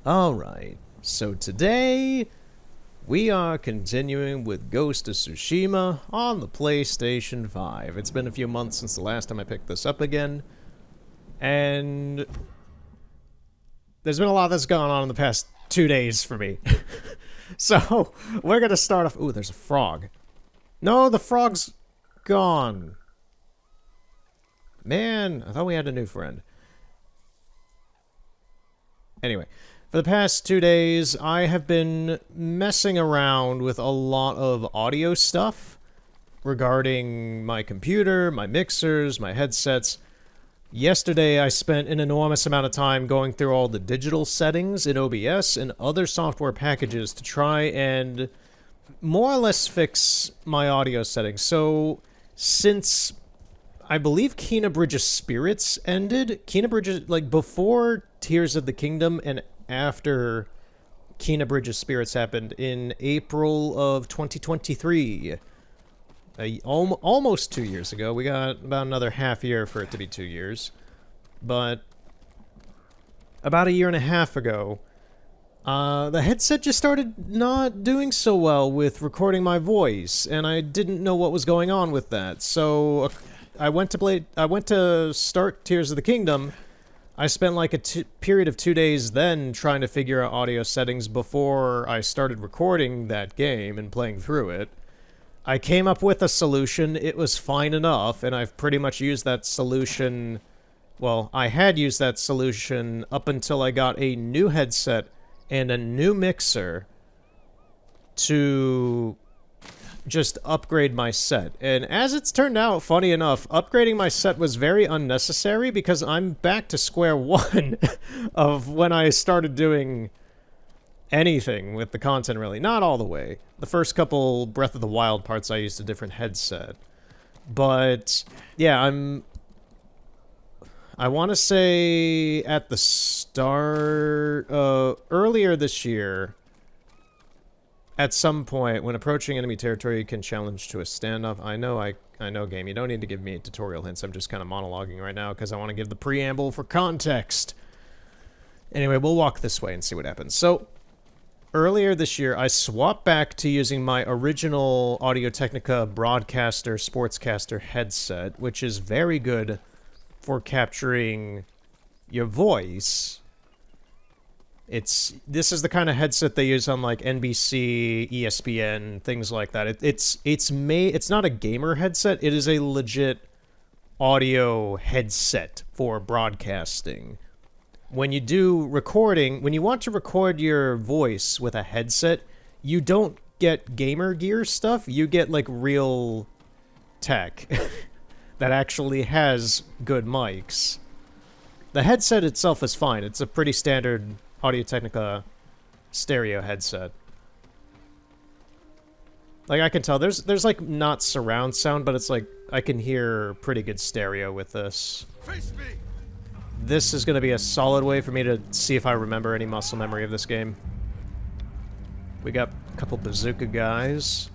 Alright, so today we are continuing with Ghost of Tsushima on the PlayStation 5. It's been a few months since the last time I picked this up again, and there's been a lot that's gone on in the past 2 days for me. So, we're gonna start off— ooh, there's a frog. No, the frog's gone. Man, I thought we had a new friend. Anyway, for the past 2 days, I have been messing around with a lot of audio stuff regarding my computer, my mixers, my headsets. Yesterday, I spent an enormous amount of time going through all the digital settings in OBS and other software packages to try and more or less fix my audio settings. So, since I believe Kena Bridge of Spirits ended, Kena Bridge, like, before Tears of the Kingdom and after Kena Bridge of Spirits happened in April of 2023. Almost 2 years ago. We got about another half year for it to be 2 years. But about a year and a half ago, the headset just started not doing so well with recording my voice, and I didn't know what was going on with that. So I went to start Tears of the Kingdom. I spent like a period of 2 days then trying to figure out audio settings before I started recording that game and playing through it. I came up with a solution. It was fine enough, and I've pretty much used that solution— well, I had used that solution up until I got a new headset and a new mixer to just upgrade my set. And as it's turned out, funny enough, upgrading my set was very unnecessary because I'm back to square one of when I started doing anything with the content, really. Not all the way. The first couple Breath of the Wild parts I used a different headset. But yeah, I want to say at the start, earlier this year, at some point, when approaching enemy territory, you can challenge to a standoff. I know, game. You don't need to give me tutorial hints. I'm just kind of monologuing right now because I want to give the preamble for context. Anyway, we'll walk this way and see what happens. So, earlier this year, I swapped back to using my original Audio-Technica Broadcaster Sportscaster headset, which is very good for capturing your voice. This is the kind of headset they use on like NBC, ESPN, things like that. It's not a gamer headset. It is a legit audio headset for broadcasting. When you do recording, when you want to record your voice with a headset, you don't get gamer gear stuff. You get like real tech that actually has good mics. The headset itself is fine. It's a pretty standard Audio-Technica stereo headset. Like, I can tell there's like not surround sound, but it's like I can hear pretty good stereo with this. Face me. This is going to be a solid way for me to see if I remember any muscle memory of this game. We got a couple bazooka guys.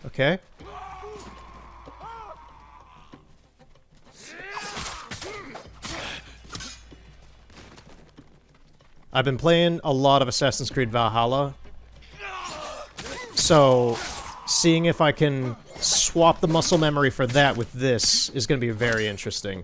Okay. I've been playing a lot of Assassin's Creed Valhalla, so seeing if I can swap the muscle memory for that with this is going to be very interesting.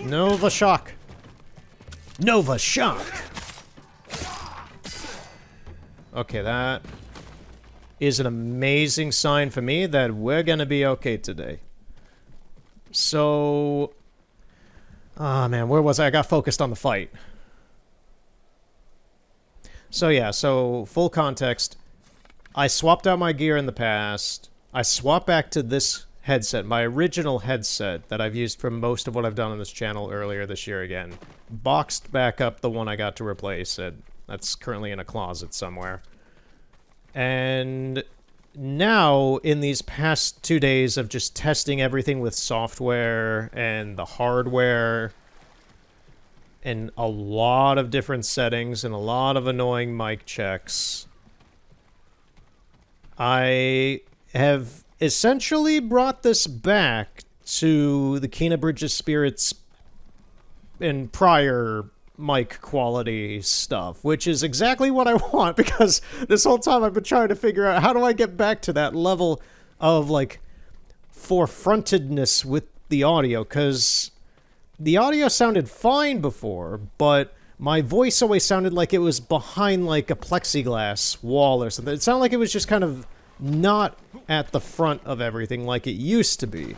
Nova Shock! Nova Shock! Okay, that is an amazing sign for me that we're gonna be okay today. So... ah, man, where was I? I got focused on the fight. So yeah, so full context. I swapped out my gear in the past. I swapped back to this headset, my original headset that I've used for most of what I've done on this channel earlier this year again. Boxed back up the one I got to replace it. That's currently in a closet somewhere. And now, in these past 2 days of just testing everything with software and the hardware and a lot of different settings and a lot of annoying mic checks, I have essentially brought this back to the Kena Bridges Spirits and prior mic quality stuff, which is exactly what I want, because this whole time I've been trying to figure out how do I get back to that level of, like, forefrontedness with the audio, because the audio sounded fine before, but my voice always sounded like it was behind, like, a plexiglass wall or something. It sounded like it was just kind of not at the front of everything like it used to be,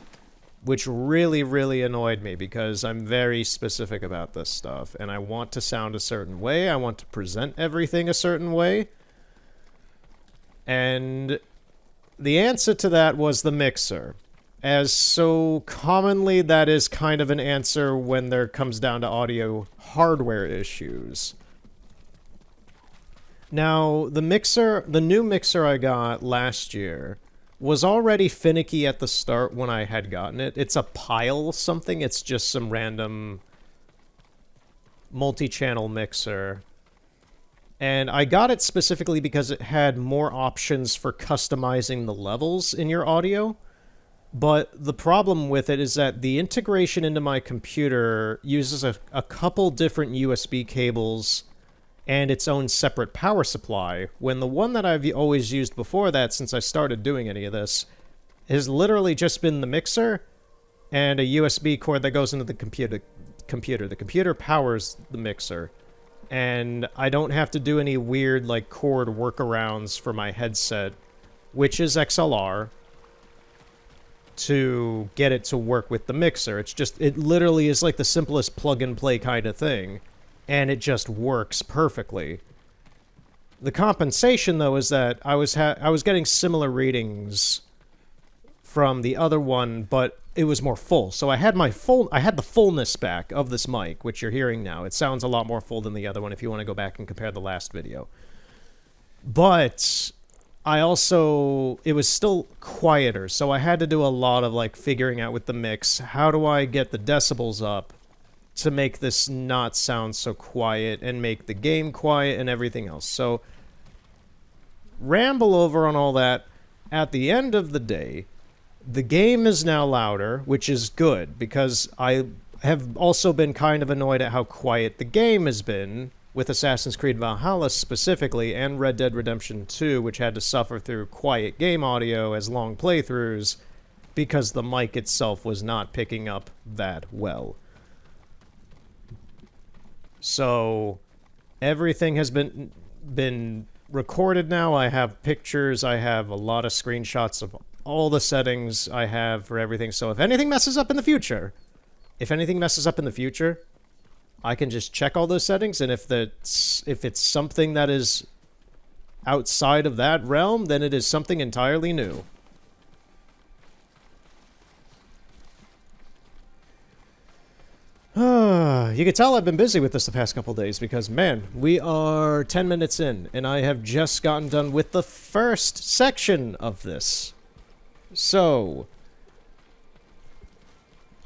which really, really annoyed me, because I'm very specific about this stuff, and I want to sound a certain way, I want to present everything a certain way, and the answer to that was the mixer. As so commonly that is kind of an answer when there comes down to audio hardware issues. Now, the new mixer I got last year was already finicky at the start when I had gotten it. It's a Pile something. It's just some random multi-channel mixer. And I got it specifically because it had more options for customizing the levels in your audio. But the problem with it is that the integration into my computer uses a couple different USB cables and its own separate power supply, when the one that I've always used before that, since I started doing any of this, has literally just been the mixer and a USB cord that goes into the computer. The computer powers the mixer, and I don't have to do any weird, like, cord workarounds for my headset, which is XLR, to get it to work with the mixer. It literally is like the simplest plug-and-play kind of thing, and it just works perfectly. The compensation, though, is that I was getting similar readings from the other one, but it was more full. So I had the fullness back of this mic, which you're hearing now. It sounds a lot more full than the other one if you want to go back and compare the last video. But it was still quieter, so I had to do a lot of, like, figuring out with the mix, how do I get the decibels up to make this not sound so quiet and make the game quiet and everything else. So, ramble over on all that. At the end of the day, the game is now louder, which is good, because I have also been kind of annoyed at how quiet the game has been, with Assassin's Creed Valhalla specifically, and Red Dead Redemption 2, which had to suffer through quiet game audio as long playthroughs, because the mic itself was not picking up that well. So, everything has been recorded now. I have pictures, I have a lot of screenshots of all the settings I have for everything. So if anything messes up in the future, I can just check all those settings, and if it's something that is outside of that realm, then it is something entirely new. You can tell I've been busy with this the past couple days, because, man, we are 10 minutes in, and I have just gotten done with the first section of this. So,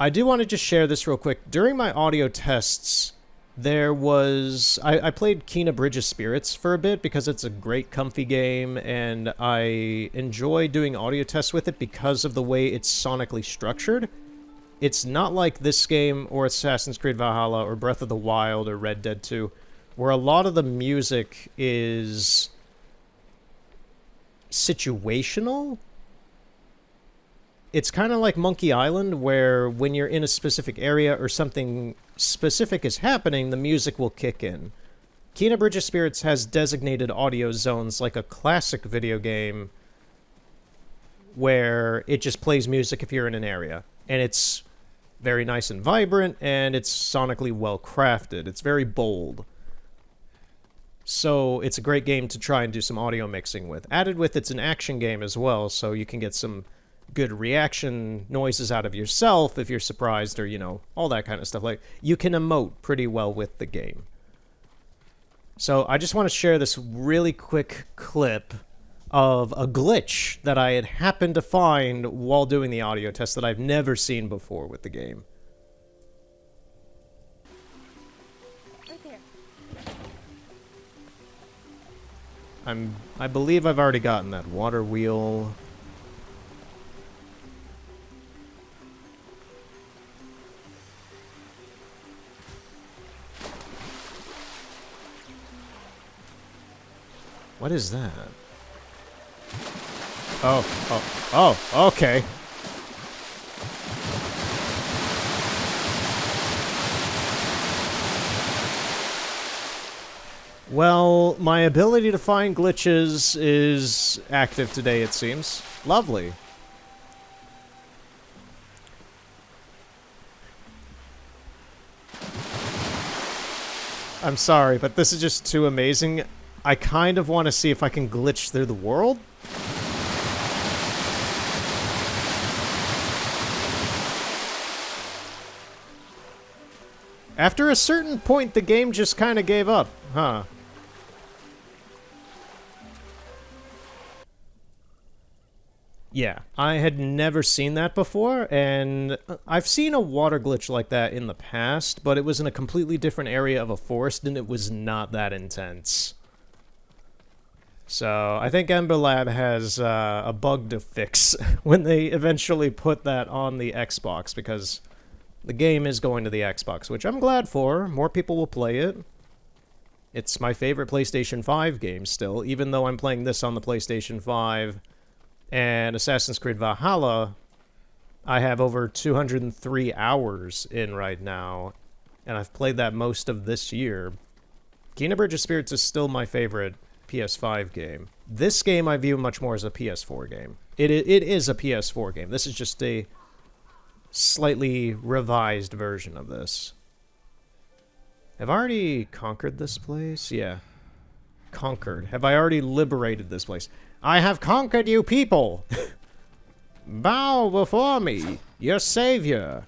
I do want to just share this real quick. During my audio tests, I played Kena Bridges Spirits for a bit, because it's a great, comfy game, and I enjoy doing audio tests with it because of the way it's sonically structured. It's not like this game, or Assassin's Creed Valhalla, or Breath of the Wild, or Red Dead 2, where a lot of the music is situational. It's kind of like Monkey Island, where when you're in a specific area or something specific is happening, the music will kick in. Kena Bridges Spirits has designated audio zones like a classic video game, where it just plays music if you're in an area. And it's very nice and vibrant, and it's sonically well crafted. It's very bold. So it's a great game to try and do some audio mixing with. Added with, it's an action game as well, so you can get some good reaction noises out of yourself if you're surprised, or, you know, all that kind of stuff. Like, you can emote pretty well with the game. So I just want to share this really quick clip of a glitch that I had happened to find while doing the audio test that I've never seen before with the game. Right there. I believe I've already gotten that water wheel. What is that? Oh, okay. Well, my ability to find glitches is active today, it seems. Lovely. I'm sorry, but this is just too amazing. I kind of want to see if I can glitch through the world. After a certain point, the game just kind of gave up, huh? Yeah, I had never seen that before, and I've seen a water glitch like that in the past, but it was in a completely different area of a forest, and it was not that intense. So, I think Ember Lab has a bug to fix when they eventually put that on the Xbox, because the game is going to the Xbox, which I'm glad for. More people will play it. It's my favorite PlayStation 5 game still, even though I'm playing this on the PlayStation 5 and Assassin's Creed Valhalla. I have over 203 hours in right now, and I've played that most of this year. Kena Bridge of Spirits is still my favorite PS5 game. This game I view much more as a PS4 game. It is a PS4 game. This is just a slightly revised version of this. Have I already conquered this place? Yeah. Conquered. Have I already liberated this place? I have conquered you people! Bow before me, your savior!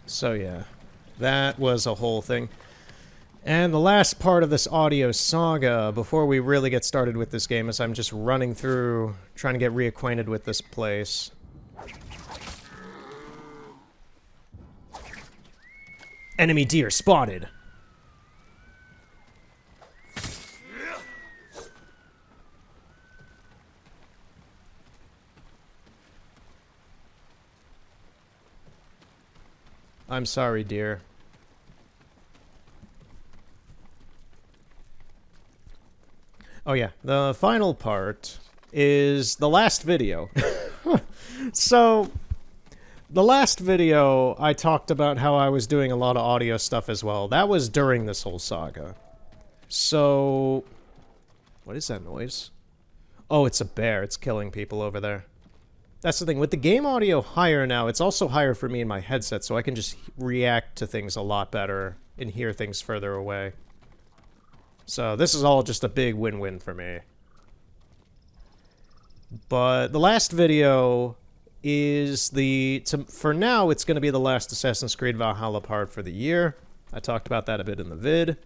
So yeah, that was a whole thing. And the last part of this audio saga, before we really get started with this game, is I'm just running through, trying to get reacquainted with this place. Enemy deer spotted! I'm sorry, dear. Oh yeah, the final part is the last video. So, the last video, I talked about how I was doing a lot of audio stuff as well. That was during this whole saga. So, what is that noise? Oh, it's a bear. It's killing people over there. That's the thing. With the game audio higher now, it's also higher for me in my headset, so I can just react to things a lot better and hear things further away. So this is all just a big win-win for me. But the last video is for now, it's going to be the last Assassin's Creed Valhalla part for the year. I talked about that a bit in the vid.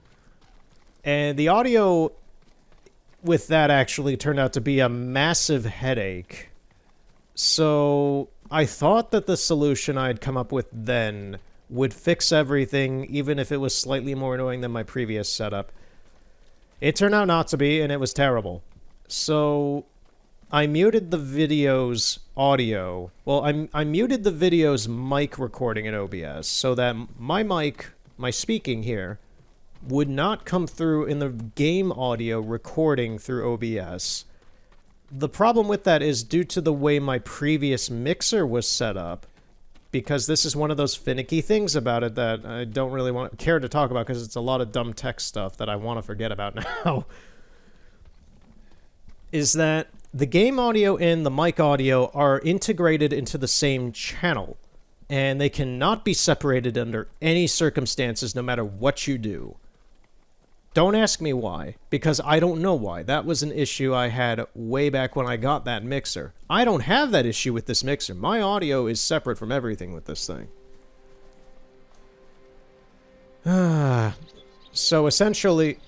And the audio with that actually turned out to be a massive headache. So I thought that the solution I'd come up with then would fix everything, even if it was slightly more annoying than my previous setup. It turned out not to be, and it was terrible. So I muted the video's audio. Well, I muted the video's mic recording in OBS so that my mic, my speaking here, would not come through in the game audio recording through OBS. The problem with that is due to the way my previous mixer was set up, because this is one of those finicky things about it that I don't really care to talk about because it's a lot of dumb tech stuff that I want to forget about now, is that the game audio and the mic audio are integrated into the same channel, and they cannot be separated under any circumstances no matter what you do. Don't ask me why, because I don't know why. That was an issue I had way back when I got that mixer. I don't have that issue with this mixer. My audio is separate from everything with this thing. So essentially...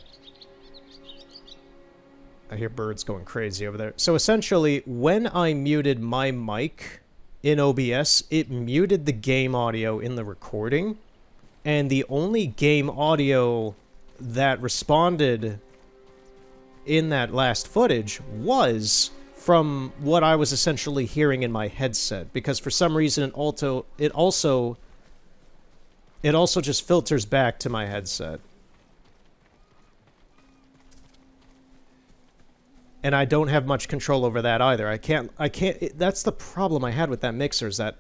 I hear birds going crazy over there. So essentially, when I muted my mic in OBS, it muted the game audio in the recording, and the only game audio that responded in that last footage was from what I was essentially hearing in my headset, because for some reason it also just filters back to my headset. And I don't have much control over that either. That's the problem I had with that mixer, is that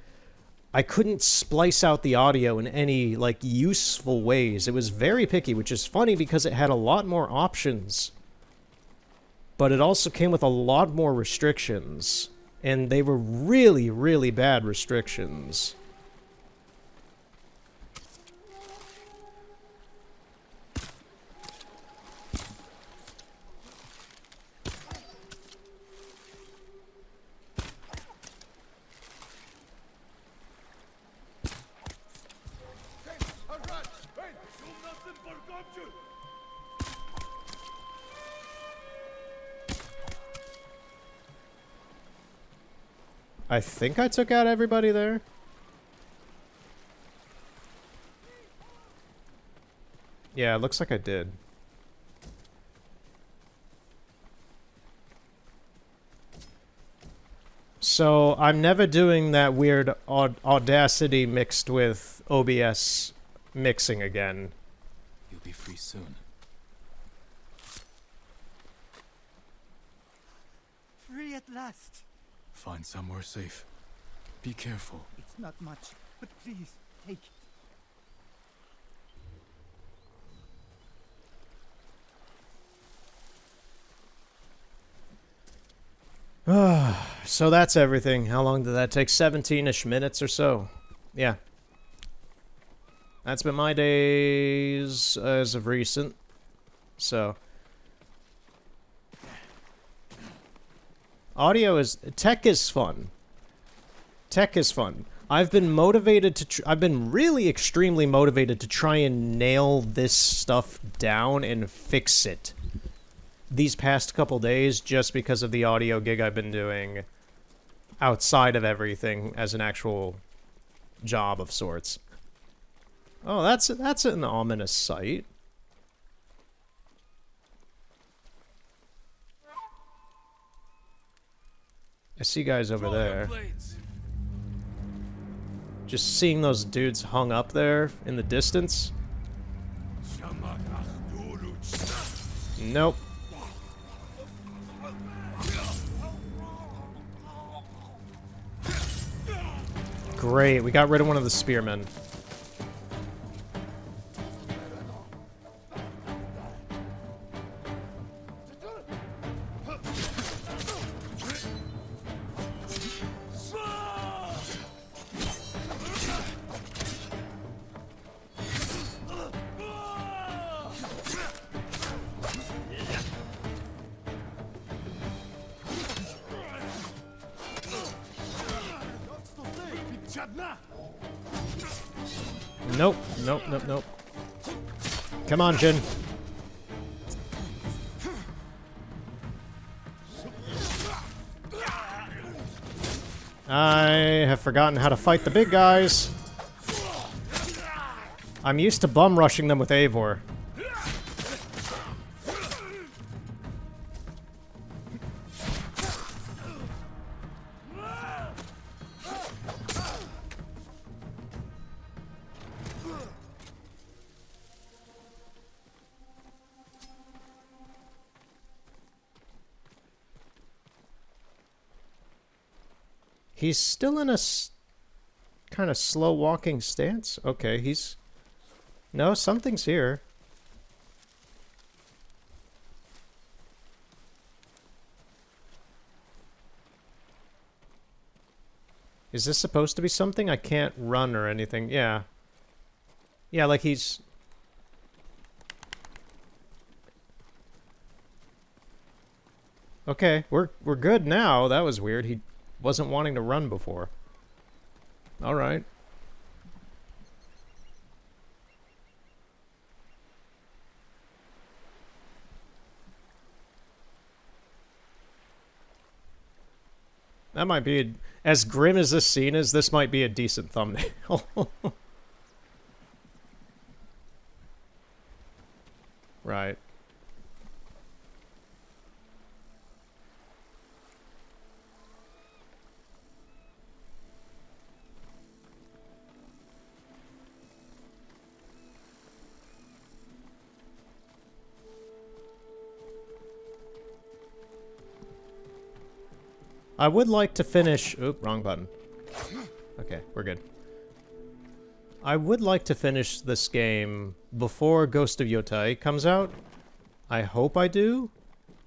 I couldn't splice out the audio in any, like, useful ways. It was very picky, which is funny because it had a lot more options. But it also came with a lot more restrictions. And they were really, really bad restrictions. I think I took out everybody there. Yeah, it looks like I did. So, I'm never doing that weird Audacity mixed with OBS mixing again. You'll be free soon. Free at last. Find somewhere safe. Be careful. It's not much, but please, take it. So that's everything. How long did that take? 17-ish minutes or so. Yeah. That's been my days as of recent. So. Tech is fun. Tech is fun. I've been motivated to, I've been really extremely motivated to try and nail this stuff down and fix it these past couple days, just because of the audio gig I've been doing outside of everything as an actual job of sorts. Oh, that's an ominous sight. I see guys over there. Just seeing those dudes hung up there in the distance. Nope. Great, we got rid of one of the spearmen. Nope, nope, nope, nope. Come on, Jin. I have forgotten how to fight the big guys. I'm used to bum rushing them with Eivor. He's still in a kind of slow walking stance. Okay, he's... No, something's here. Is this supposed to be something? I can't run or anything. Yeah. Yeah, like he's... Okay, we're good now. That was weird. He wasn't wanting to run before. All right. That might be as grim as this scene is. This might be a decent thumbnail. Right. I would like to finish... Oop, wrong button. Okay, we're good. I would like to finish this game before Ghost of Yotai comes out. I hope I do.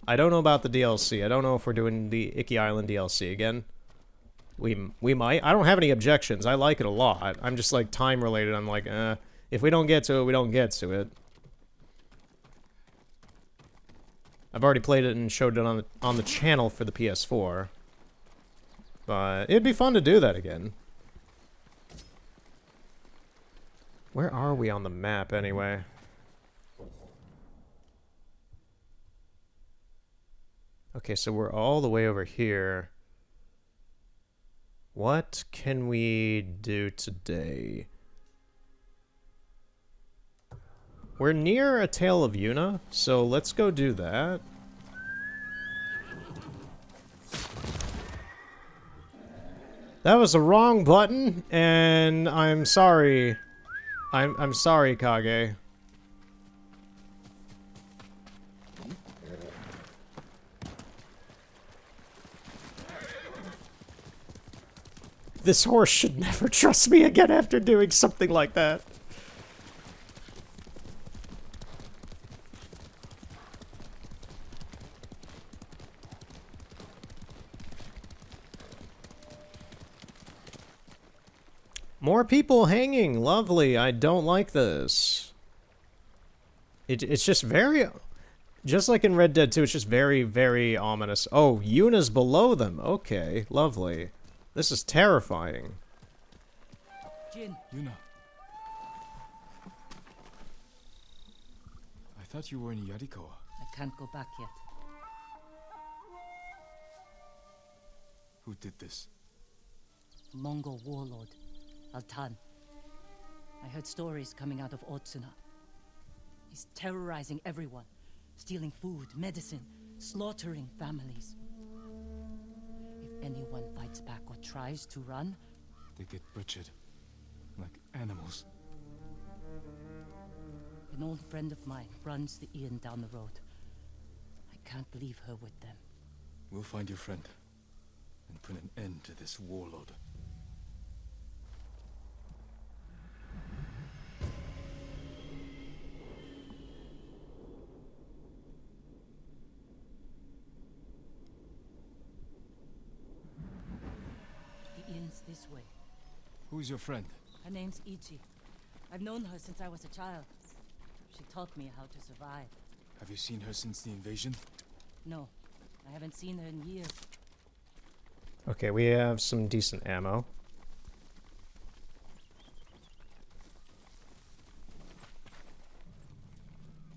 I don't know about the DLC. I don't know if we're doing the Icky Island DLC again. We might. I don't have any objections. I like it a lot. I'm just like time related. I'm like, if we don't get to it, we don't get to it. I've already played it and showed it on the channel for the PS4. But it'd be fun to do that again. Where are we on the map, anyway? Okay, so we're all the way over here. What can we do today? We're near A Tale of Yuna, so let's go do that. That was the wrong button, and I'm sorry. I'm sorry, Kage. This horse should never trust me again after doing something like that. More people hanging. Lovely. I don't like this. It's just very... Just like in Red Dead 2, it's just very, very ominous. Oh, Yuna's below them. Okay, lovely. This is terrifying. Jin. Yuna. I thought you were in Yarikawa. I can't go back yet. Who did this? Mongol warlord, Altan. I heard stories coming out of Otsuna. He's terrorizing everyone, stealing food, medicine, slaughtering families. If anyone fights back or tries to run, They get butchered. Like animals. an old friend of mine runs the inn down the road. I can't leave her with them. We'll find your friend. And put an end to this warlord. The inn's this way. Who's your friend? Her name's Ichi. I've known her since I was a child. She taught me how to survive. Have you seen her since the invasion? No, I haven't seen her in years. Okay, we have some decent ammo.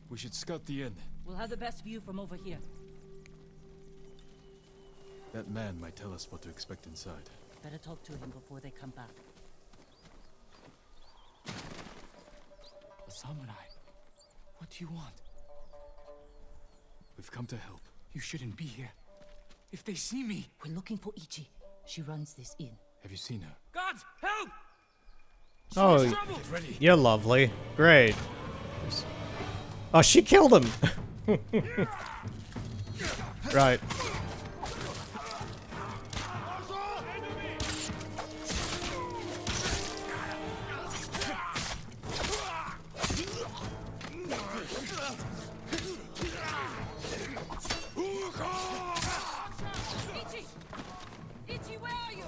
We should scout the inn. We'll have the best view from over here. That man might tell us what to expect inside. Better talk to him before they come back. A samurai. What do you want? We've come to help. You shouldn't be here. If they see me... We're looking for Ichi. She runs this inn. Have you seen her? Gods, help! Oh, Get ready. you're lovely. Great. Oh, she killed him! Right. Ichi! Ichi, where are you?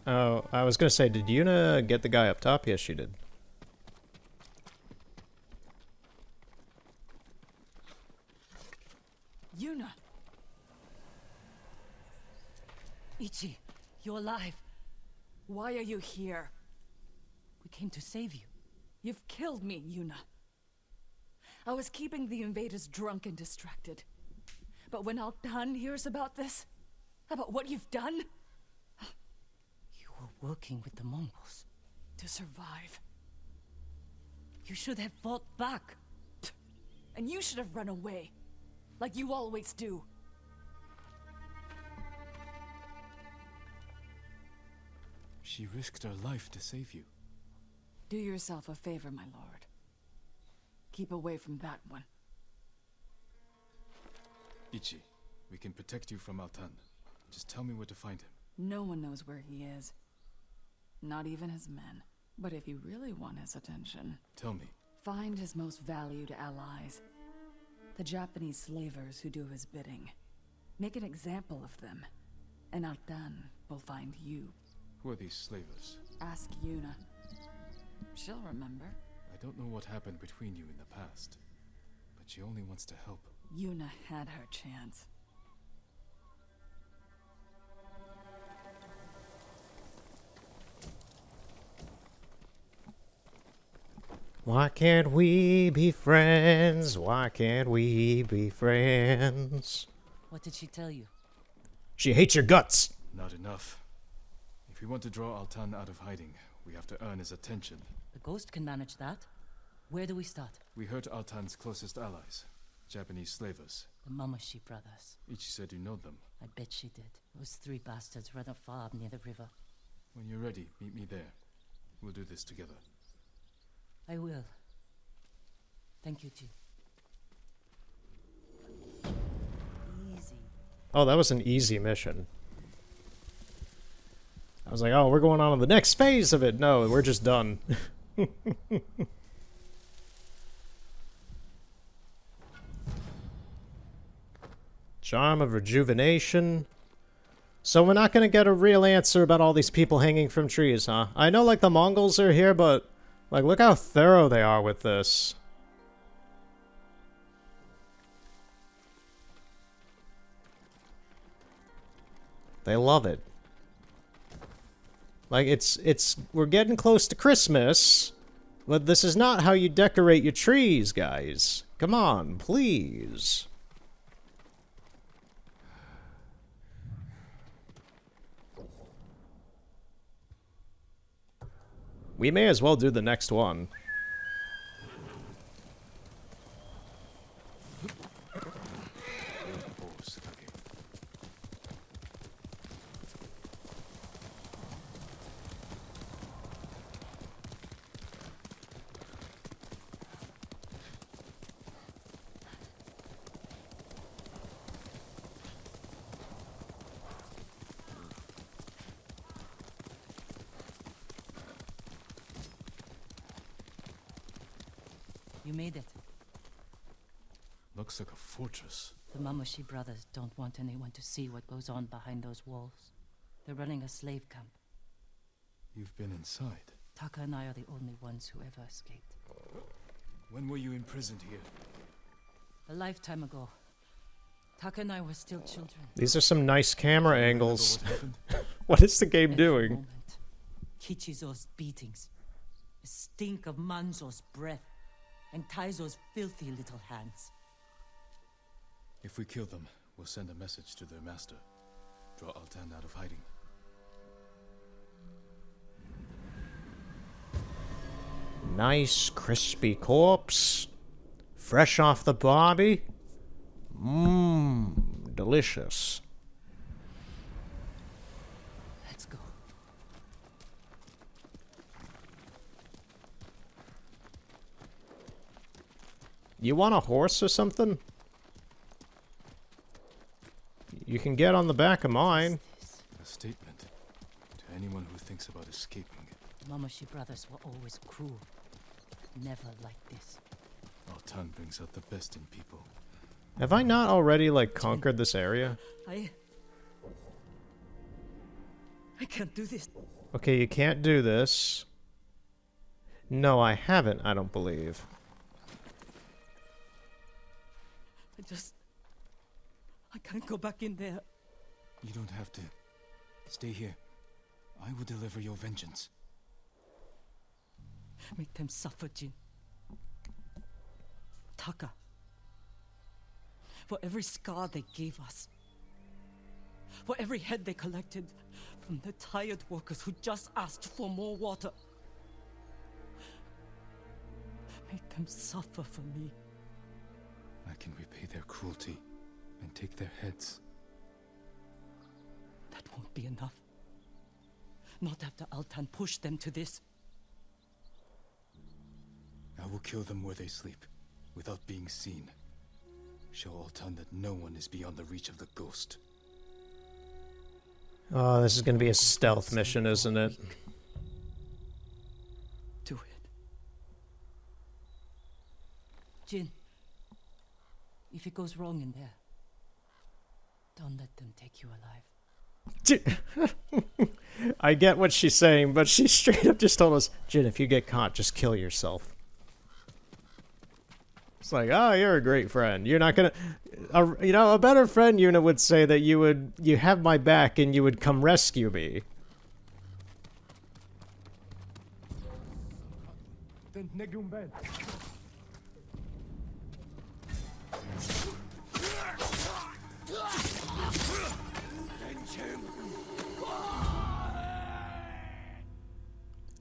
Oh, I was gonna say, did Yuna get the guy up top? Yes, she did. You're alive. Why are you here? We came to save you. You've killed me, Yuna. I was keeping the invaders drunk and distracted. But when Altan hears about this, about what you've done, You were working with the Mongols. to survive. You should have fought back. And you should have run away, like you always do. She risked her life to save you. Do yourself a favor, my lord. Keep away from that one. Ichi, we can protect you from Altan. Just tell me where to find him. No one knows where he is. Not even his men. But if you really want his attention, Tell me. find his most valued allies. The Japanese slavers who do his bidding. Make an example of them. And Altan will find you. Who are these slavers? Ask Yuna. She'll remember. I don't know what happened between you in the past, but she only wants to help. Yuna had her chance. Why can't we be friends? Why can't we be friends? What did she tell you? She hates your guts. Not enough. If we want to draw Altan out of hiding, we have to earn his attention. The ghost can manage that. Where do we start? We hurt Altan's closest allies, Japanese slavers. The Mamashi brothers. Ichi said you know them. I bet she did. Those three bastards run a farm near the river. When you're ready, meet me there. We'll do this together. I will. Thank you, Jin. Easy. Oh, that was an easy mission. I was like, oh, we're going on to the next phase of it. No, we're just done. Charm of rejuvenation. So we're not going to get a real answer about all these people hanging from trees, huh? I know, like, the Mongols are here, but, like, look how thorough they are with this. They love it. Like, we're getting close to Christmas, but this is not how you decorate your trees, guys. Come on, please. We may as well do the next one. You made it. Looks like a fortress. The Mamashi brothers don't want anyone to see what goes on behind those walls. They're running a slave camp. You've been inside. Taka and I are the only ones who ever escaped. When were you imprisoned here? A lifetime ago. Taka and I were still children. These are some nice camera Remember angles. what happened? What is the game Every doing? moment. Kichizo's beatings. The stink of Manzo's breath. And Taizo's filthy little hands. If we kill them, we'll send a message to their master. Draw Altan out of hiding. Nice, crispy corpse. Fresh off the body. Mmm, delicious. Let's go. You want a horse or something? You can get on the back of mine. A statement to anyone who thinks about escaping. The Mamashi brothers were always cruel. Never like this. Altan brings out the best in people. Have I not already, like, conquered this area? I can't do this. Okay, you can't do this. No, I haven't, I don't believe. I can't go back in there. You don't have to. Stay here. I will deliver your vengeance. Make them suffer, Jin. Taka. For every scar they gave us. For every head they collected from the tired workers who just asked for more water. Make them suffer for me. I can repay their cruelty and take their heads. That won't be enough. Not after Altan pushed them to this. I will kill them where they sleep, without being seen. Show Altan that no one is beyond the reach of the ghost. Oh, this is going to be a stealth mission, isn't it? Do it. Jin, if it goes wrong in there, don't let them take you alive. I get what she's saying, but she straight up just told us, Jin, if you get caught, just kill yourself. It's like, oh, you're a great friend. You're not gonna, you know, a better friend unit would say that you have my back and you would come rescue me.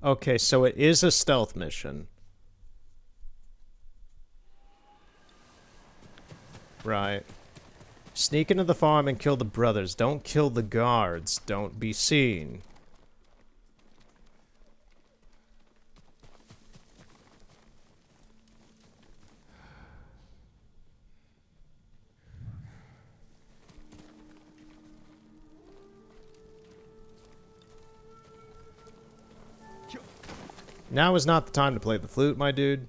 Okay, so it is a stealth mission. Right. Sneak into the farm and kill the brothers. Don't kill the guards. Don't be seen. Now is not the time to play the flute, my dude.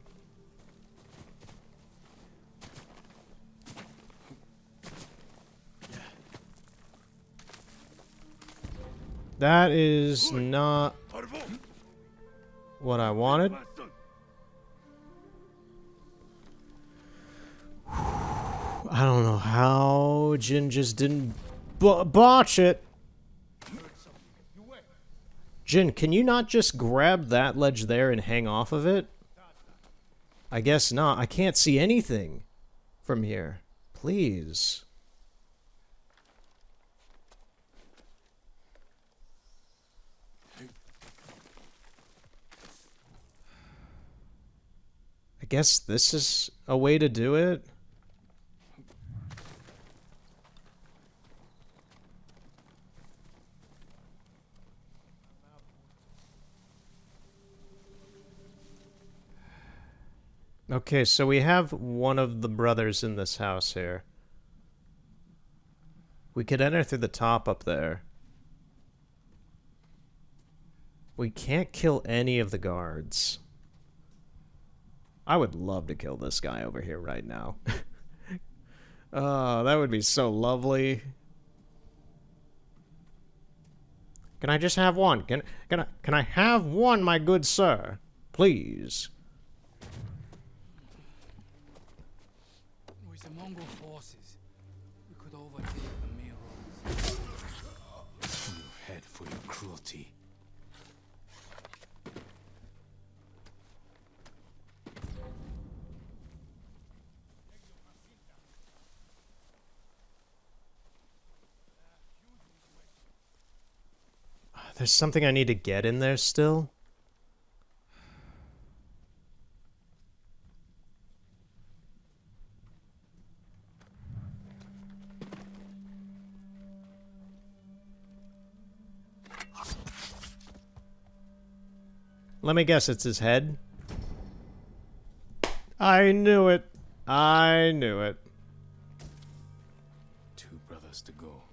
That is not what I wanted. I don't know how Jin just didn't botch it. Jin, can you not just grab that ledge there and hang off of it? I guess not. I can't see anything from here. Please. I guess this is a way to do it. Okay, so we have one of the brothers in this house here. We could enter through the top up there. We can't kill any of the guards. I would love to kill this guy over here right now. Oh, that would be so lovely. Can I just have one? Can I have one, my good sir? Please. With the Mongol forces, we could overtake the main roads. Your head for your cruelty. There's something I need to get in there still. Let me guess, it's his head. I knew it. I knew it. 2 brothers to go.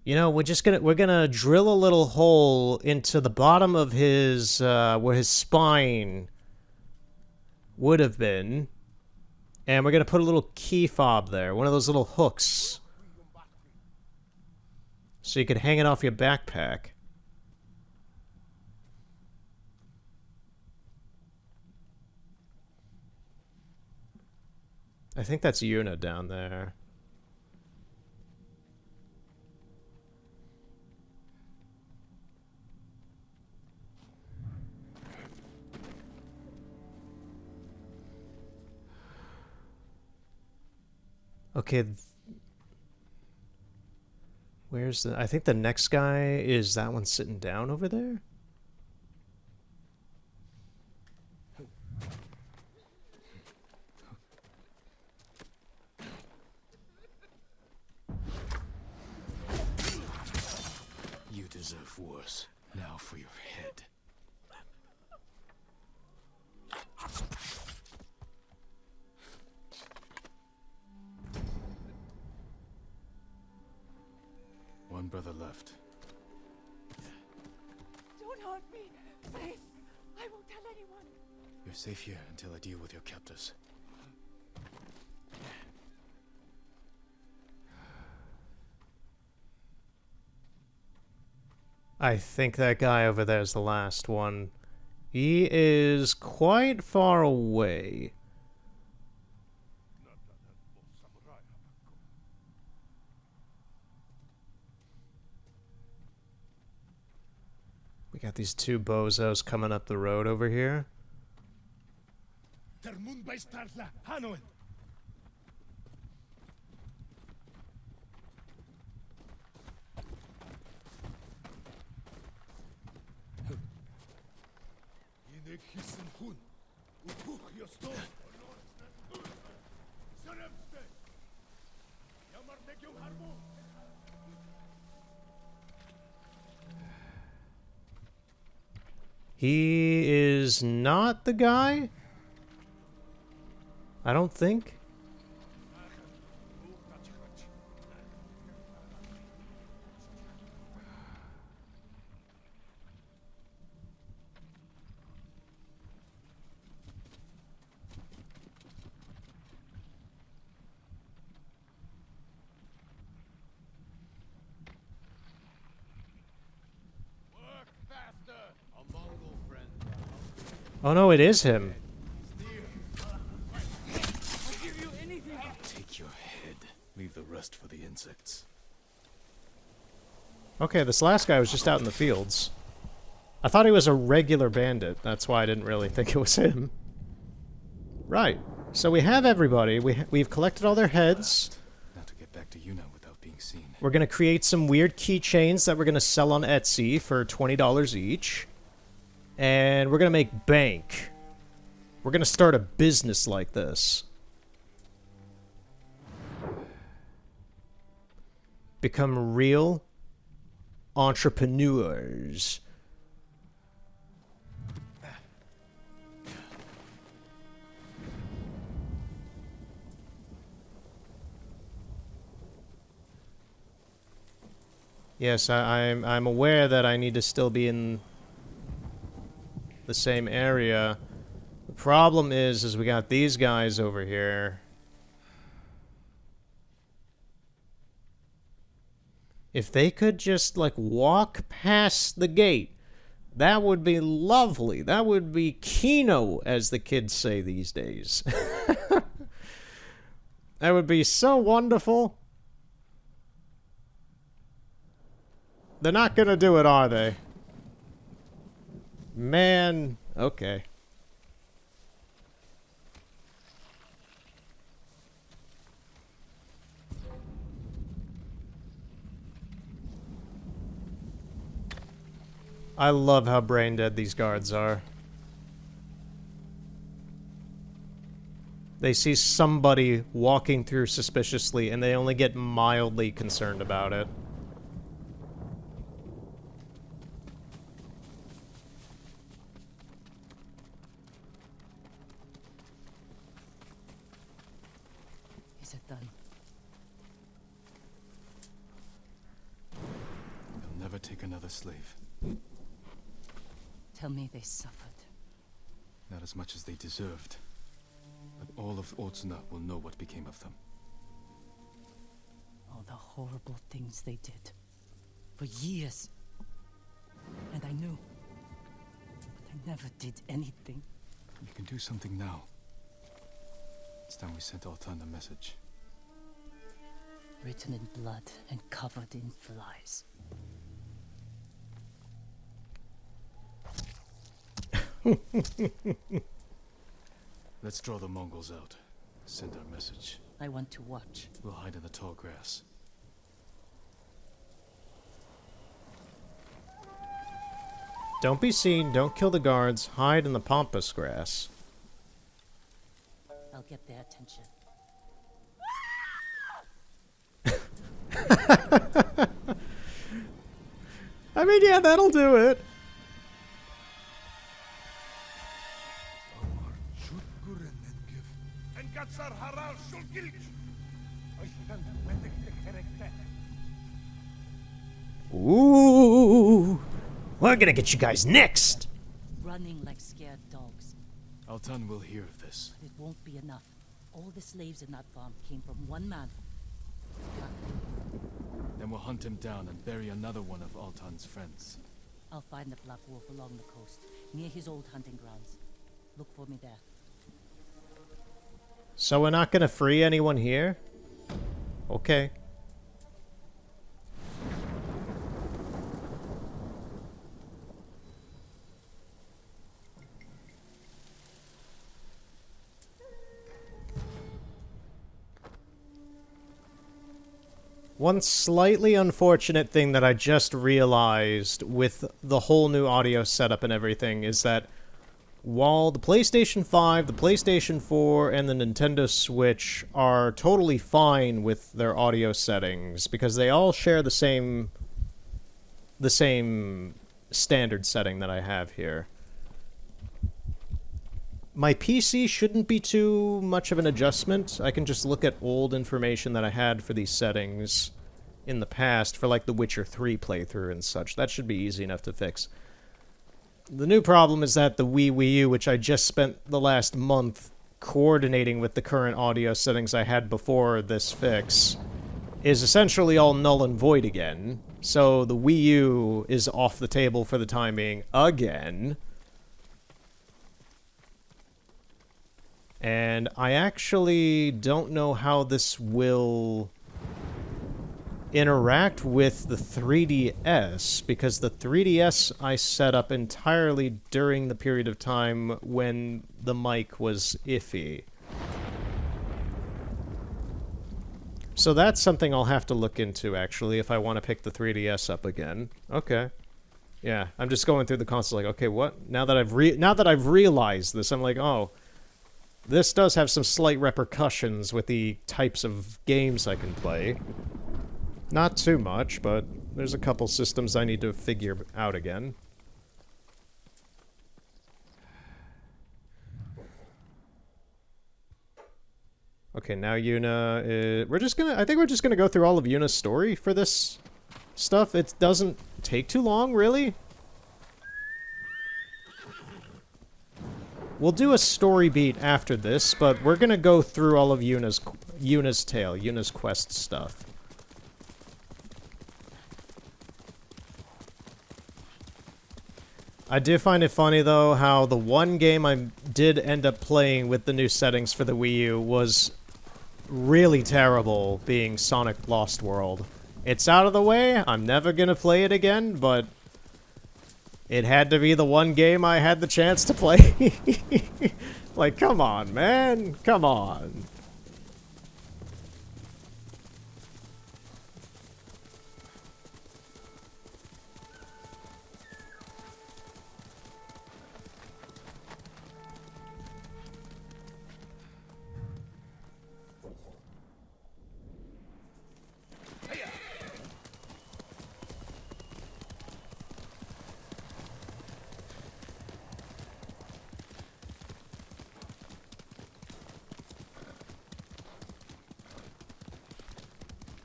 You know, we're gonna drill a little hole into the bottom of his where his spine would have been, and we're gonna put a little key fob there, one of those little hooks, so you could hang it off your backpack. I think that's Yuna down there. Okay. Where's the... I think the next guy is that one sitting down over there? You deserve worse. Now for your head. One brother left. Don't hurt me, please. I won't tell anyone. You're safe here until I deal with your captors. I think that guy over there is the last one. He is quite far away. We got these two bozos coming up the road over here. He is not the guy? I don't think. Oh no, it is him. Take your head. Leave the rest for the insects. Okay, this last guy was just out in the fields. I thought he was a regular bandit. That's why I didn't really think it was him. Right. So we have everybody. We've collected all their heads. Now to get back to Yuna without being seen. We're going to create some weird keychains that we're going to sell on Etsy for $20 each. And we're going to make bank. We're going to start a business like this. Become real entrepreneurs. Yes, I'm aware that I need to still be in the same area. The problem is we got these guys over here. If they could just, like, walk past the gate, that would be lovely. That would be Kino, as the kids say these days. That would be so wonderful. They're not gonna do it, are they? Man, okay. I love how brain dead these guards are. They see somebody walking through suspiciously and they only get mildly concerned about it. Is it done? They'll never take another slave. Tell me they suffered. Not as much as they deserved. But all of Otsuna will know what became of them. All the horrible things they did. For years. And I knew. But I never did anything. You can do something now. It's time we sent Altan a message. Written in blood and covered in flies. Let's draw the Mongols out. Send our message. I want to watch. We'll hide in the tall grass. Don't be seen, don't kill the guards, hide in the pampas grass. I'll get their attention. I mean, yeah, that'll do it. Ooh, we're gonna get you guys next. Running like scared dogs. Altan will hear of this. But it won't be enough. All the slaves in that farm came from one man. Then we'll hunt him down and bury another one of Altan's friends. I'll find the Black Wolf along the coast, near his old hunting grounds. Look for me there. So we're not gonna free anyone here? Okay. One slightly unfortunate thing that I just realized with the whole new audio setup and everything is that while the PlayStation 5, the PlayStation 4, and the Nintendo Switch are totally fine with their audio settings because they all share the same standard setting that I have here. My PC shouldn't be too much of an adjustment. I can just look at old information that I had for these settings in the past for like the Witcher 3 playthrough and such. That should be easy enough to fix. The new problem is that the Wii U, which I just spent the last month coordinating with the current audio settings I had before this fix, is essentially all null and void again. So the Wii U is off the table for the time being again. And I actually don't know how this will interact with the 3DS, because the 3DS I set up entirely during the period of time when the mic was iffy. So that's something I'll have to look into, actually, if I want to pick the 3DS up again. Okay. Yeah, I'm just going through the console like, okay, what? Now that I've realized this, I'm like, oh, this does have some slight repercussions with the types of games I can play. Not too much, but there's a couple systems I need to figure out again. Okay, now Yuna is... I think we're just gonna go through all of Yuna's story for this stuff. It doesn't take too long, really. We'll do a story beat after this, but we're gonna go through all of Yuna's tale, Yuna's quest stuff. I do find it funny, though, how the one game I did end up playing with the new settings for the Wii U was really terrible, being Sonic Lost World. It's out of the way, I'm never gonna play it again, but it had to be the one game I had the chance to play. Like, come on, man, come on.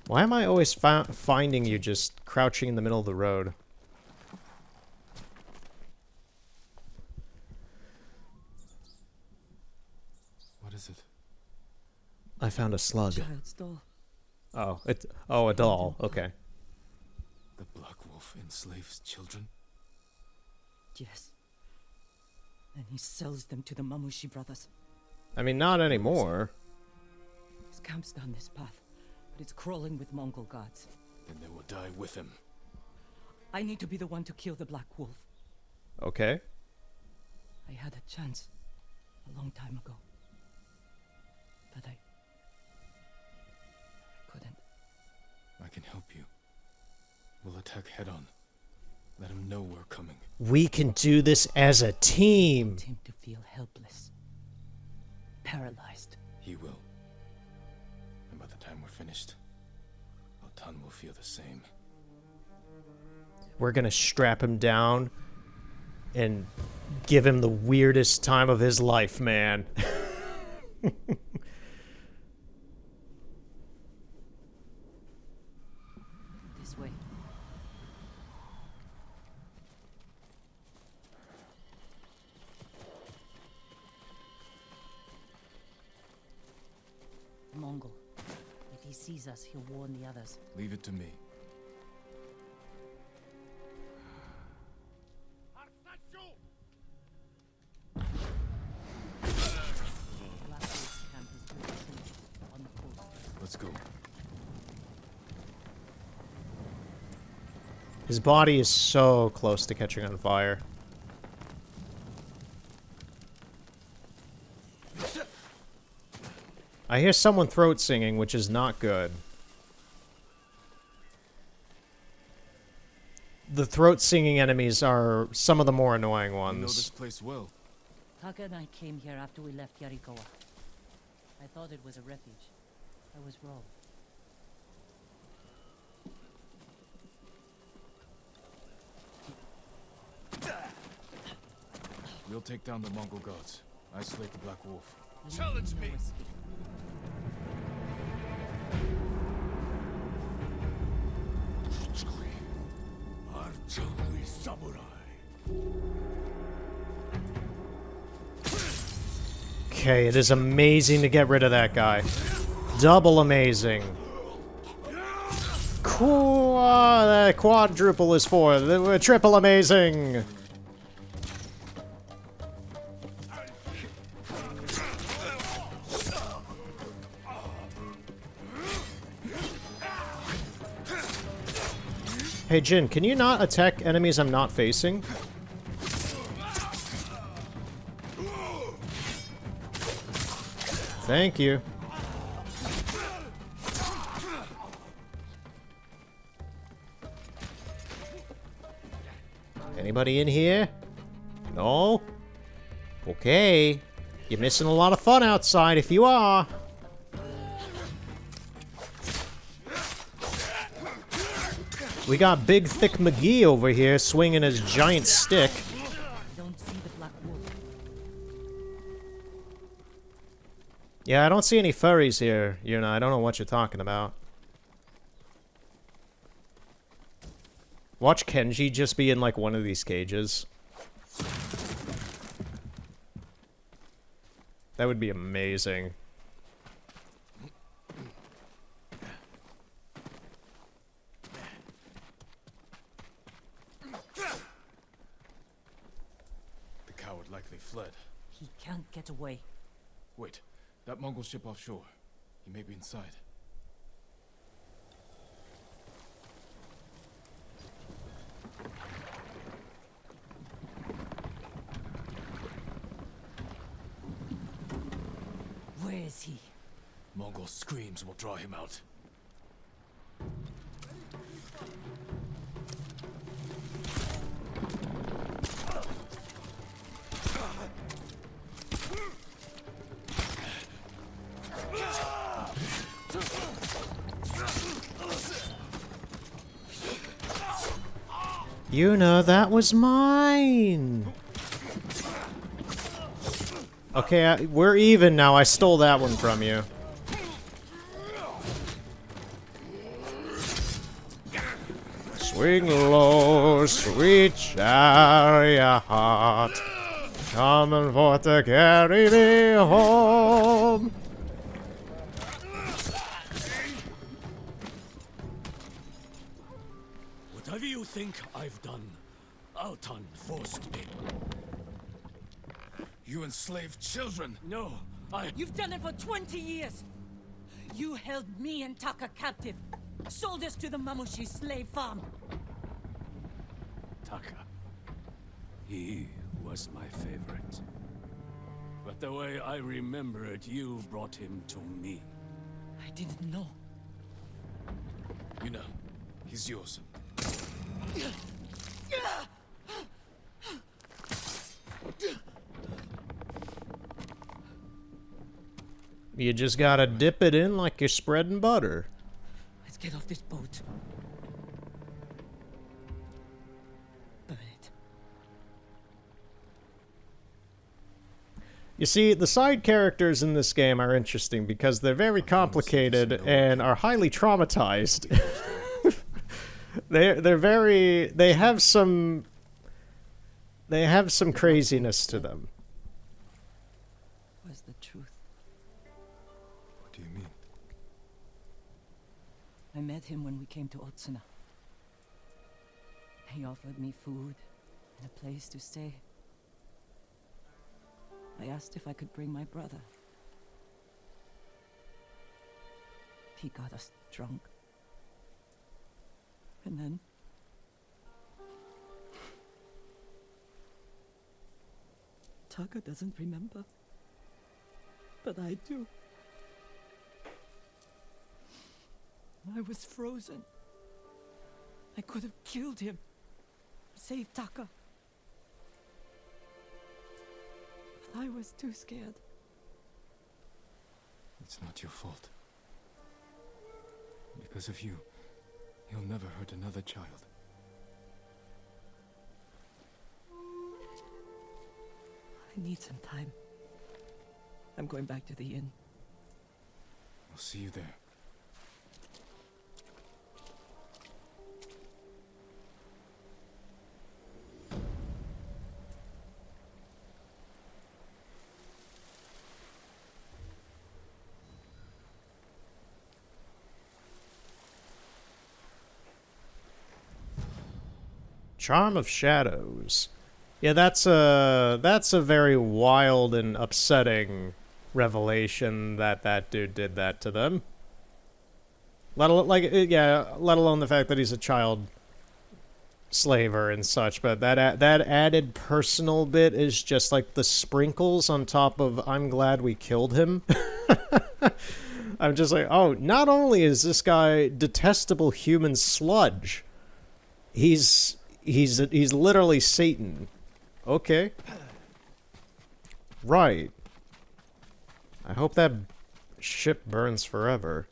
Why am I always finding you just crouching in the middle of the road? What is it? I found a slug. Child's doll. Oh, a doll. Okay. The Black Wolf enslaves children? Yes. And he sells them to the Mamushi brothers. I mean, not anymore. camp's down this path, but it's crawling with Mongol guards. Then they will die with him. I need to be the one to kill the Black Wolf. Okay. I had a chance a long time ago, but I couldn't. I can help you. We'll attack head on. Let him know we're coming. We can do this as a team. Want him to feel helpless, paralyzed. He will. And by the time we're finished, Altan will feel the same. We're gonna strap him down and give him the weirdest time of his life, man. This way. Mongol. If he sees us, he'll warn the others. Leave it to me. Black Wolf's camp is to the trees on the coast. Let's go. His body is so close to catching on fire. I hear someone throat singing, which is not good. The throat singing enemies are some of the more annoying You know this ones. place well. Taka and I came here after we left Yarikawa. I thought it was a refuge. I was wrong. We'll take down the Mongol gods. Isolate the Black Wolf. Challenge me! Okay, it is amazing to get rid of that guy. Double amazing. Quadruple is four. Triple amazing. Hey Jin, can you not attack enemies I'm not facing? Thank you. Anybody in here? No? Okay. You're missing a lot of fun outside if you are. We got Big Thick McGee over here swinging his giant stick. I don't see the Black Wolf. Yeah, I don't see any furries here, Yuna. I don't know what you're talking about. Watch Kenji just be in, like, one of these cages. That would be amazing. The coward likely fled. He can't get away. Wait, that Mongol ship offshore. He may be inside. Where is he? Mongol screams will draw him out. Yuna, that was mine! Okay, we're even now. I stole that one from you. Swing low, sweet chariot, coming forth to carry me home. Whatever you think I've done, Altan forced me. You enslaved children! No, You've done it for 20 years! You held me and Taka captive. Sold us to the Mamushi slave farm. Taka. He was my favorite. But the way I remember it, you brought him to me. I didn't know. Yuna, he's yours. You just gotta dip it in like you're spreading butter. Let's get off this boat. Burn it. You see, the side characters in this game are interesting because they're very complicated and are highly traumatized. They have some craziness to them. What's the truth? What do you mean? I met him when we came to Otsuna. He offered me food and a place to stay. I asked if I could bring my brother. He got us drunk. And then... Taka doesn't remember. But I do. I was frozen. I could have killed him. Saved Taka. But I was too scared. It's not your fault. Because of you, he'll never hurt another child. I need some time. I'm going back to the inn. I'll see you there. Charm of Shadows. Yeah, that's a very wild and upsetting revelation that that dude did that to them. Let alone the fact that he's a child slaver and such. But that added personal bit is just like the sprinkles on top of "I'm glad we killed him." I'm just like, oh, not only is this guy detestable human sludge, he's literally Satan. Okay. Right. I hope that ship burns forever.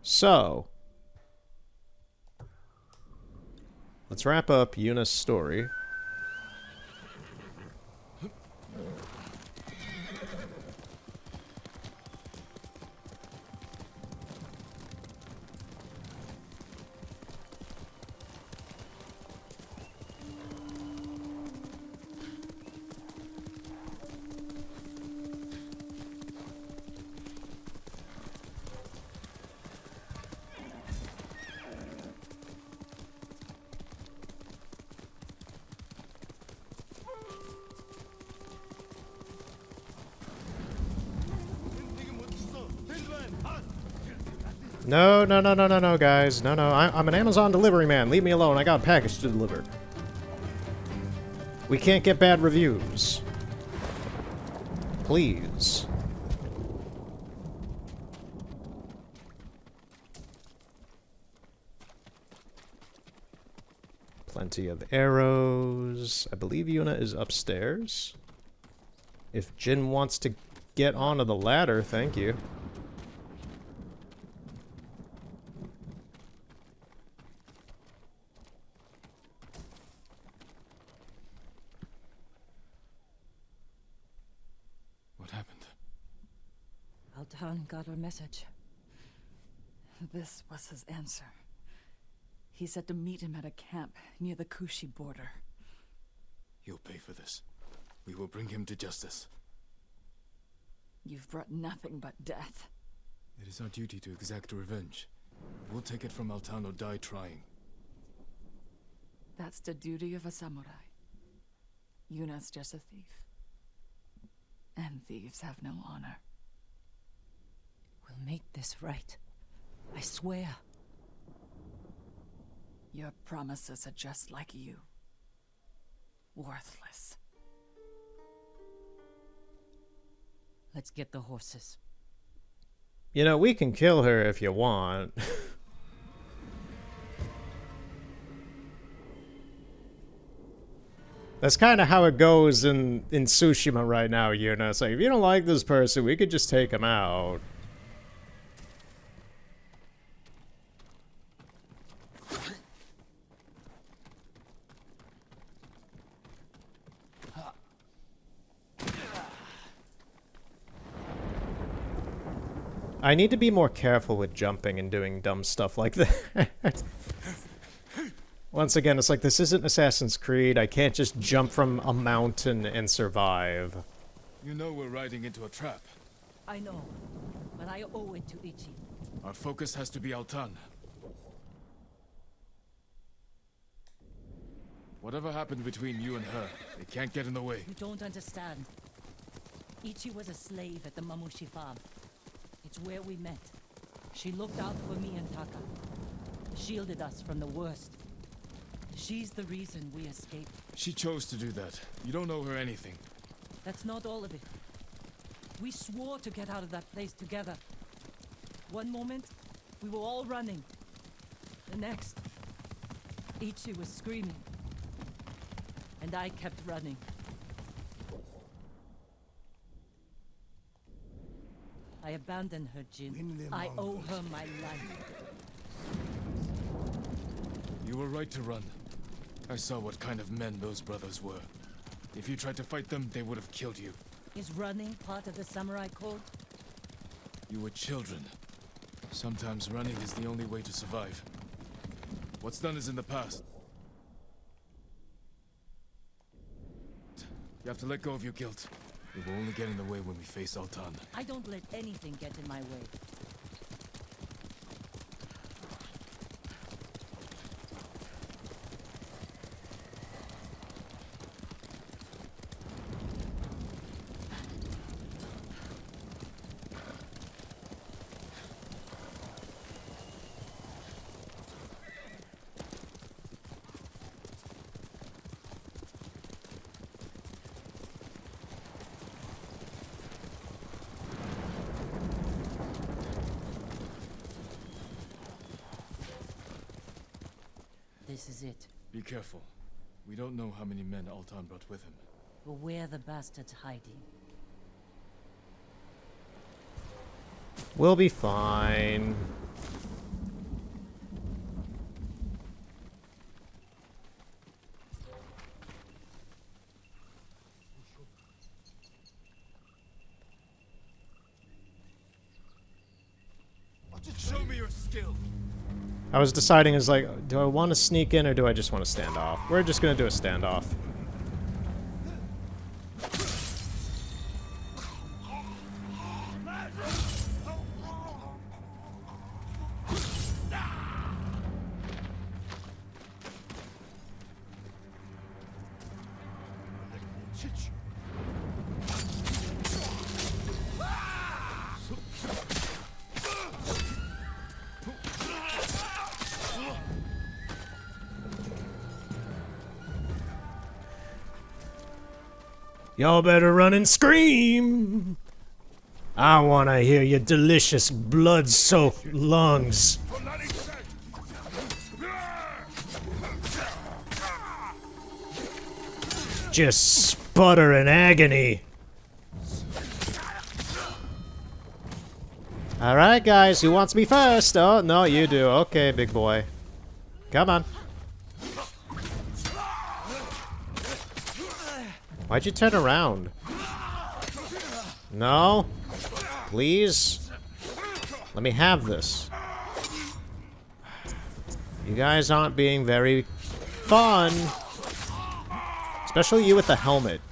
So, let's wrap up Yuna's story. No, guys. No. I'm an Amazon delivery man. Leave me alone. I got a package to deliver. We can't get bad reviews. Please. Plenty of arrows. I believe Yuna is upstairs. If Jin wants to get onto the ladder, thank you. Altan got our message. This was his answer. He said to meet him at a camp near the Kushi border. He'll pay for this. We will bring him to justice. You've brought nothing but death. It is our duty to exact revenge. We'll take it from Altan or die trying. That's the duty of a samurai. Yuna's just a thief. And thieves have no honor. We'll make this right. I swear. Your promises are just like you. Worthless. Let's get the horses. You know, we can kill her if you want. That's kind of how it goes in Tsushima right now, you know? It's like, if you don't like this person, we could just take him out. I need to be more careful with jumping and doing dumb stuff like that. Once again, it's like, this isn't Assassin's Creed. I can't just jump from a mountain and survive. You know we're riding into a trap. I know, but I owe it to Ichi. Our focus has to be Altan. Whatever happened between you and her, it can't get in the way. You don't understand. Ichi was a slave at the Mamushi farm. It's where we met. She looked out for me and Taka. Shielded us from the worst. She's the reason we escaped. She chose to do that. You don't owe her anything. That's not all of it. We swore to get out of that place together. One moment, we were all running. The next, Ichi was screaming. And I kept running. I abandoned her, Jin. I owe her my life. You were right to run. I saw what kind of men those brothers were. If you tried to fight them, they would have killed you. Is running part of the samurai code? You were children. Sometimes running is the only way to survive. What's done is in the past. You have to let go of your guilt. It will only get in the way when we face Altan. I don't let anything get in my way. This is it. Be careful. We don't know how many men Altan brought with him. But where the bastard's hiding? We'll be fine. Show me your skill. I was deciding, is like, do I want to sneak in or do I just want to stand off? We're just gonna do a standoff. Y'all better run and scream! I wanna hear your delicious blood-soaked lungs. Just sputter in agony. Alright guys, who wants me first? Oh, no, you do. Okay, big boy. Come on. Why'd you turn around? No? Please? Let me have this. You guys aren't being very fun. Especially you with the helmet.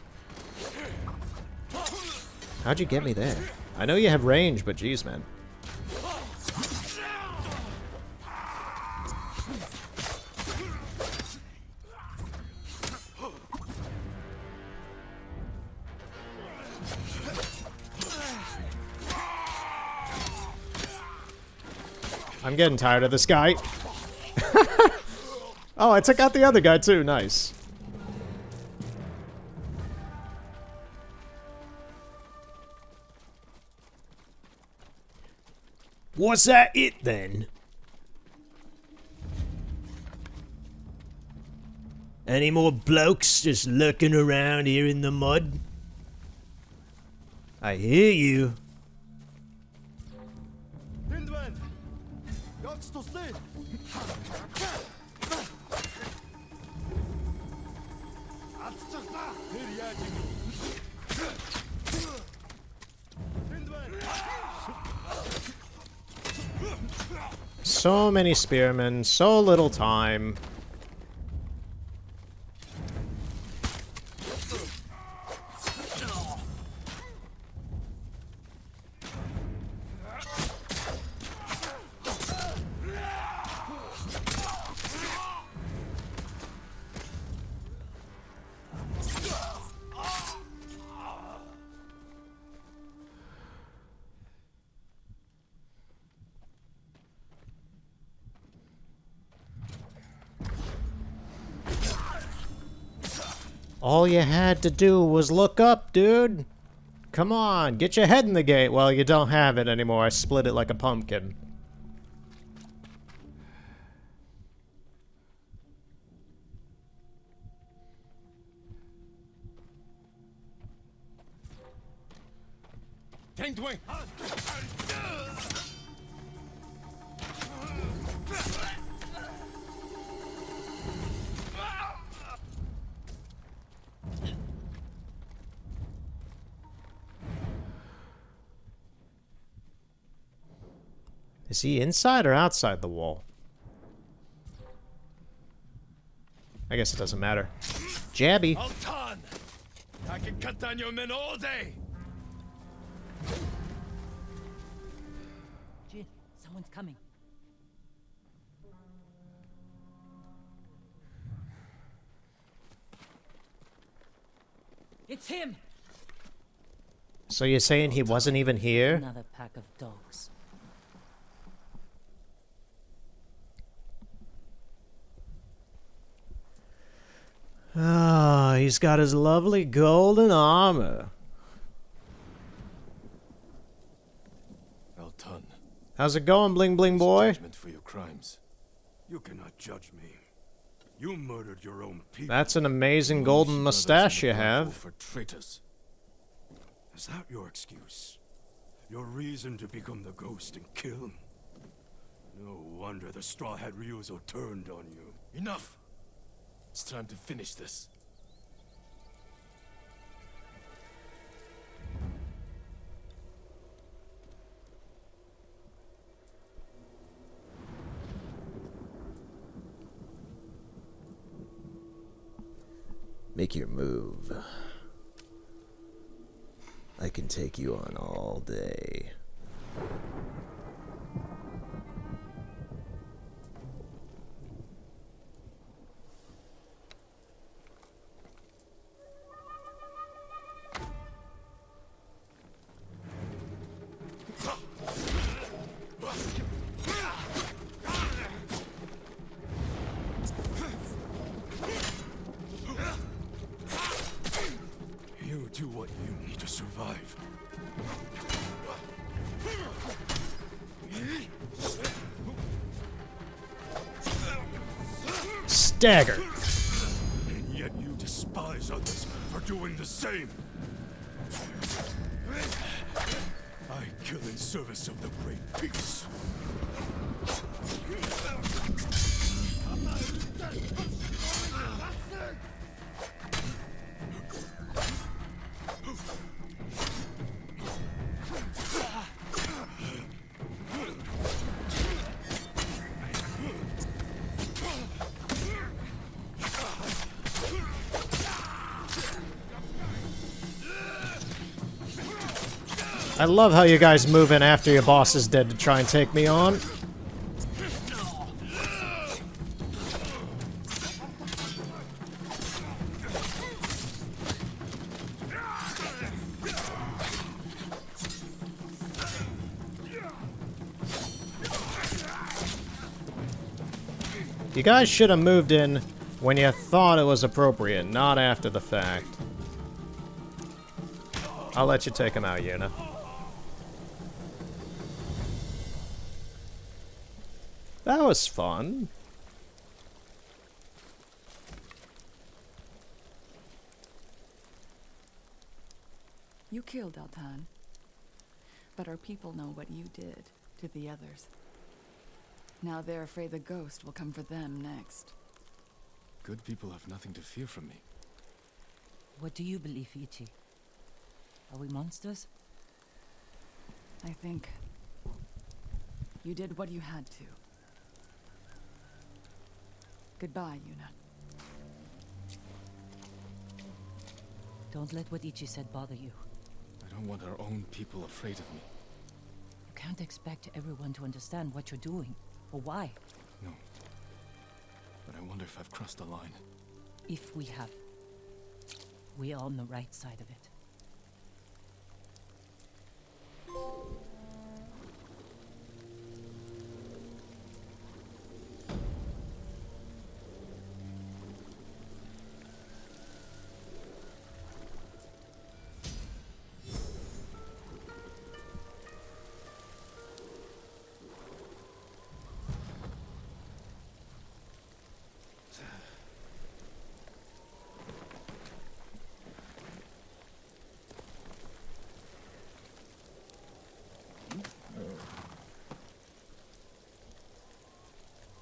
How'd you get me there? I know you have range, but geez, man. I'm getting tired of this guy. Oh, I took out the other guy too. Nice. Was that it then? Any more blokes just lurking around here in the mud? I hear you. So many spearmen, so little time. All you had to do was look up, dude. Come on, get your head in the gate. Well, you don't have it anymore. I split it like a pumpkin. Is he inside or outside the wall? I guess it doesn't matter. Jabby. Altan! I can cut down your men all day! Jin, someone's coming. It's him! So you're saying he wasn't even here? Another pack of dogs. Ah, he's got his lovely golden armor. Altan. How's it going, bling bling boy? Judgment for your crimes. You cannot judge me. You murdered your own people. That's an amazing golden mustache you have. For traitors. Is that your excuse? Your reason to become the ghost and kill? No wonder the Straw-Hat Ryuzo turned on you. Enough! It's time to finish this. Make your move. I can take you on all day. You do what you need to survive. Stagger. And yet you despise others for doing the same. I kill in service of the great peace. I love how you guys move in after your boss is dead to try and take me on. You guys should have moved in when you thought it was appropriate, not after the fact. I'll let you take him out, Yuna. That was fun. You killed Altan. But our people know what you did to the others. Now they're afraid the ghost will come for them next. Good people have nothing to fear from me. What do you believe, Ichi? Are we monsters? I think you did what you had to. Goodbye, Yuna. Don't let what Ichi said bother you. I don't want our own people afraid of me. You can't expect everyone to understand what you're doing, or why. No. But I wonder if I've crossed the line. If we have, we are on the right side of it.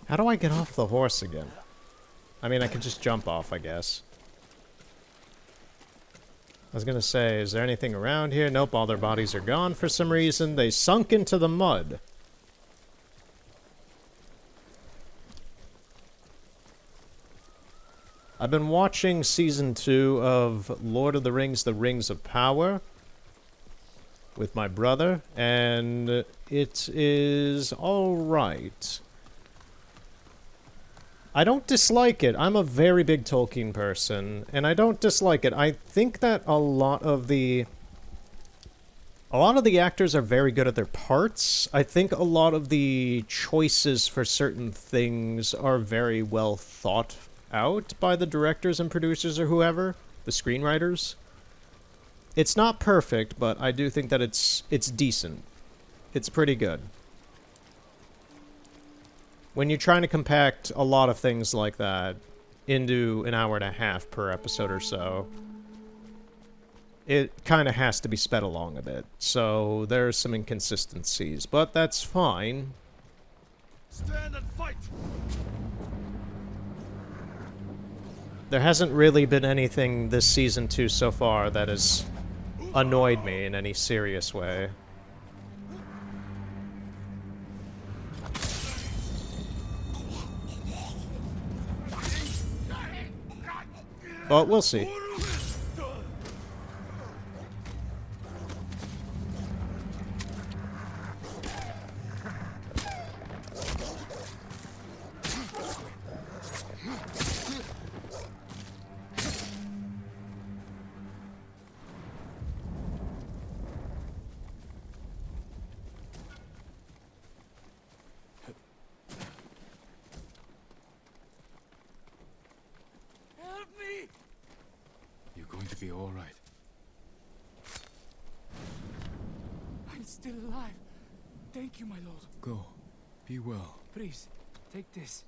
How do I get off the horse again? I mean, I could just jump off, I guess. I was gonna say, is there anything around here? Nope, all their bodies are gone for some reason. They sunk into the mud. I've been watching Season 2 of Lord of the Rings, The Rings of Power with my brother, and it is alright. I don't dislike it. I'm a very big Tolkien person, and I don't dislike it. I think that a lot of the actors are very good at their parts. I think a lot of the choices for certain things are very well thought out by the directors and producers or whoever, the screenwriters. It's not perfect, but I do think that it's decent. It's pretty good. When you're trying to compact a lot of things like that into an hour and a half per episode or so, it kind of has to be sped along a bit. So there's some inconsistencies, but that's fine. Stand and fight! There hasn't really been anything this season 2 so far that has annoyed me in any serious way. But we'll see. Help me! You're going to be all right. I'm still alive. Thank you, my lord. Go. Be well. Please, take this.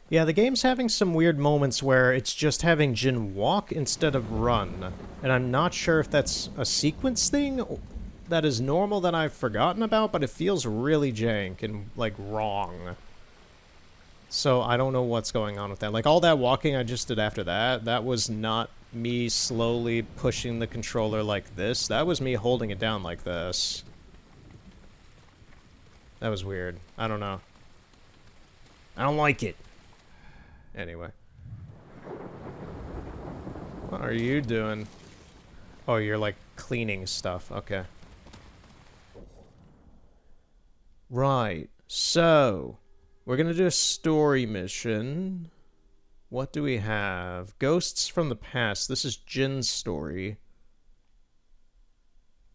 Yeah, the game's having some weird moments where it's just having Jin walk instead of run. And I'm not sure if that's a sequence thing that is normal that I've forgotten about, but it feels really jank and, like, wrong. So I don't know what's going on with that. Like, all that walking I just did after that, that was not me slowly pushing the controller like this. That was me holding it down like this. That was weird. I don't know. I don't like it. Anyway. What are you doing? Oh, you're like cleaning stuff. Okay. Right. So, we're gonna do a story mission. What do we have? Ghosts from the past. This is Jin's story.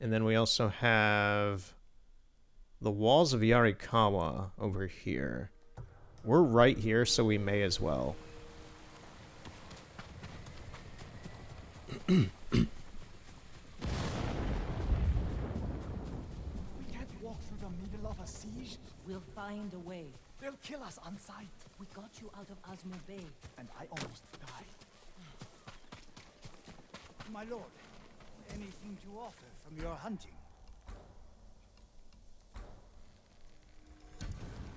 And then we also have the walls of Yarikawa over here. We're right here, so we may as well. We can't walk through the middle of a siege. We'll find a way. They'll kill us on sight. We got you out of Osmo Bay. And I almost died. My lord, anything to offer from your hunting?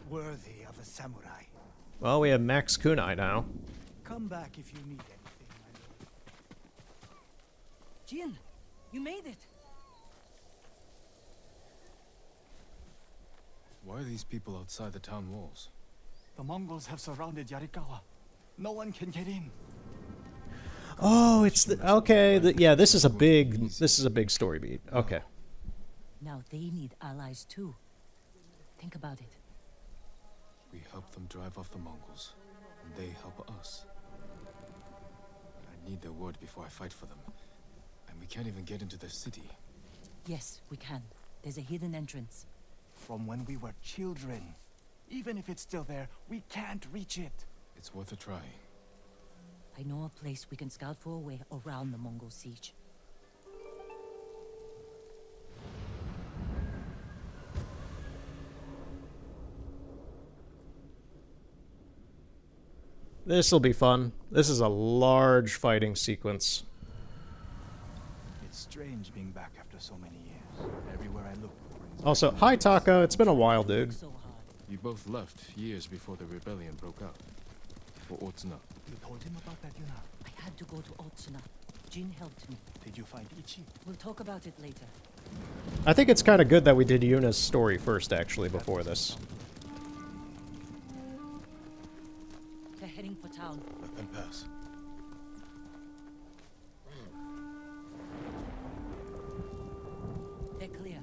Worthy of a samurai. Well, we have Max Kunai now. Come back if you need anything, my lord. Jin, you made it. Why are these people outside the town walls? The Mongols have surrounded Yarikawa. No one can get in. Oh, it's the okay. Yeah, this is a big story beat. Okay. Now they need allies too. Think about it. We help them drive off the Mongols, and they help us. I need their word before I fight for them. And we can't even get into the city. Yes, we can. There's a hidden entrance. From when we were children. Even if it's still there, we can't reach it. It's worth a try. I know a place we can scout for a way around the Mongol siege. This'll be fun. This is a large fighting sequence. It's strange being back after so many years. Everywhere I look brings Also, hi Taka. It's been a while, dude. So hard. You both left years before the rebellion broke out. For Otsuna. You told him about that, Yuna? I had to go to Otsuna. Jin helped me. Did you find Ichi? We'll talk about it later. I think it's kind of good that we did Yuna's story first, actually, before this. They're heading for town. Let them pass. They're clear.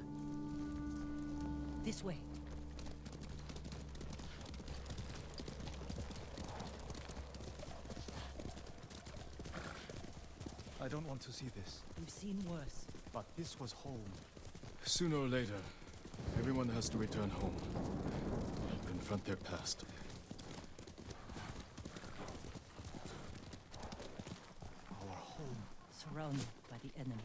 This way. I don't want to see this. We've seen worse. But this was home. Sooner or later, everyone has to return home. Confront their past. Our home. Surrounded by the enemy.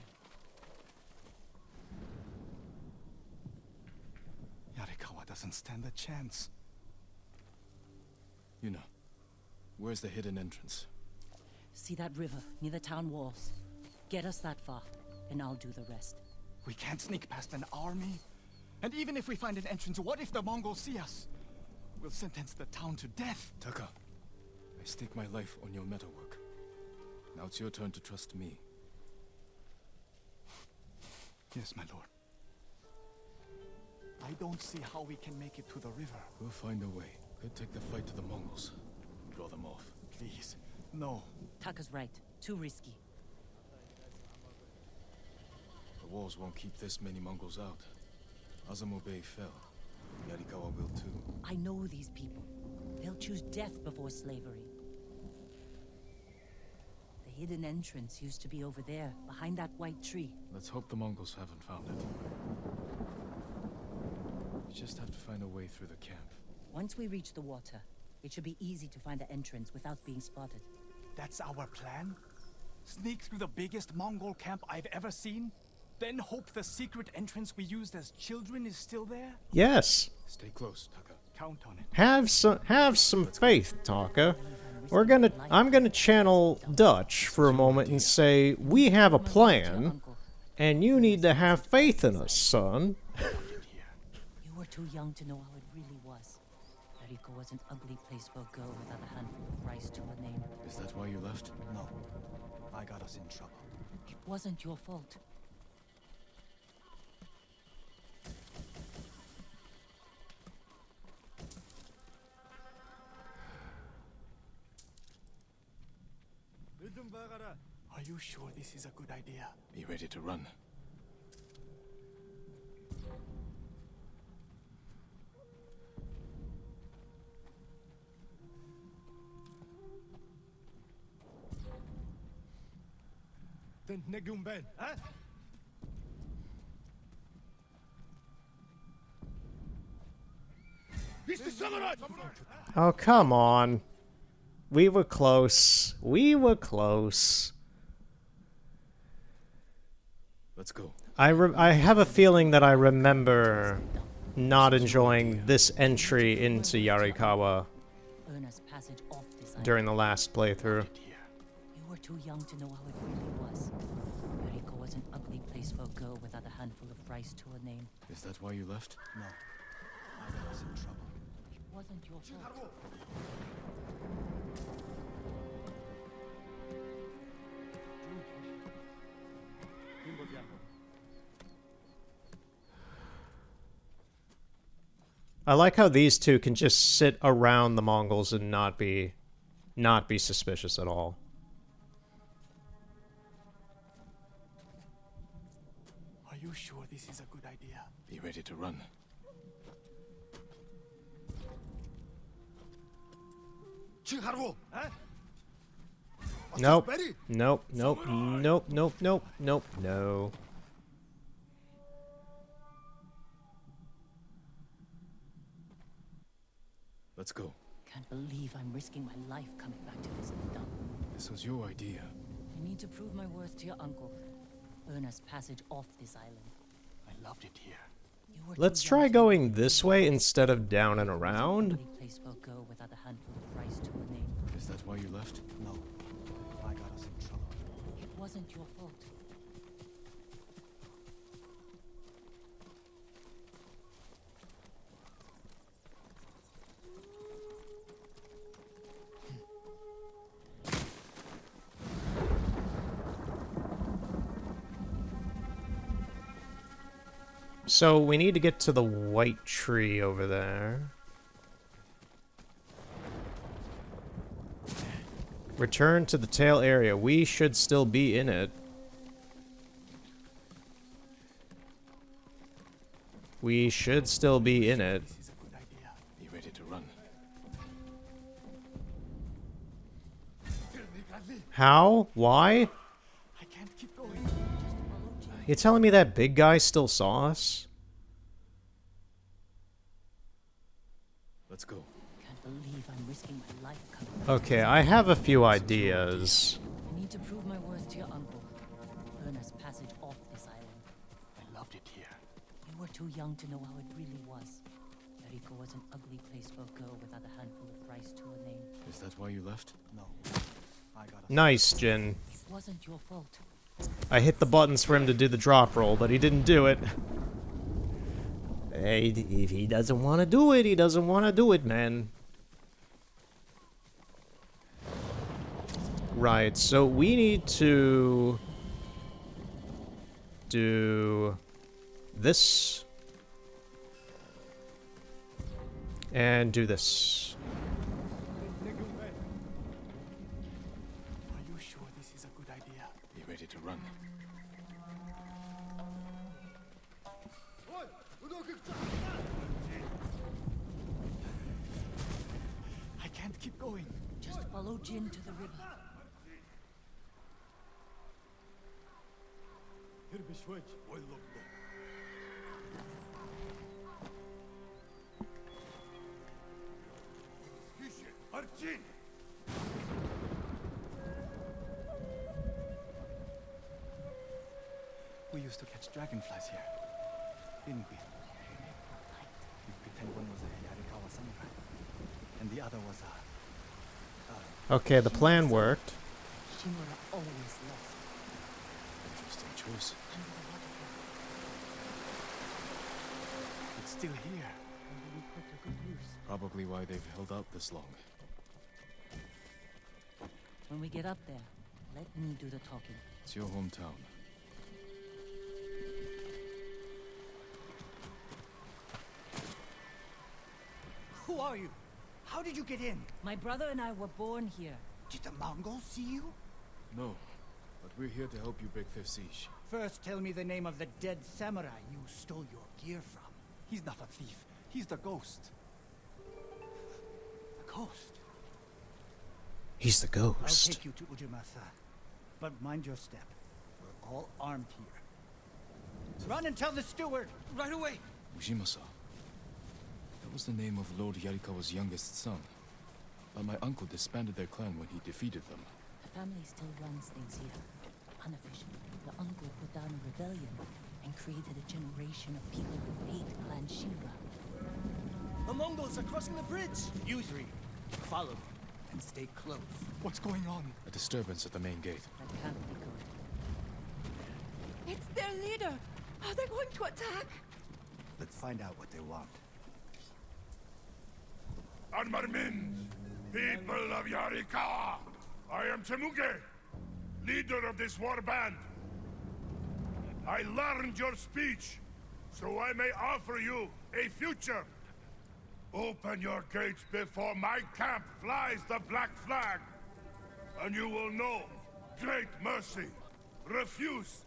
Yarikawa doesn't stand a chance. Yuna, where's the hidden entrance? See that river near the town walls? Get us that far, and I'll do the rest. We can't sneak past an army. And even if we find an entrance, what if the Mongols see us? We'll sentence the town to death. Taka, I stake my life on your metalwork. Now it's your turn to trust me. Yes, my lord. I don't see how we can make it to the river. We'll find a way. Could take the fight to the Mongols. Draw them off. Please, no. Taka's right. Too risky. The walls won't keep this many Mongols out. Azamo Bay fell. Yarikawa will too. I know these people. They'll choose death before slavery. The hidden entrance used to be over there, behind that white tree. Let's hope the Mongols haven't found it. We just have to find a way through the camp. Once we reach the water, it should be easy to find the entrance without being spotted. That's our plan? Sneak through the biggest Mongol camp I've ever seen? Then hope the secret entrance we used as children is still there? Yes. Stay close, Taka. Count on it. Have some faith, Taka. I'm gonna channel Dutch for a moment and say, we have a plan, and you need to have faith in us, son. You were too young to know how it really was. Yariko was an ugly place for a girl without a handful of rice to her name. Is that why you left? No. I got us in trouble. It wasn't your fault. Are Are you sure this is a good idea? Be ready to run. Then Negumben, huh? Oh, come on. We were close. We were close. Let's go. I have a feeling that I remember not enjoying this entry into Yarikawa Earn us passage off this island. during the last playthrough. You were too young to know how it really was. Yariko was an ugly place for a girl without a handful of rice to her name. Is that why you left? No. I was in trouble. It wasn't your fault. I like how these two can just sit around the Mongols and not be suspicious at all. Are you sure this is a good idea? Be ready to run. Nope. Nope. Nope. Nope. Nope. Nope. Nope. No. Let's go. Can't believe I'm risking my life coming back to this dump. This was your idea. I need to prove my worth to your uncle. Earn us passage off this island. I loved it here. You were Let's too try young to going know this how it way really was. instead of down and around. Ugly place for a girl without a handful of rice to her name. Is that why you left? No. I got us in trouble. It wasn't your fault. So we need to get to the white tree over there. Return to the tail area. We should still be in it. We should still be in it. This is a good idea. Be ready to run. How? Why? I can't keep going. You telling me that big guy still saw us? Let's go. Can't believe I'm risking my life coming. Okay, I have a few ideas. I need to prove my worth to your uncle. Earn us passage off this island. I loved it here. You were too young to know how it really was. Yariko was an ugly place for a girl without a handful of rice to her name. Is that why you left? No. I got us. Nice, Jin. It wasn't your fault. I hit the buttons for him to do the drop roll, but he didn't do it. Hey, if he doesn't want to do it, he doesn't want to do it, man. Right, so we need to do this and do this. Are you sure this is a good idea? Be ready to run. I can't keep going. Just follow Jin to the river. We used to catch dragonflies here, didn't we? We pretend one was a Yarikawa samurai, and the other was a... Okay, the plan worked. Shimura always lost. Interesting choice. Under the water here. It's still here. Maybe we put to good use. Probably why they've held out this long. When we get up there, let me do the talking. It's your hometown. Who are you? How did you get in? My brother and I were born here. Did the Mongols see you? No. But we're here to help you break their siege. First, tell me the name of the dead samurai you stole your gear from. He's not a thief. He's the ghost. The ghost. He's the I'll ghost. take you to Ujimasa. But mind your step. We're all armed here. Run and tell the steward! Right away! Ujimasa. That was the name of Lord Yarikawa's youngest son. But my uncle disbanded their clan when he defeated them. The family still runs things here. Unofficially, the uncle put down a rebellion and created a generation of people who hate Clan Shimura. The Mongols are crossing the bridge! You three, follow me and stay close. What's going on? A disturbance at the main gate. That can't be good. It's their leader! Are they going to attack? Let's find out what they want. Armarmin, people of Yarikawa, I am Temuge, leader of this war band. I learned your speech, so I may offer you a future. Open your gates before my camp flies the black flag, and you will know great mercy. Refuse,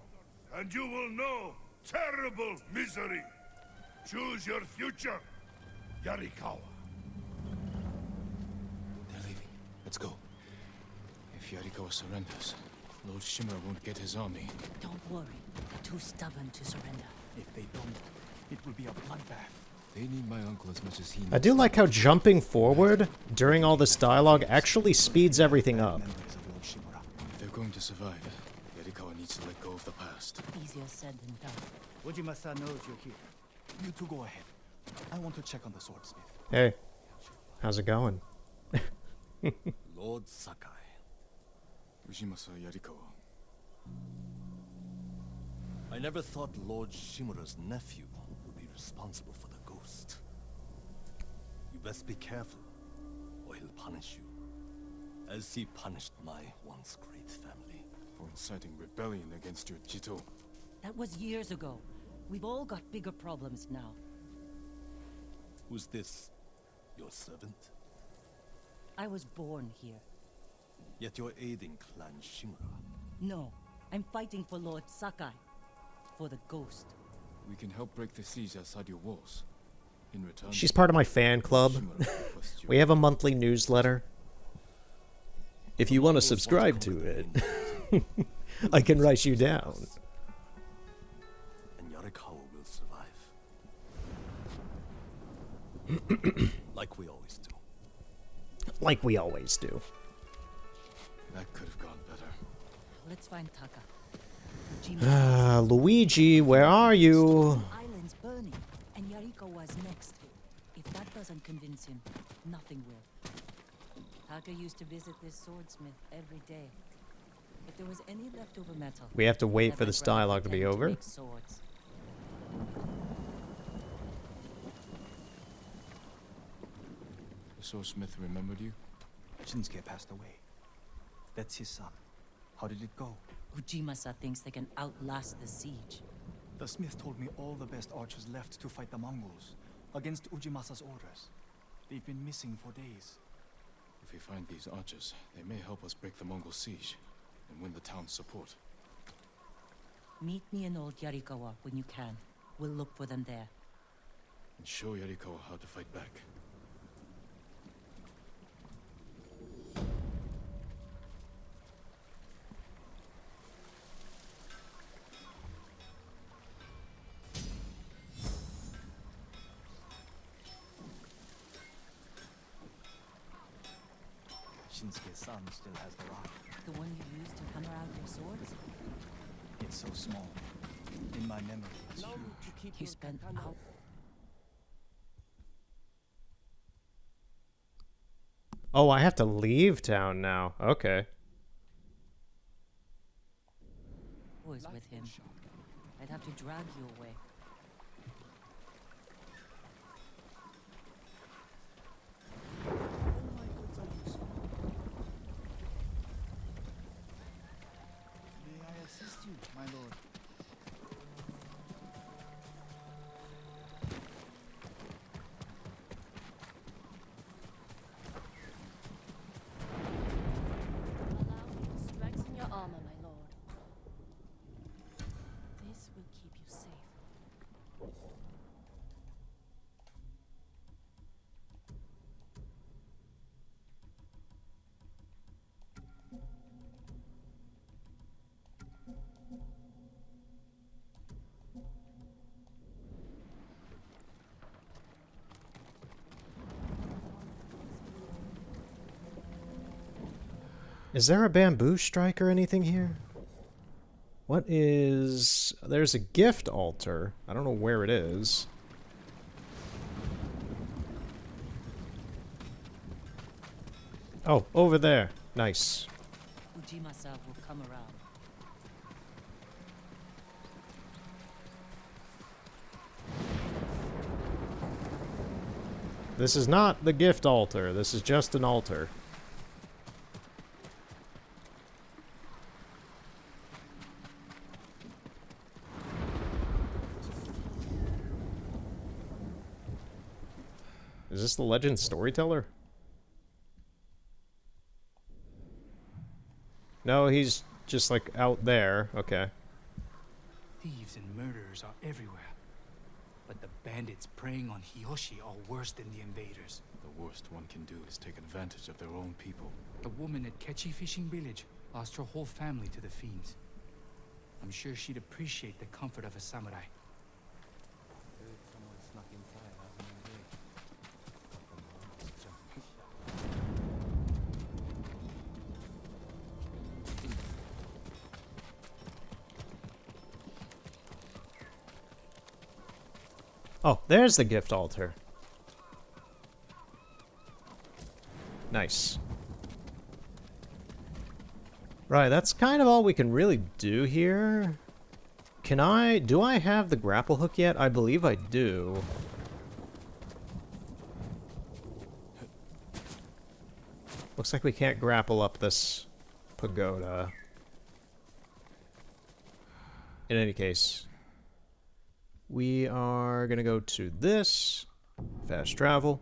and you will know terrible misery. Choose your future, Yarikawa. They're leaving. Let's go. If Yarikawa surrenders, Lord Shimura won't get his army. Don't worry. They're too stubborn to surrender. If they don't, it will be a bloodbath. They need my uncle as much as he needs. I do like how jumping forward during all this dialogue actually speeds everything up. Memories of Lord Shimura. If they're going to survive, Yarikawa needs to let go of the past. Easier said than done. Ujimasa knows you're here. You two go ahead. I want to check on the swordsmith. Hey, how's it going? Lord Sakai. Ujimasa Yarikawa. I never thought Lord Shimura's nephew would be responsible for the ghost. You best be careful, or he'll punish you. As he punished my once great family. For inciting rebellion against your Jito. That was years ago. We've all got bigger problems now. Who's this? Your servant? I was born here. Yet you're aiding Clan Shimura. No, I'm fighting for Lord Sakai. For the ghost. We can help break the siege outside your walls. In return, She's part of my fan club. Shimura will request your We have a monthly newsletter. If you want to subscribe to it, I can write you down. And Yarikawa will survive. Like we always do. Like we always do. That could have gone better. Let's find Taka. Luigi, where are you? Island's burning, and Yarikawa's next. If that doesn't convince him, nothing will. Taka used to visit this swordsmith every day. If there was any leftover metal, We have to wait that for my this brother dialogue to be intended over. make swords. The swordsmith remembered you? Shinsuke passed away. That's his son. How did it go? Ujimasa thinks they can outlast the siege. The smith told me all the best archers left to fight the Mongols against Ujimasa's orders. They've been missing for days. If we find these archers, they may help us break the Mongol siege and win the town's support. Meet me in Old Yarikawa when you can. We'll look for them there. And show Yarikawa how to fight back. Shinsuke's son still has the rock. The one you used to hammer out your swords? It's so small. In my memory, it's huge. You spent hours. Oh, I have to leave town now. Okay. With him. I'd have to drag you away. May I assist you, my lord? Allow me to strengthen your armor, my lord. Is there a bamboo strike or anything here? What is... There's a gift altar. I don't know where it is. Oh, over there. Nice. Ujimasa will come around. This is not the gift altar. This is just an altar. Is this the legend storyteller? No, he's just like out there. Okay. Thieves and murderers are everywhere. But the bandits preying on Hiyoshi are worse than the invaders. The worst one can do is take advantage of their own people. The woman at Kechi Fishing Village lost her whole family to the fiends. I'm sure she'd appreciate the comfort of a samurai. Someone snuck inside, hasn't they? Oh, there's the gift altar. Nice. Right, that's kind of all we can really do here. Do I have the grapple hook yet? I believe I do. Looks like we can't grapple up this pagoda. In any case, we are gonna go to this. Fast travel.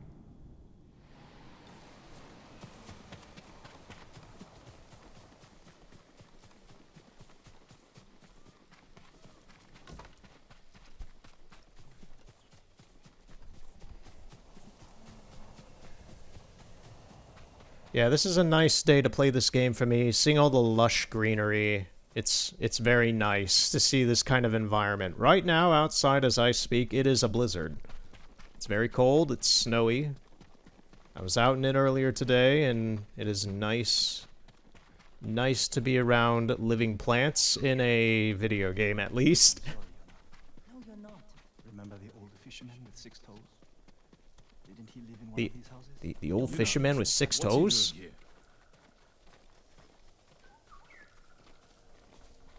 Yeah, this is a nice day to play this game for me. Seeing all the lush greenery, it's very nice to see this kind of environment. Right now, outside as I speak, it is a blizzard. It's very cold, it's snowy. I was out in it earlier today, and it is nice to be around living plants in a video game, at least. No, you're not. Remember the old fisherman with 6 toes? Didn't he live in one The- of these houses? The old fisherman with 6 toes?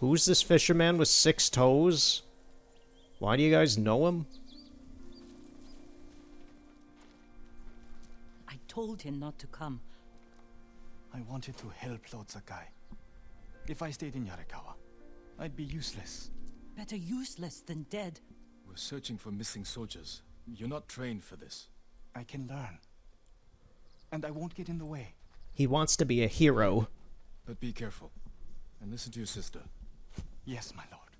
Who's this fisherman with 6 toes? Why do you guys know him? I told him not to come. I wanted to help Lord Sakai. If I stayed in Yarikawa, I'd be useless. Better useless than dead. We're searching for missing soldiers. You're not trained for this. I can learn. And I won't get in the way. He wants to be a hero. But be careful. And listen to your sister. Yes, my lord.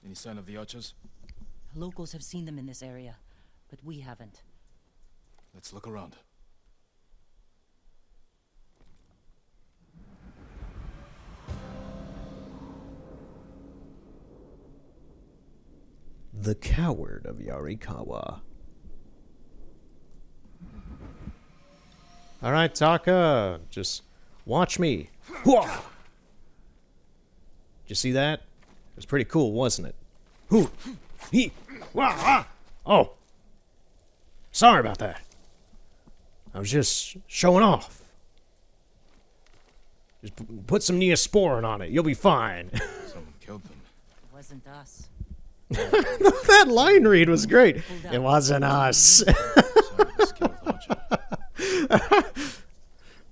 Any sign of the archers? Locals have seen them in this area, but we haven't. Let's look around. The Coward of Yarikawa. Alright, Taka, just watch me. Hwah! Did you see that? It was pretty cool, wasn't it? Hoo! Hee! Wah! Ah! Oh! Sorry about that. I was just showing off. Just put some Neosporin on it. You'll be fine. Someone killed them. It wasn't us. That line read was great. It wasn't us. Someone was killed, archer.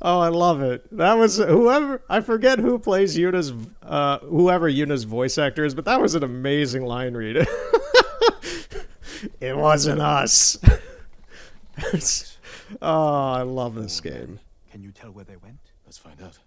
Oh, I love it. That was whoever, I forget who plays Yuna's, whoever Yuna's voice actor is, but that was an amazing line read. It wasn't us. Oh, I love this game. Can you tell where they went? Let's find out.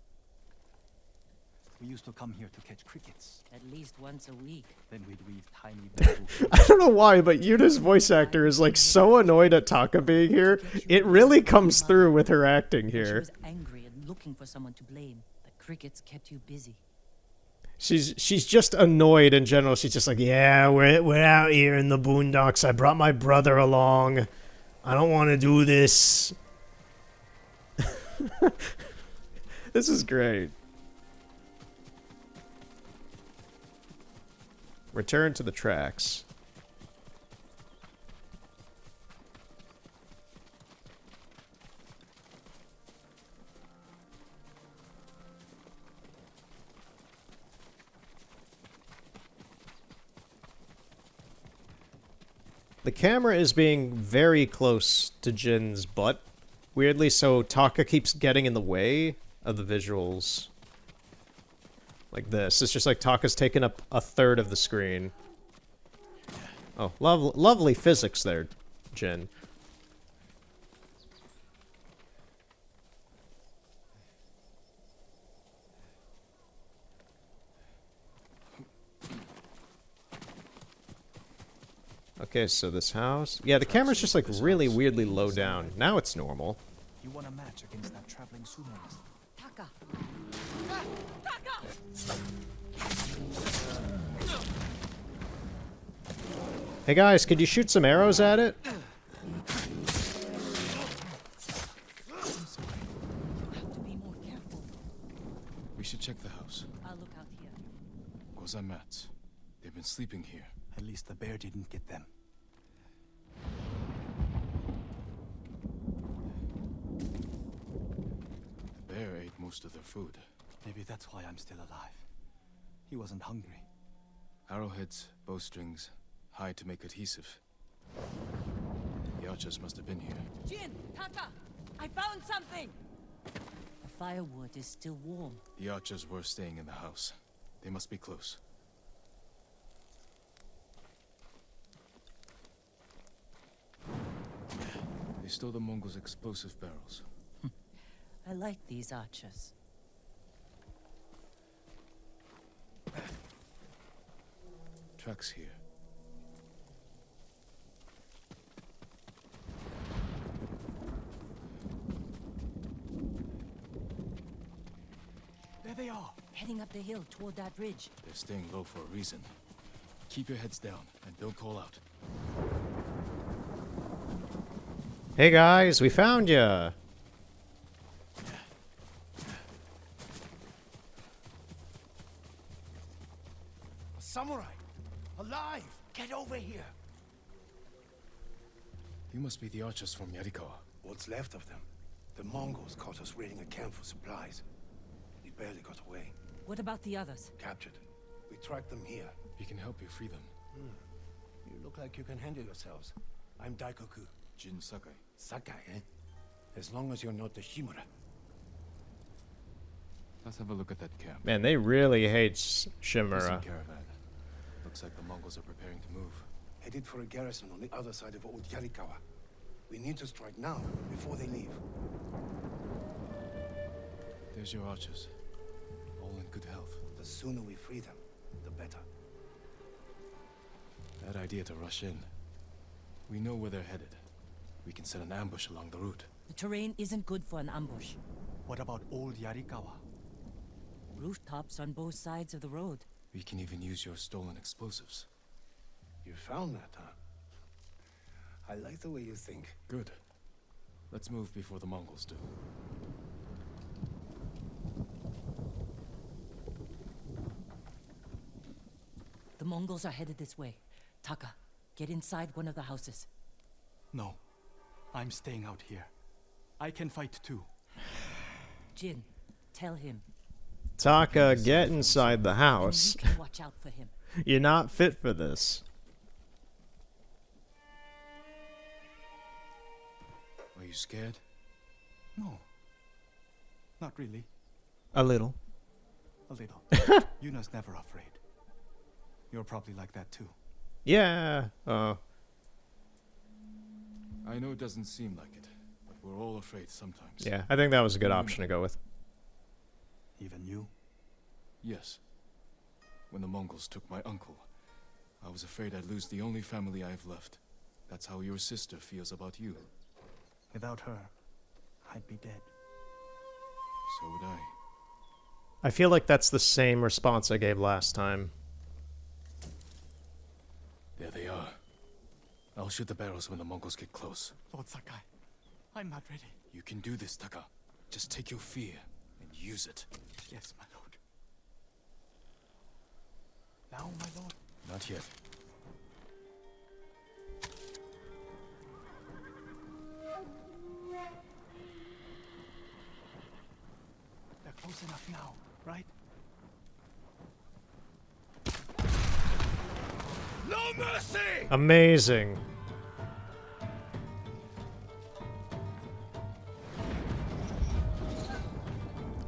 We used to come here to catch crickets. At least once a week. Then we'd weave tiny bamboo I don't know why, but Yuna's voice actor is like so annoyed at Taka being here. It really comes through with her acting She here. was angry and looking for someone to blame. The crickets kept you busy. She's just annoyed in general. She's just like, yeah, we're out here in the boondocks. I brought my brother along. I don't want to do this. This is great. Return to the tracks. The camera is being very close to Jin's butt. Weirdly, so Taka keeps getting in the way of the visuals. Like this. It's just like Taka's taking up a third of the screen. Oh, lovely physics there, Jin. Okay, so this house... Yeah, the camera's just like really weirdly low down. Now it's normal. You want a match against that traveling sumonist? Taka! Hey guys, could you shoot some arrows at it? You have to be more careful. We should check the house. I'll look out here. Gozan mats. They've been sleeping here. At least the bear didn't get them. The bear ate most of their food. Maybe that's why I'm still alive. He wasn't hungry. Arrowheads, bowstrings, hide to make adhesive. The archers must have been here. Jin! Taka! I found something! The firewood is still warm. The archers were staying in the house. They must be close. They stole the Mongols' explosive barrels. I like these archers. Tracks here. There they are. Heading up the hill toward that ridge. They're staying low for a reason. Keep your heads down and don't call out. Hey guys, we found ya! A samurai! Alive! Get over here! You must be the archers from Yarikawa. What's left of them? The Mongols caught us raiding a camp for supplies. We barely got away. What about the others? Captured. We tracked them here. We can help you free them. You look like you can handle yourselves. I'm Daikoku. Jin Sakai. Sakai, eh? As long as you're not the Shimura. Let's have a look at that camp. Man, they really hate Listen, Shimura. caravan. Looks like the Mongols are preparing to move. Headed for a garrison on the other side of Old Yarikawa. We need to strike now, before they leave. There's your archers. All in good health. The sooner we free them, the better. Bad idea to rush in. We know where they're headed. We can set an ambush along the route. The terrain isn't good for an ambush. What about Old Yarikawa? Rooftops on both sides of the road. We can even use your stolen explosives. You found that, huh? I like the way you think. Good. Let's move before the Mongols do. The Mongols are headed this way. Taka, get inside one of the houses. No. I'm staying out here. I can fight too. Jin, tell him. Taka, get inside the And house. you can watch out for him. You're not fit for this. Are you scared? No. Not really. A little. A little. Yuna's never afraid. You're probably like that too. Yeah. I know it doesn't seem like it, but we're all afraid sometimes. Yeah, I think that was a good option to go with. Even you? Yes. When the Mongols took my uncle, I was afraid I'd lose the only family I've left. That's how your sister feels about you. Without her, I'd be dead. So would I. I feel like that's the same response I gave last time. There they are. I'll shoot the barrels when the Mongols get close. Lord Sakai, I'm not ready. You can do this, Taka. Just take your fear and use it. Yes, my lord. Now, my lord. Not yet. They're close enough now, right? No mercy! Amazing.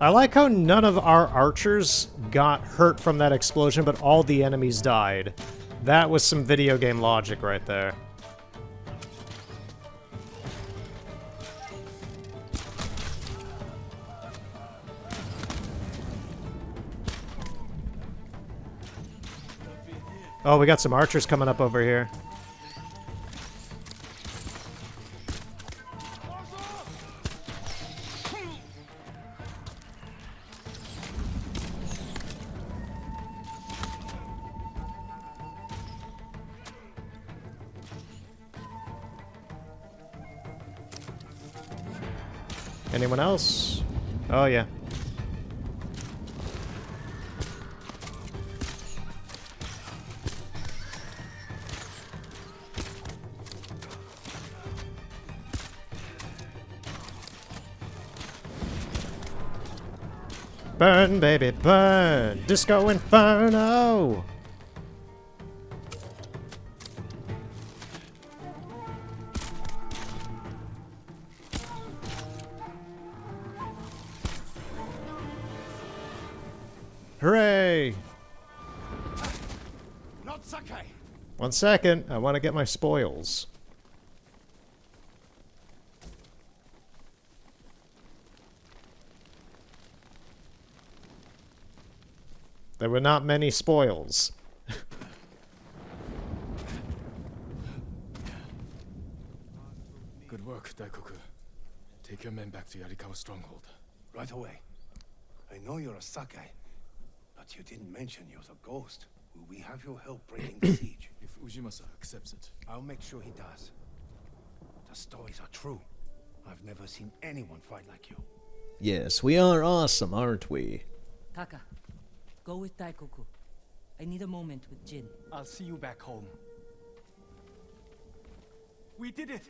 I like how none of our archers got hurt from that explosion, but all the enemies died. That was some video game logic right there. Oh, we got some archers coming up over here. Anyone else? Oh, yeah. Burn, baby, burn! Disco Inferno! Hooray! Not Sakai! 1 second, I want to get my spoils. There were not many spoils. Good work, Daikoku. Take your men back to Yarikawa stronghold. Right away. I know you're a Sakai, but you didn't mention you're a ghost. Will we have your help breaking the siege? If Ujimasa accepts it. I'll make sure he does. The stories are true. I've never seen anyone fight like you. Yes, we are awesome, aren't we? Taka, go with Daikoku. I need a moment with Jin. I'll see you back home. We did it!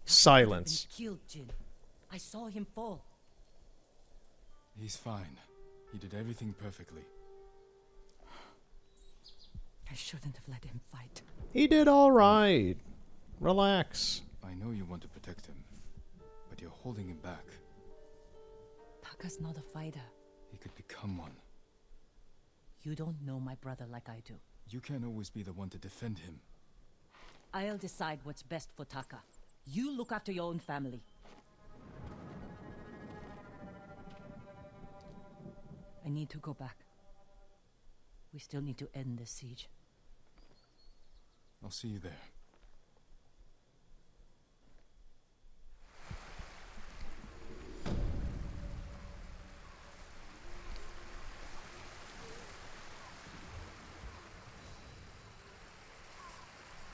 Silence. Been killed, Jin. I saw him fall. He's fine. He did everything perfectly. I shouldn't have let him fight. He did alright. Relax. I know you want to protect him, but you're holding him back. Taka's not a fighter. He could become one. You don't know my brother like I do. You can't always be the one to defend him. I'll decide what's best for Taka. You look after your own family. I need to go back. We still need to end this siege. I'll see you there.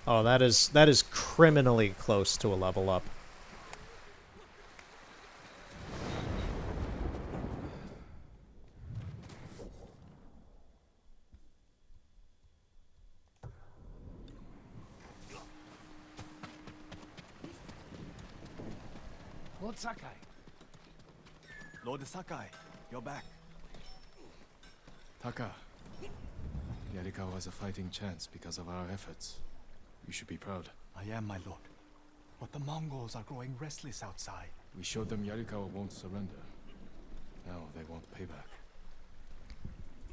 Oh, that is criminally close to a level up. Lord Sakai. Lord Sakai, you're back. Taka. Yarikawa has a fighting chance because of our efforts. You should be proud. I am, my lord. But the Mongols are growing restless outside. We showed them Yarikawa won't surrender. Now they won't pay back.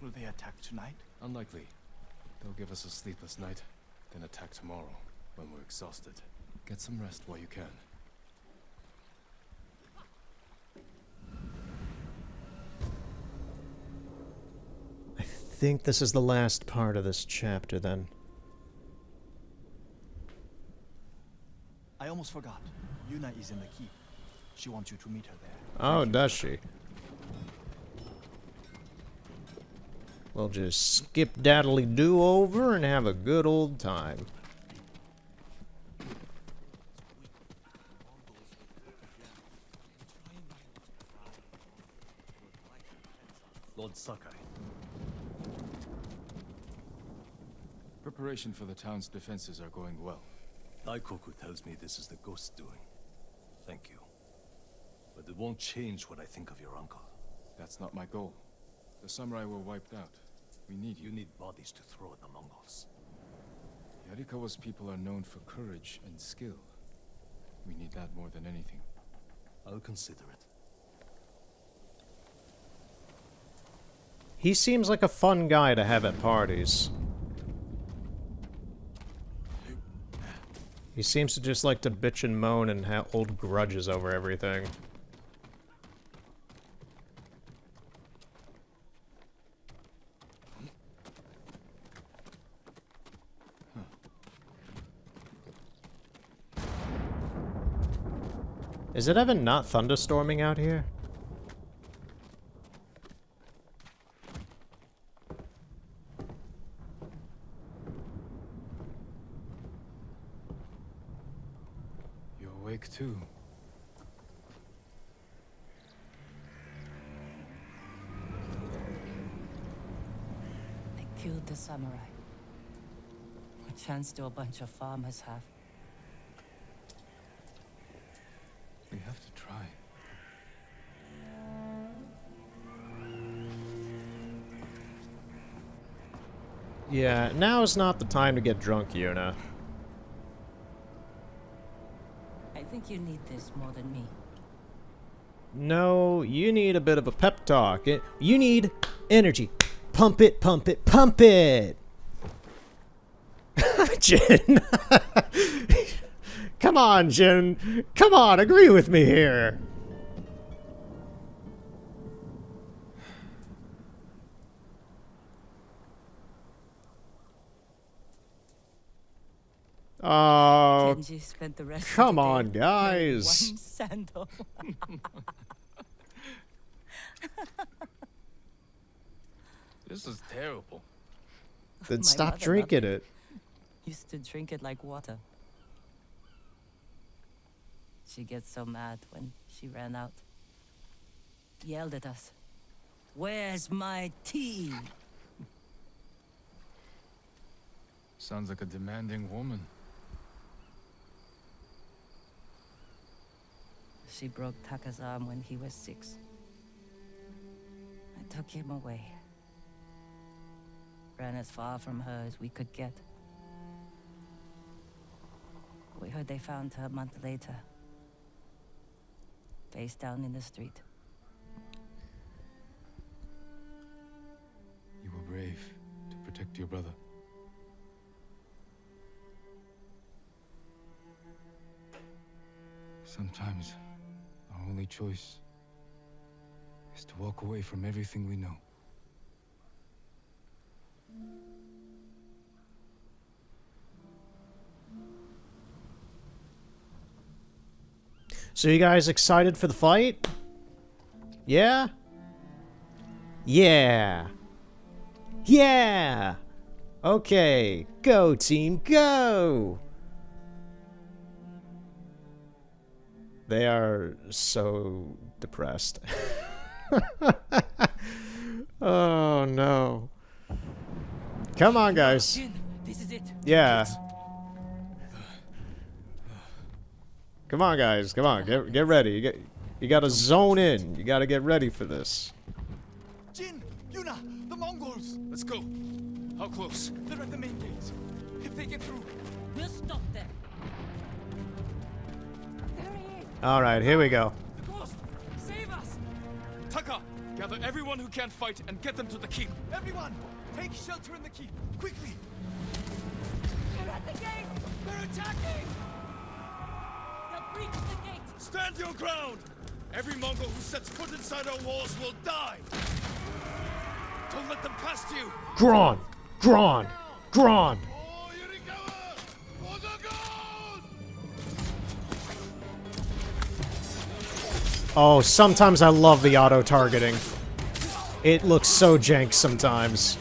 Will they attack tonight? Unlikely. They'll give us a sleepless night, then attack tomorrow, when we're exhausted. Get some rest while you can. I think this is the last part of this chapter, then. I almost forgot. Yuna is in the keep. She wants you to meet her there. Oh, does she? We'll just skip daddly-do over and have a good old time. Lord Sakai. Preparation for the town's defenses are going well. Daikoku tells me this is the ghost's doing. Thank you. But it won't change what I think of your uncle. That's not my goal. The samurai were wiped out. We need you. You need bodies to throw at the Mongols. Yarikawa's people are known for courage and skill. We need that more than anything. I'll consider it. He seems like a fun guy to have at parties. He seems to just like to bitch and moan and hold grudges over everything. Is it ever not thunderstorming out here? You're awake too. They killed the samurai. What chance do a bunch of farmers have? We have to try. Yeah, now is not the time to get drunk, Yuna. I think you need this more than me. No, you need a bit of a pep talk. You need energy. Pump it, pump it, pump it! Jin! Come on, Jin! Come on, agree with me here! Oh, Kenji spent the rest come of the on, day guys. wearing one sandal. This is terrible. then My stop mother drinking loved it. Used to drink it like water. She gets so mad when she ran out. Yelled at us. Where's my tea? Sounds like a demanding woman. She broke Taka's arm when he was 6. I took him away. Ran as far from her as we could get. We heard they found her a month later. Face down in the street. You were brave to protect your brother. Sometimes our only choice is to walk away from everything we know. So you guys excited for the fight? Yeah? Yeah. Yeah! Okay, go team, go! They are so depressed. Oh no. Come on, guys. Jin, this is it. Yeah. Come on, guys. Come on. Get ready. You gotta zone in. You gotta get ready for this. Jin! Yuna! The Mongols! Let's go. How close? They're at the main gate. If they get through, We'll stop them. Alright, here we go. the ghost! Save us! Taka, gather everyone who can't fight and get them to the keep. Everyone! Take shelter in the keep! Quickly! They're at the gate. They're attacking! They'll breach the gate. Stand your ground! Every Mongol who sets foot inside our walls will die! Don't let them past you! Gron! Gron! Gron! Oh, sometimes I love the auto-targeting. It looks so jank sometimes.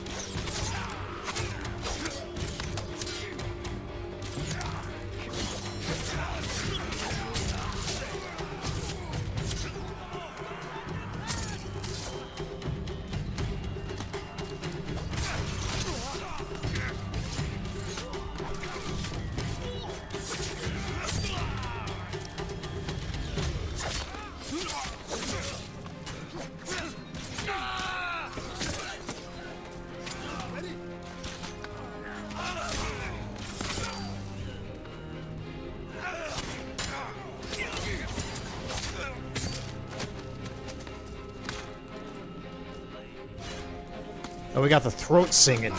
we got the throat singing.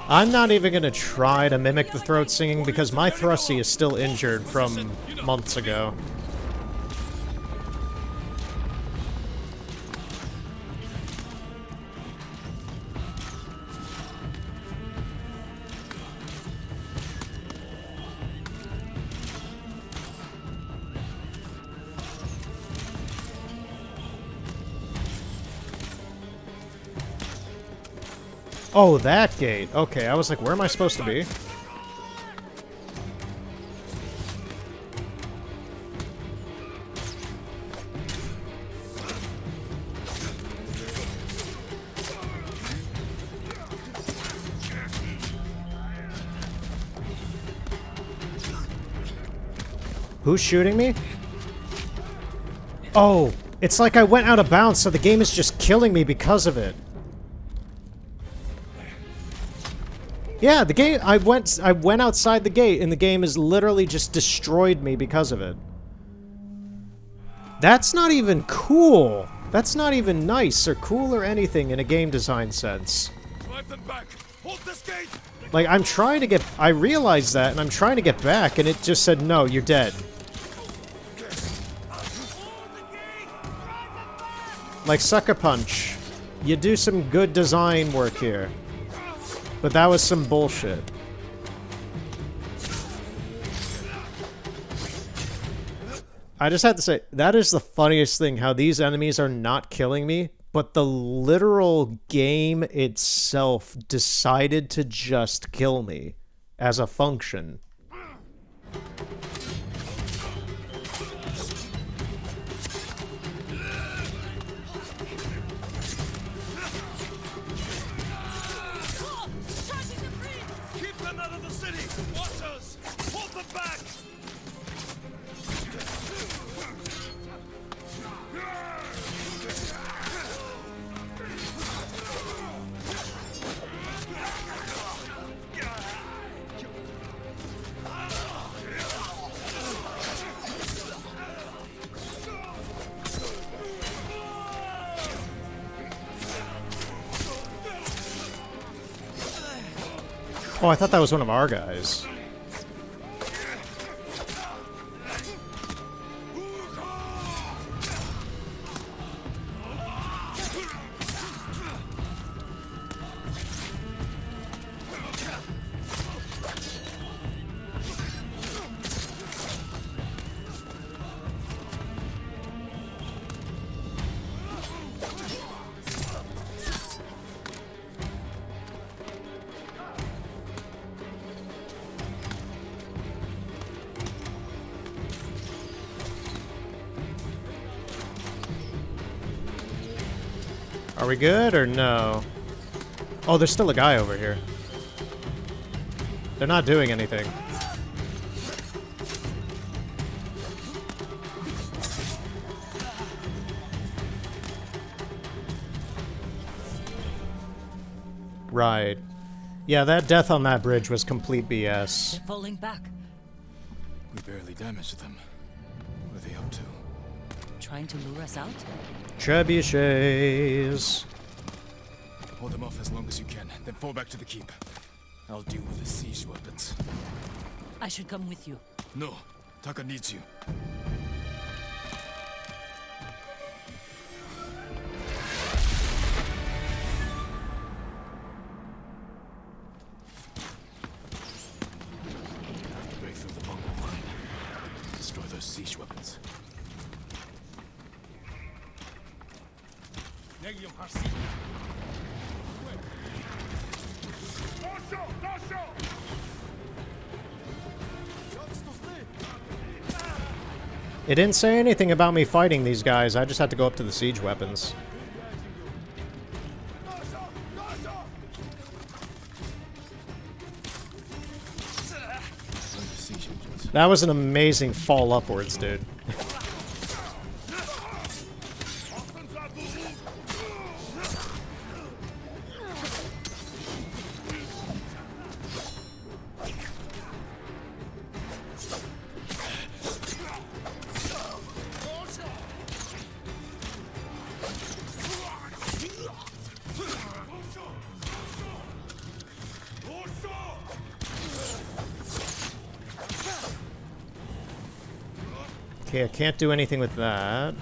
I'm not even gonna try to mimic the throat singing because my thrusty is still injured from months ago. Oh, that gate. Okay, I was like, where am I supposed to be? Who's shooting me? Oh, it's like I went out of bounds, so the game is just killing me because of it. Yeah, the game, I went outside the gate and the game has literally just destroyed me because of it. That's not even cool. That's not even nice or cool or anything in a game design sense. Drive them back. Hold this gate. Like, I'm trying to get, I realized that and I'm trying to get back and it just said, no, you're dead. Like Sucker Punch. You do some good design work here. But that was some bullshit. I just have to say, that is the funniest thing, how these enemies are not killing me, but the literal game itself decided to just kill me as a function. Oh, I thought that was one of our guys. Are we good or no? Oh, there's still a guy over here. They're not doing anything. Right. Yeah, that death on that bridge was complete BS. They're falling back. We barely damaged them. What are they up to? Trying to lure us out? Trebuchets. Hold them off as long as you can, then fall back to the keep. I'll deal with the siege weapons. I should come with you. No, Taka needs you. Have to break through the Mongol line. Destroy those siege weapons. It didn't say anything about me fighting these guys. I just had to go up to the siege weapons. That was an amazing fall upwards, dude. Okay, I can't do anything with that.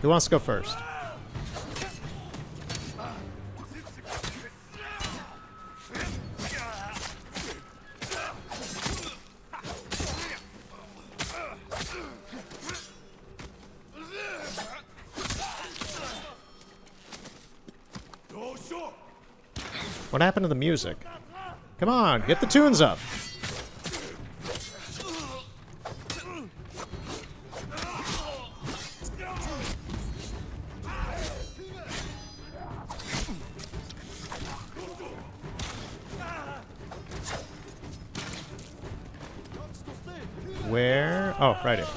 Who wants to go first? What happened to the music? Come on, get the tunes up. Where? Oh, right here.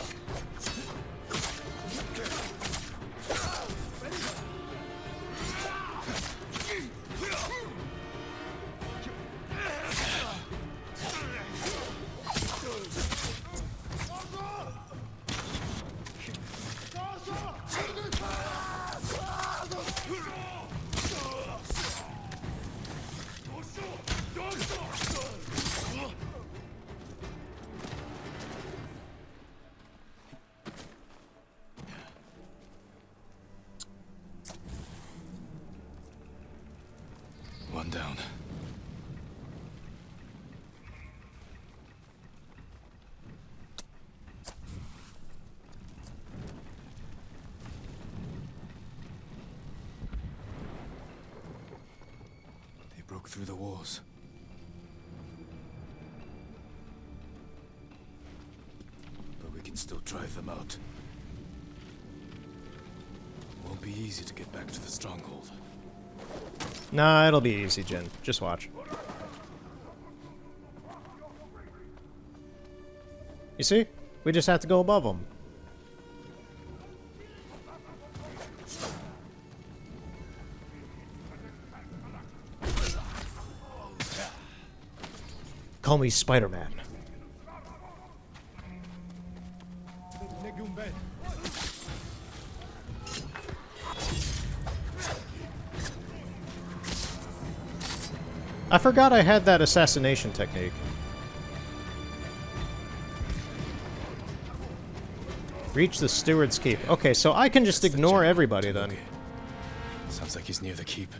One down. They broke through the walls. But we can still drive them out. Won't be easy to get back to the stronghold. Nah, it'll be easy, Jin. Just watch. You see? We just have to go above them. Call me Spider-Man. I forgot I had that assassination technique. Reach the steward's keep. Okay, so I can just ignore everybody then. Sounds like he's near the keep.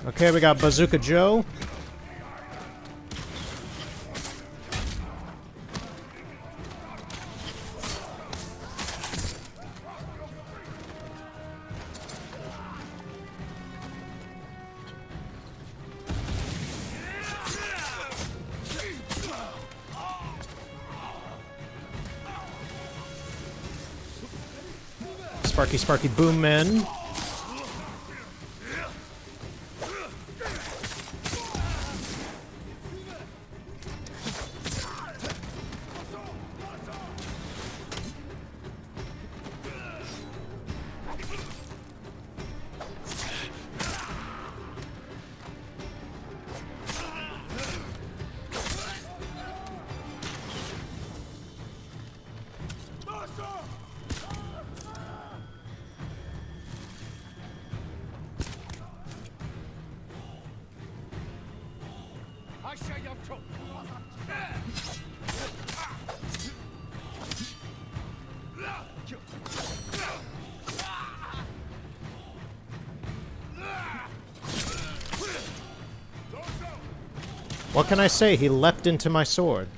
Okay, we got Bazooka Joe. Sparky Sparky Boom Men. What can I say? He leapt into my sword.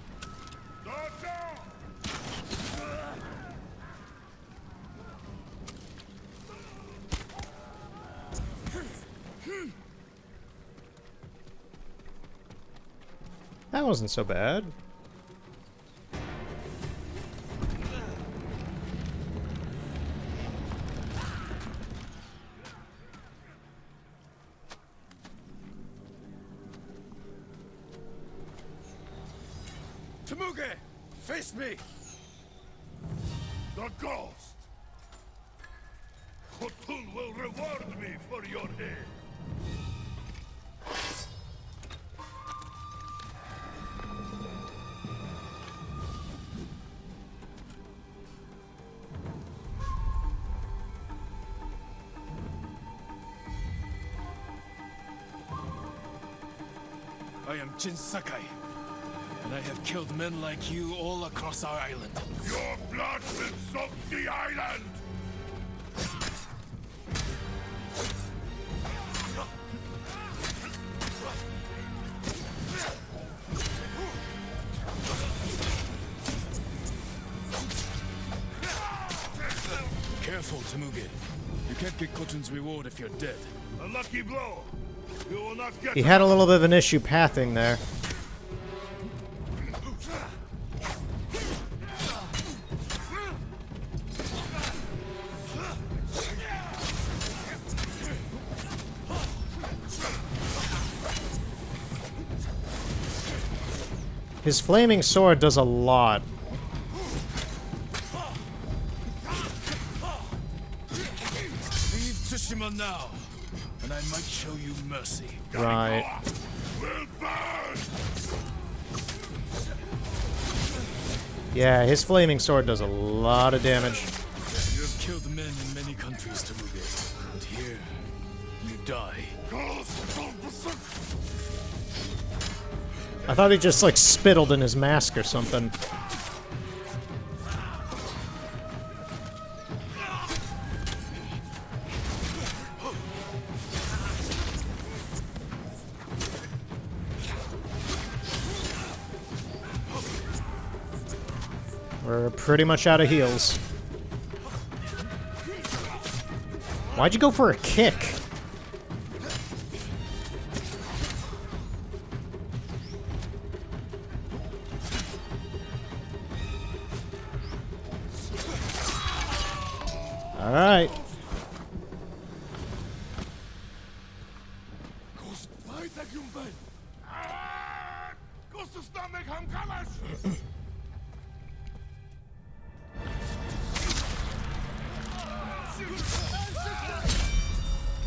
That wasn't so bad. Temuge, face me! The ghost! Khotun will reward me for your aid. am Jin Sakai, and I have killed men like you all across our island. Your blood will soak the island! Careful, Temuge. You can't get Kotun's reward if you're dead. A lucky blow! You will not get He had a little bit of an issue pathing there. His flaming sword does a lot. Leave Tsushima now, and I might show you mercy. Right. will burn! Yeah, his flaming sword does a lot of damage. You have killed men in many countries, Temuge, but here, you die. I thought he just, like, spittled in his mask or something. We're pretty much out of heals. Why'd you go for a kick? All right.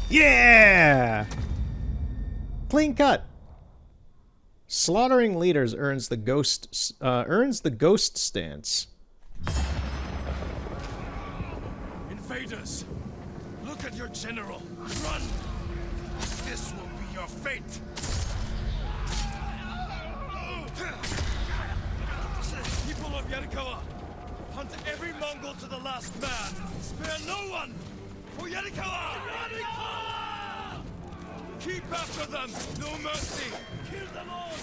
Yeah! Clean cut. Slaughtering leaders earns the ghost stance. Invaders! Look at your general! Run! This will be your fate! People of Yarikawa, hunt every Mongol to the last man! Spare no one! For Yarikawa! Yarikawa! Keep after them! No mercy! Kill them all!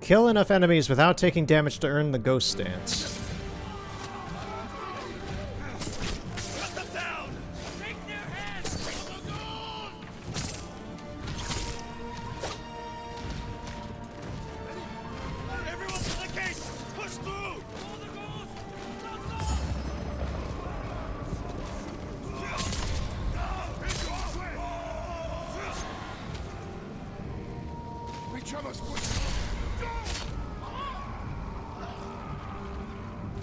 Kill enough enemies without taking damage to earn the ghost stance. Cut them down! Take their heads! Everyone to the gate! Push through!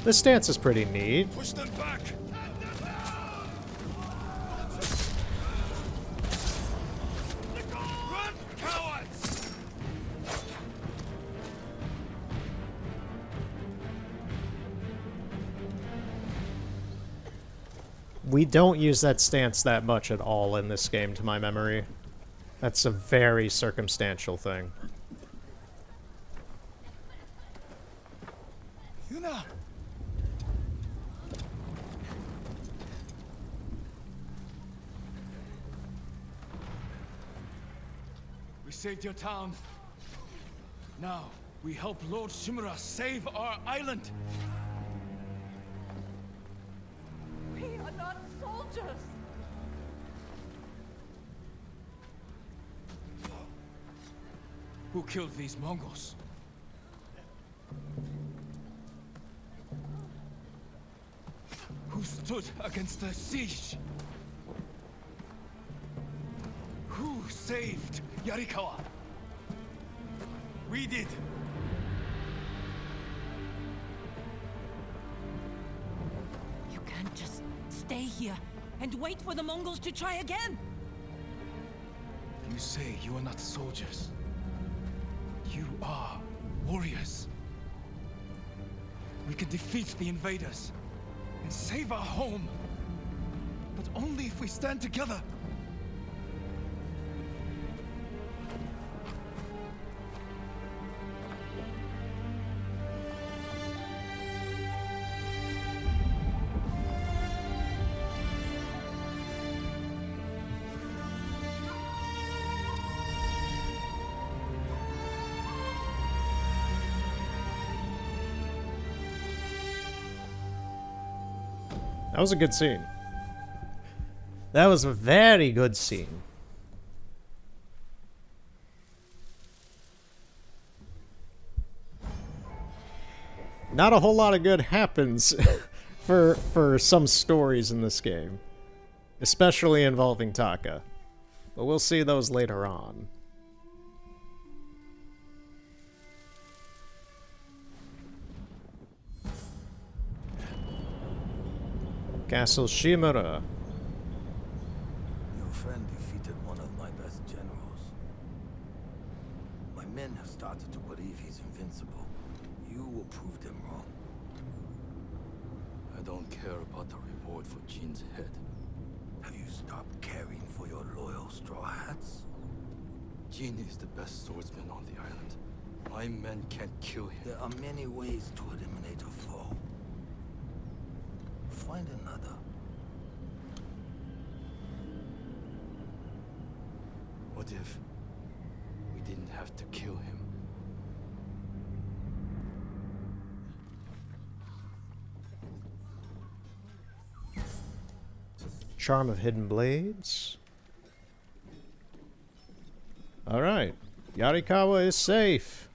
This stance is pretty neat. Push them back! Run, cowards! We don't use that stance that much at all in this game, to my memory. That's a very circumstantial thing. Yuna! We saved your town. Now, we help Lord Shimura save our island. We are not soldiers. Who killed these Mongols? Who stood against the siege? Who saved Yarikawa? We did. You can't just stay here and wait for the Mongols to try again. You say you are not soldiers. You are warriors. We can defeat the invaders and save our home. But only if we stand together. That was a good scene. That was a very good scene. Not a whole lot of good happens for some stories in this game, especially involving Taka. But we'll see those later on. Castle Shimura. Your friend defeated one of my best generals. My men have started to believe he's invincible. You will prove them wrong. I don't care about the reward for Jin's head. Have you stopped caring for your loyal Straw Hats? Jin is the best swordsman on the island. My men can't kill him. There are many ways to eliminate a foe. Find another. What if we didn't have to kill him? Charm of Hidden Blades. Alright. Yarikawa is safe.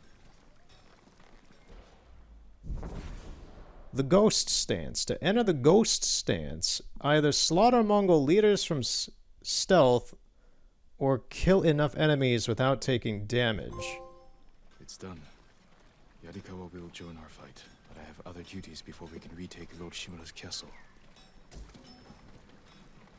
The Ghost Stance. To enter the Ghost Stance, either slaughter Mongol leaders from stealth or kill enough enemies without taking damage. It's done. Yarikawa will join our fight, but I have other duties before we can retake Lord Shimura's castle.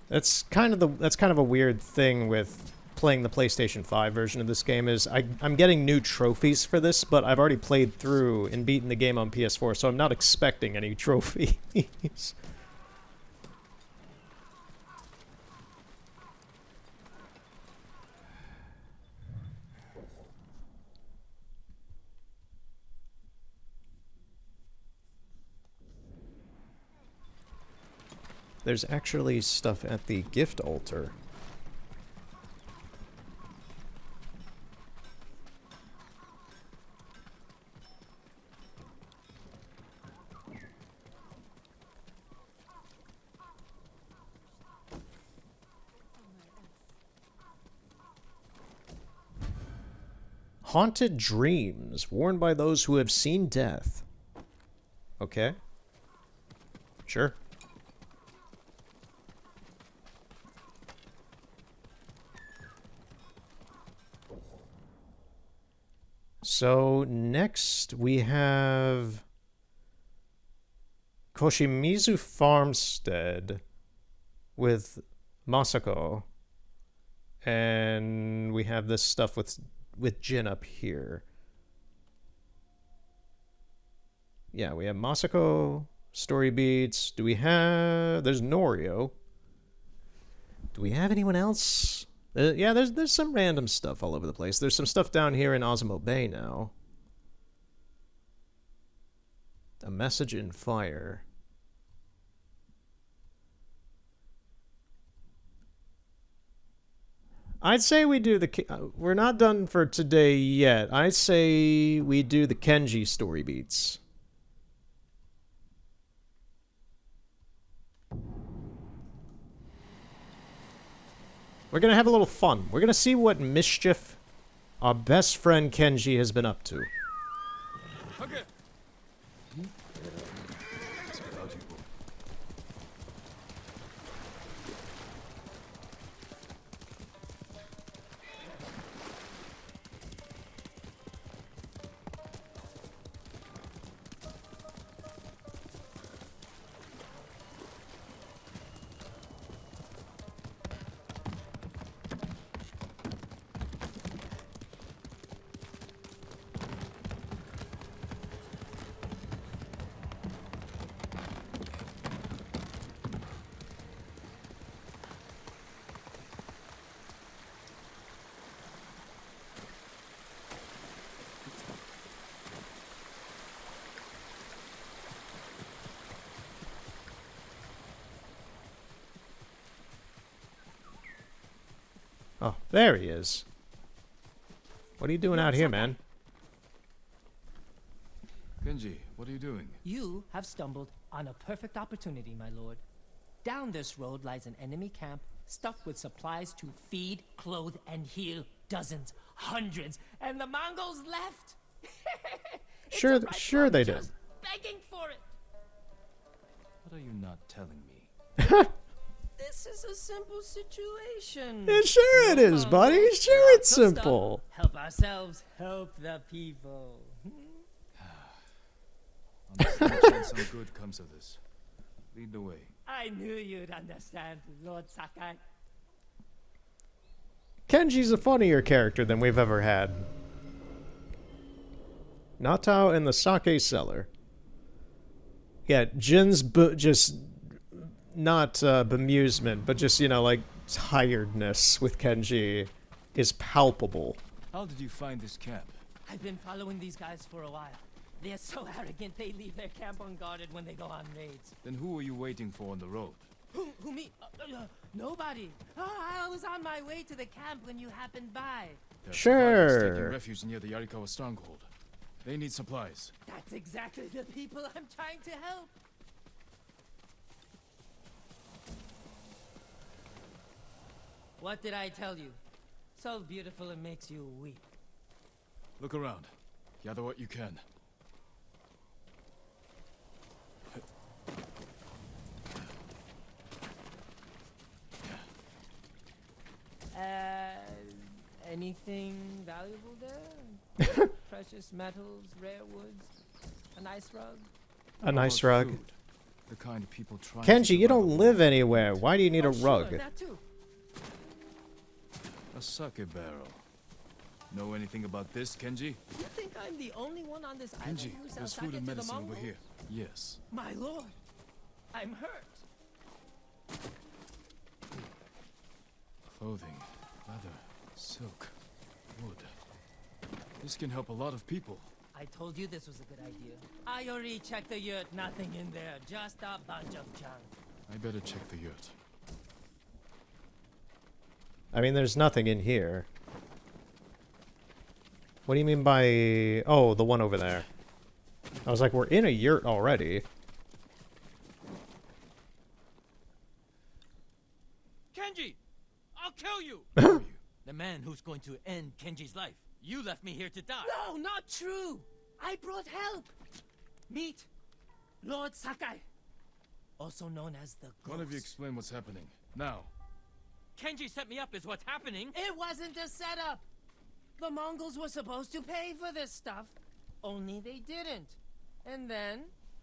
That's kind of a weird thing with playing the PlayStation 5 version of this game is I'm getting new trophies for this, but I've already played through and beaten the game on PS4, so I'm not expecting any trophies. There's actually stuff at the gift altar. Haunted dreams, warned by those who have seen death. Okay. Sure. So next we have Koshimizu Farmstead with Masako, and we have this stuff with Jin up here. Yeah, we have Masako, story beats. Do we have... There's Norio. Do we have anyone else? Yeah, there's some random stuff all over the place. There's some stuff down here in Osmo Bay now. A message in fire. I'd say we do the... we're not done for today yet. I'd say we do the Kenji story beats. We're going to have a little fun. We're going to see what mischief our best friend Kenji has been up to. Okay. Oh, there he is. What are you doing out here, man? Kenji, what are you doing? You have stumbled on a perfect opportunity, my lord. Down this road lies an enemy camp stuffed with supplies to feed, clothe, and heal dozens, hundreds, and the Mongols left. Sure, sure they did. Just begging for it. What are you not telling me? This is a simple situation. Yeah, sure it is, buddy. Sure it's Lots of simple. stuff. Help ourselves, help the people. Understand some good comes of this. Lead the way. I knew you'd understand, Lord Sakai. Kenji's a funnier character than we've ever had. Natao in the sake cellar. Yeah, Jin's just not bemusement, but just, you know, like, tiredness with Kenji is palpable. How did you find this camp? I've been following these guys for a while. They're so arrogant they leave their camp unguarded when they go on raids. Then who were you waiting for on the road? Who me? Nobody. Oh, I was on my way to the camp when you happened by. There are Sure. survivors taking refuge near the Yarikawa stronghold. They need supplies. That's exactly the people I'm trying to help. What did I tell you? So beautiful it makes you weep. Look around. Gather what you can. Anything valuable there? Precious metals, rare woods, a nice rug? A nice How about rug. food? The kind people try. Kenji, you don't live anywhere. Why do you need a rug? Sure, that too. A sake barrel. Know anything about this, Kenji? You think I'm the only one on this island Kenji, who sells there's sake food and to the medicine over Mongols? here. Yes. My lord, I'm hurt. Clothing, leather, silk, wood. This can help a lot of people. I told you this was a good idea. I already checked the yurt, nothing in there, just a bunch of junk. I better check the yurt. I mean, there's nothing in here. What do you mean by... Oh, the one over there. I was like, we're in a yurt already. Kenji! I'll kill you! The man who's going to end Kenji's life. You left me here to die. No, not true! I brought help! Meet Lord Sakai, also known as the Ghost. One of you explain what's happening. Now. Kenji set me up is what's happening. It wasn't a setup! The Mongols were supposed to pay for this stuff, only they didn't. And then,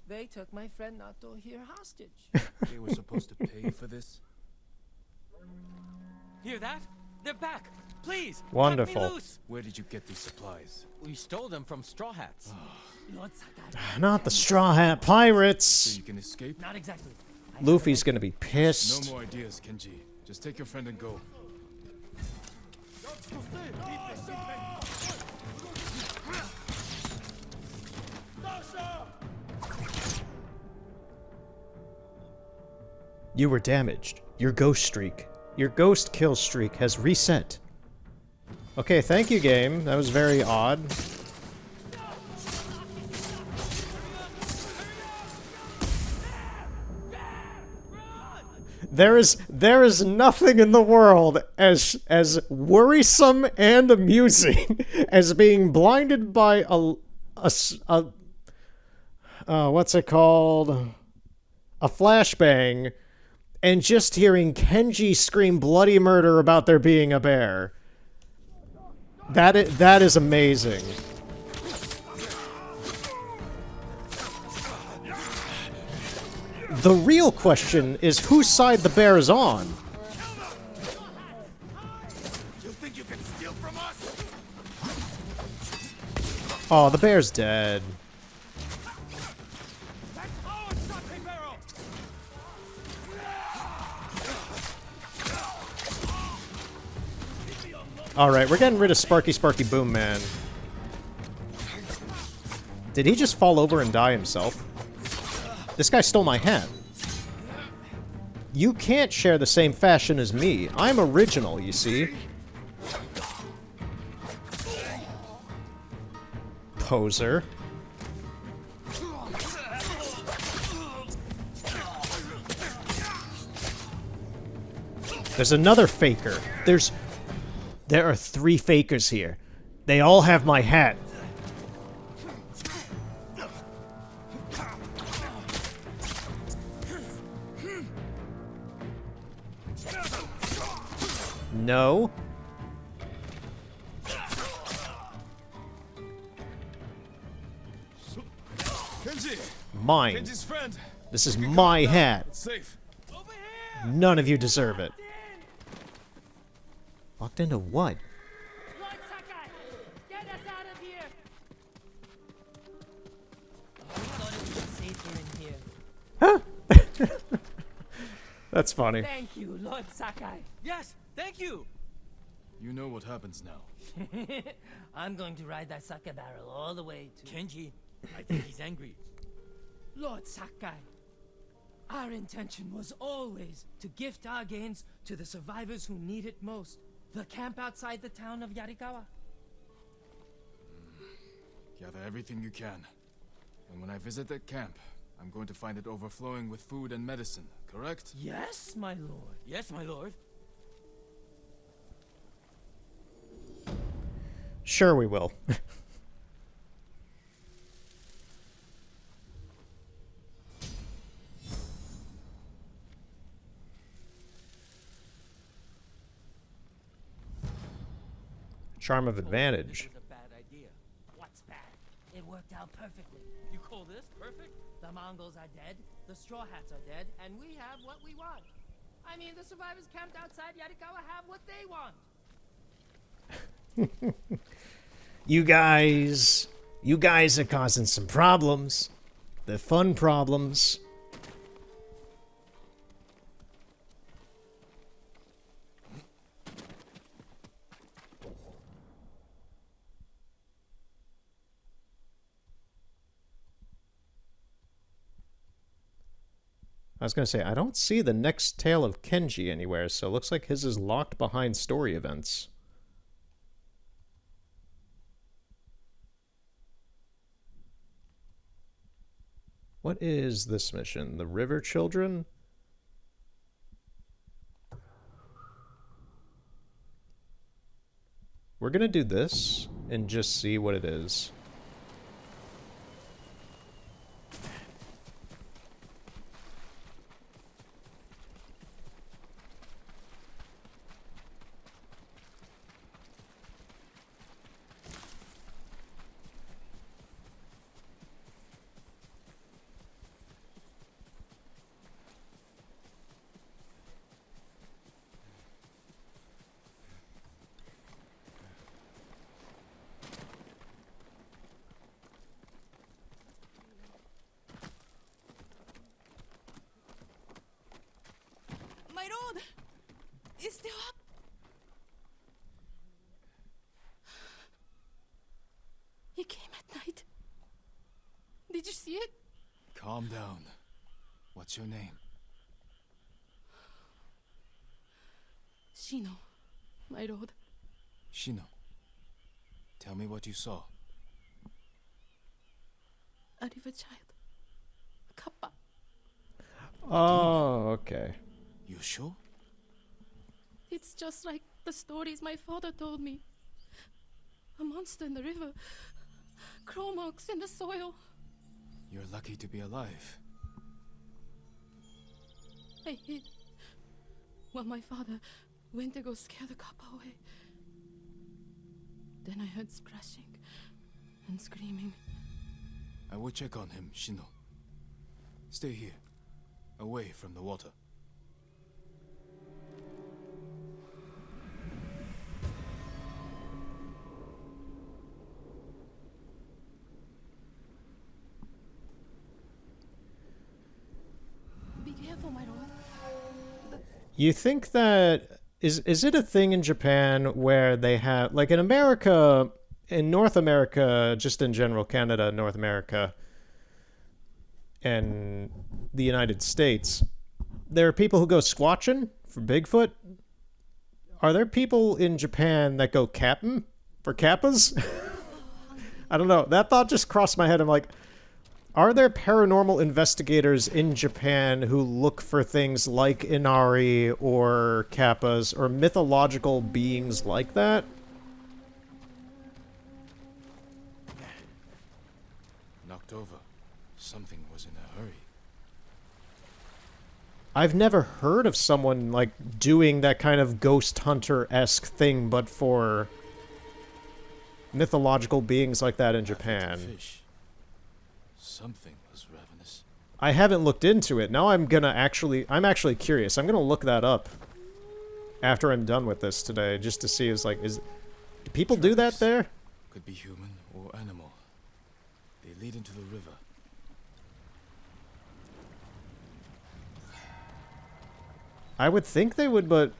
they took my friend Nato here hostage. They were supposed to pay for this? Hear that? They're back. Please, Wonderful. cut me loose. Where did you get these supplies? We stole them from Straw Hats. Lord Sakai. Not the Straw Hat Pirates! So you can escape? Not exactly. Luffy's gonna be pissed. No more ideas, Kenji. Just take your friend and go. You were damaged. Your ghost streak. Your ghost kill streak has reset. Okay, thank you, game. That was very odd. There is nothing in the world as worrisome and amusing as being blinded by a what's it called? A flashbang, and just hearing Kenji scream bloody murder about there being a bear. That is amazing. The real question is whose side the bear is on. You think you can steal from us? Oh, the bear's dead. That's our sake barrel! Alright, we're getting rid of Sparky Boom Man. Did he just fall over and die himself? This guy stole my hat. You can't share the same fashion as me. I'm original, you see. Poser. There's another faker. There are 3 fakers here. They all have my hat. No. Kenji! Mine. Kenji's friend! This is my hat. It's safe. None of you deserve it. Locked into what? Lord Sakai, get us out of here. I thought it was safer in here. That's funny. Thank you, Lord Sakai. Yes, thank you. You know what happens now. I'm going to ride that sake barrel all the way to... Kenji, I think he's angry. Lord Sakai, our intention was always to gift our gains to the survivors who need it most. The camp outside the town of Yarikawa. Gather everything you can. And when I visit that camp, I'm going to find it overflowing with food and medicine, correct? Yes, my lord. Yes, my lord. Sure we will. Charm of advantage. This was a bad idea. What's bad? It worked out perfectly. You call this perfect? The Mongols are dead, the Straw Hats are dead, and we have what we want. I mean, the survivors camped outside Yarikawa have what they want. You guys are causing some problems. They're fun problems. I was going to say, I don't see the next tale of Kenji anywhere, so it looks like his is locked behind story events. What is this mission? The River Children? We're going to do this and just see what it is. My road is still up. He came at night. Did you see it? Calm down. What's your name? Shino, my road. Shino. Tell me what you saw. A river child. Kappa. Oh, okay. You sure? It's just like the stories my father told me. A monster in the river. Claw marks in the soil. You're lucky to be alive. I hid while my father went to go scare the kappa away. Then I heard splashing and screaming. I will check on him, Shino. Stay here, away from the water. Be careful, my lord. You think that is it a thing in Japan where they have, like in America, in North America, just in general, Canada, North America, and the United States, there are people who go squatching for Bigfoot? Are there people in Japan that go capping for kappas? I don't know. That thought just crossed my head. I'm like, Are there paranormal investigators in Japan who look for things like Inari or Kappas or mythological beings like that? Knocked over. Something was in a hurry. I've never heard of someone, like, doing that kind of ghost hunter-esque thing, but for mythological beings like that in Japan. Fish. Something was ravenous. I haven't looked into it. Now I'm actually curious. I'm gonna look that up after I'm done with this today, just to see, do people do that there? Could be human or animal. They lead into the river. I would think they would, but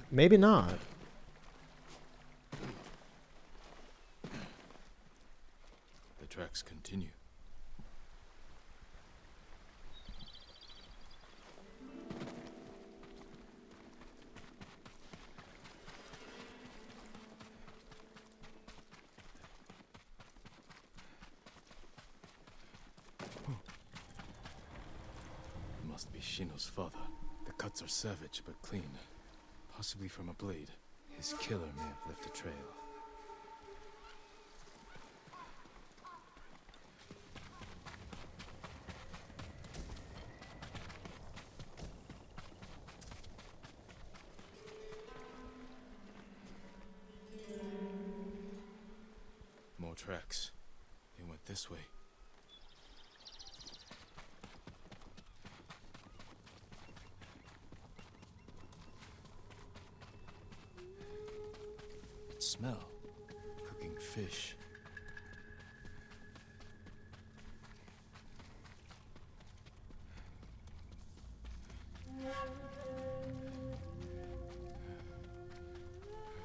maybe not. The tracks continue. Must be Shino's father. The cuts are savage but clean. Possibly from a blade. His killer may have left a trail. More tracks. They went this way. Smell. Cooking fish.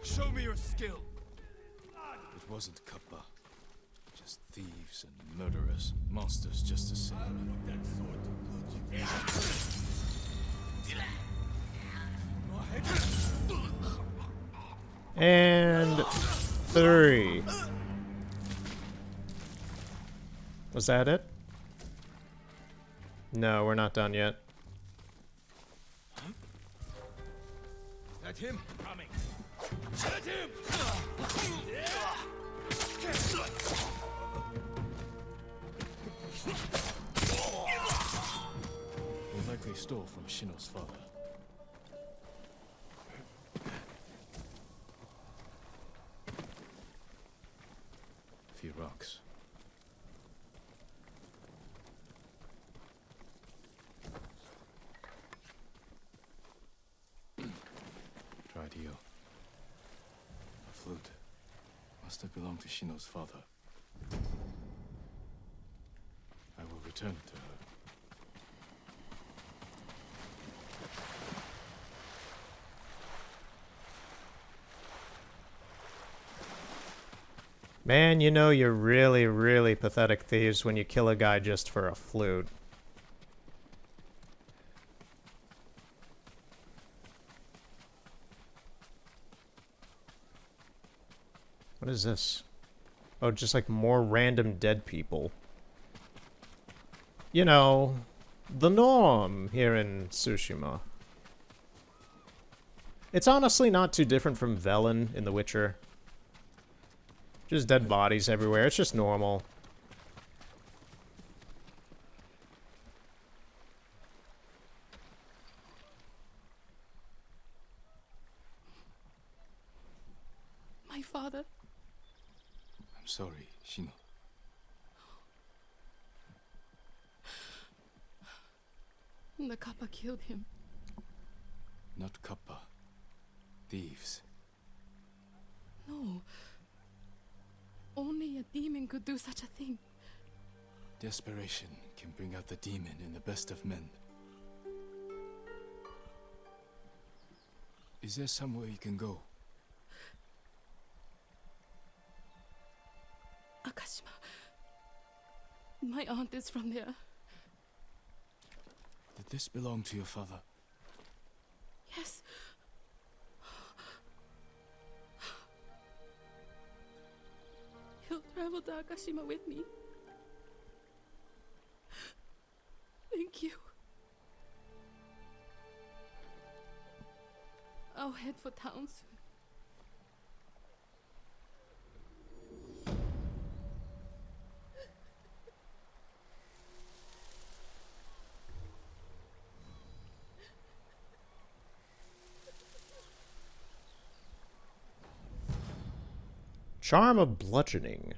Show me your skill. It wasn't Kappa. Just thieves and murderers. Monsters just the same. And 3. Was that it? No, we're not done yet. Is that him? Coming. Is that him? They likely stole from Shino's father. Few rocks. Tried heel. A flute. Must have belonged to Shino's father. I will return it to her. Man, you know you're really, really pathetic thieves when you kill a guy just for a flute. What is this? Oh, just like more random dead people. You know, the norm here in Tsushima. It's honestly not too different from Velen in The Witcher. Just dead bodies everywhere. It's just normal. My father. I'm sorry, Shino. The Kappa killed him. Not Kappa. Thieves. No. Only a demon could do such a thing. Desperation can bring out the demon in the best of men. Is there somewhere you can go? Akashima. My aunt is from there. Did this belong to your father? Yes. He'll travel to Akashima with me. head for town soon. Charm of bludgeoning.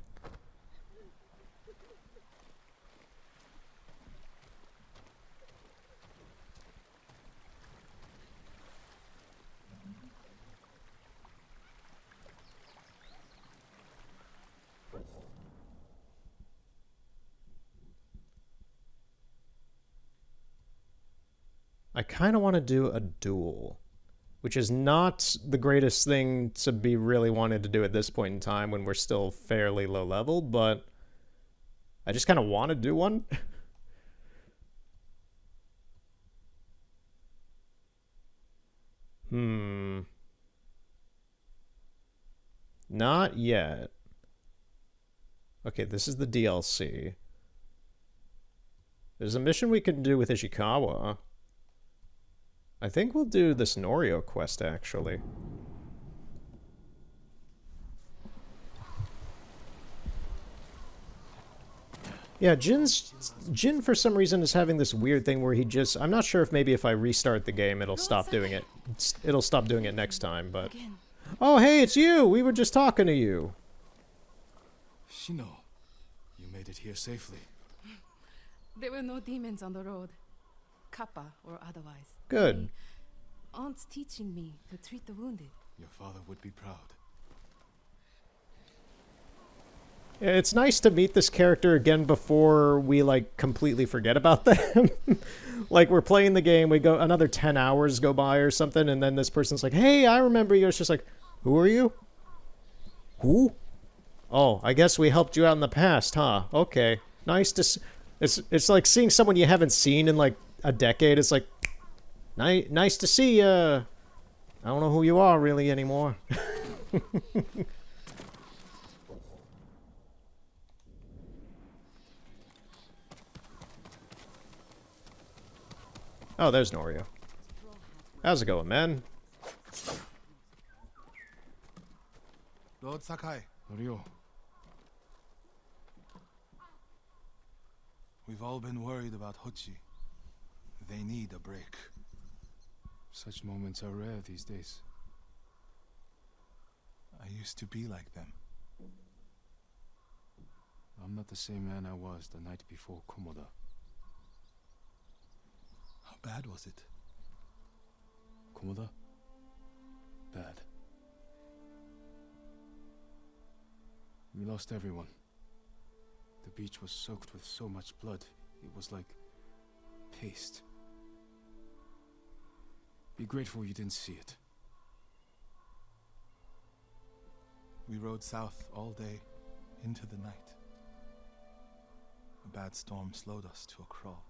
I kind of want to do a duel, which is not the greatest thing to be really wanting to do at this point in time when we're still fairly low level, but I just kind of want to do one. Not yet. Okay, this is the DLC. There's a mission we can do with Ishikawa. I think we'll do this Norio quest, actually. Yeah, Jin for some reason is having this weird thing where he just... I'm not sure if maybe if I restart the game it'll stop doing it. It'll stop doing it next time, but... Oh, hey, it's you! We were just talking to you! Shino, you made it here safely. There were no demons on the road. Kappa or otherwise. Good. My aunt's teaching me to treat the wounded. Your father would be proud. Yeah, it's nice to meet this character again before we, like, completely forget about them. Like, we're playing the game, we go, another 10 hours go by or something, and then this person's like, hey, I remember you. It's just like, who are you? Who? Oh, I guess we helped you out in the past, huh? Okay. Nice to it's like seeing someone you haven't seen in, like, a decade. It's like, nice to see ya. I don't know who you are really anymore. Oh, there's Norio. How's it going, man? Lord Sakai. Norio. We've all been worried about Hochi. They need a break. Such moments are rare these days. I used to be like them. I'm not the same man I was the night before Komoda. How bad was it? Komoda? Bad. We lost everyone. The beach was soaked with so much blood, it was like paste. Be grateful you didn't see it. We rode south all day, into the night. A bad storm slowed us to a crawl.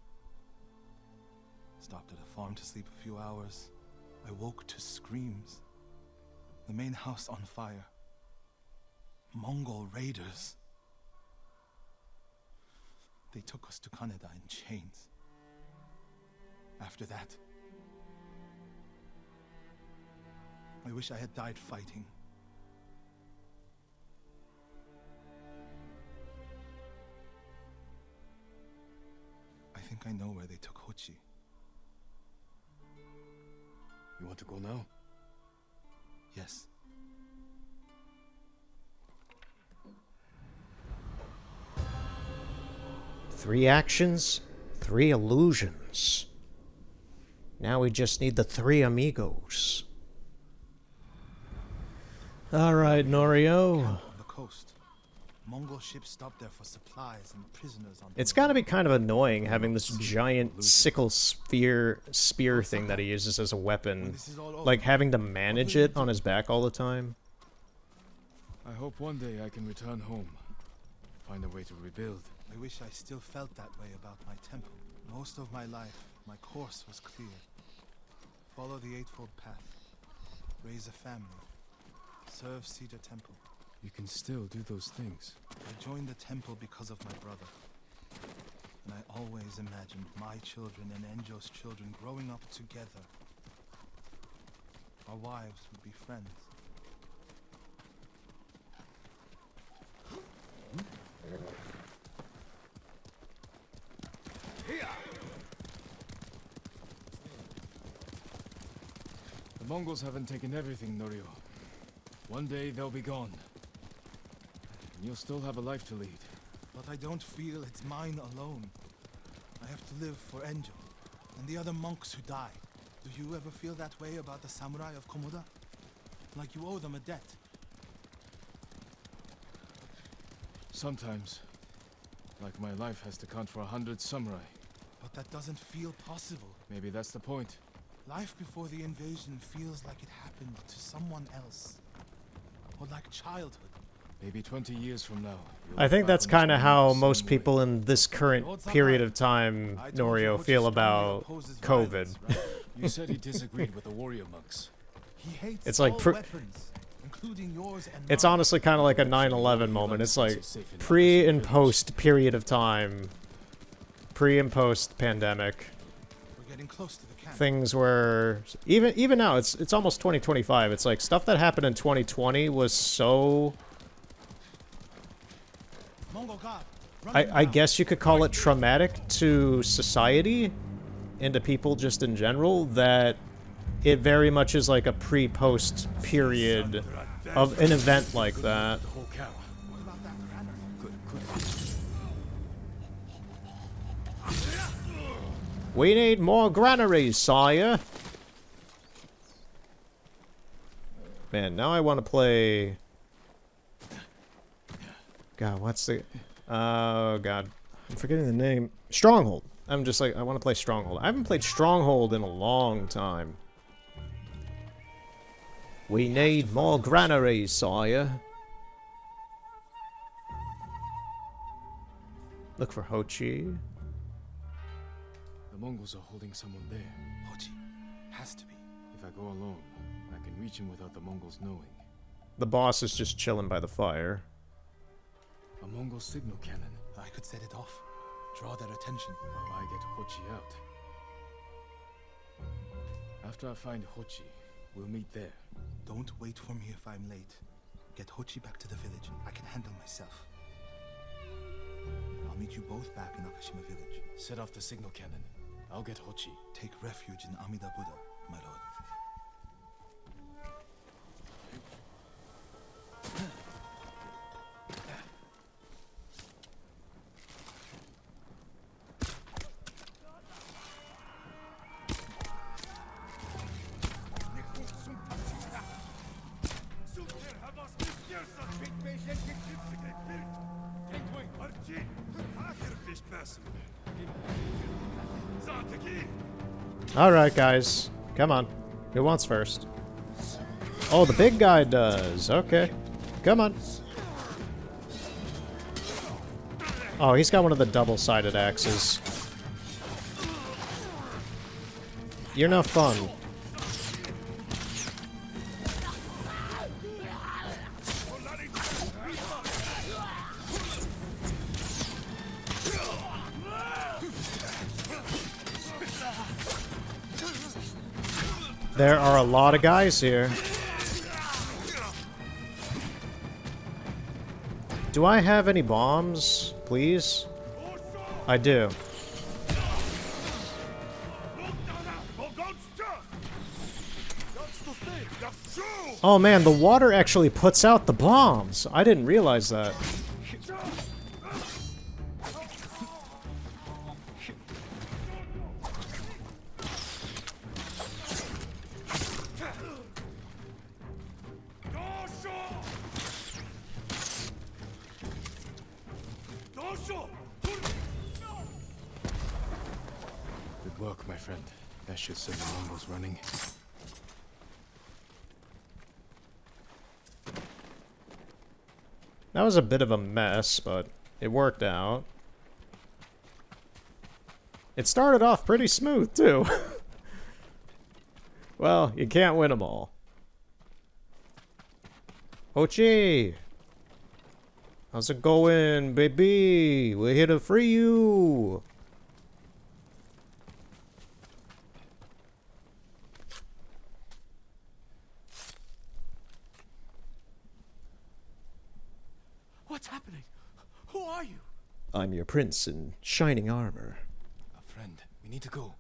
Stopped at a farm to sleep a few hours. I woke to screams. The main house on fire. Mongol raiders. They took us to Kaneda in chains. After that, I wish I had died fighting. I think I know where they took Hochi. You want to go now? Yes. Three actions, 3 illusions. Now we just need the 3 amigos. Alright, Norio. On the coast. Mongol ships stopped there for supplies and prisoners on the It's gotta be kind of annoying having this giant sickle spear thing that he uses as a weapon. Like having to manage it on his back all the time. I hope one day I can return home. Find a way to rebuild. I wish I still felt that way about my temple. Most of my life, my course was clear. Follow the Eightfold Path. Raise a family. Serve Cedar Temple. You can still do those things. I joined the temple because of my brother. And I always imagined my children and Enjo's children growing up together. our wives would be friends. The Mongols haven't taken everything, Norio. One day they'll be gone. And you'll still have a life to lead. But I don't feel it's mine alone. I have to live for Enjo and the other monks who die. Do you ever feel that way about the samurai of Komoda? Like you owe them a debt? Sometimes. Like my life has to count for 100 samurai. But that doesn't feel possible. Maybe that's the point. Life before the invasion feels like it happened to someone else. Or like childhood. Maybe 20 years from now. I think that's kind of how most people in this current period of time, Norio, feel about COVID. You said he disagreed with the warrior monks. He hates It's like all weapons, including yours and it's mine. honestly kind of like a 9/11 moment. It's like pre and post period of time, pre and post pandemic. We're getting close to the camp. Things were even now. It's almost 2025. It's like stuff that happened in 2020 was so. I guess you could call it traumatic to society and to people just in general, that it very much is like a pre-post period of an event like that. We need more granaries, sire. Man, now I want to play... God, what's the... Oh, God. I'm forgetting the name. Stronghold. I'm just like, I want to play Stronghold. I haven't played Stronghold in a long time. We need more granaries, sire. Look for Hochi. The Mongols are holding someone there. Hochi. Has to be. If I go alone, I can reach him without the Mongols knowing. The boss is just chilling by the fire. A Mongol signal cannon. I could set it off. Draw their attention. While I get Hochi out. After I find Hochi, we'll meet there. Don't wait for me if I'm late. Get Hochi back to the village. I can handle myself. I'll meet you both back in Akashima village. Set off the signal cannon. I'll get Hochi. Take refuge in Amida Buddha, my lord. Alright, guys. Come on. Who wants first? Oh, the big guy does. Okay. Come on. Oh, he's got one of the double-sided axes. You're no fun. There are a lot of guys here. Do I have any bombs, please? I do. Oh man, the water actually puts out the bombs. I didn't realize that. Good work, my friend. That should send the Mongols running. That was a bit of a mess, but it worked out. It started off pretty smooth, too. Well, you can't win them all. Hochi! How's it going, baby? We're here to free you! What's happening? Who are you? I'm your prince in shining armor. A friend. We need to go.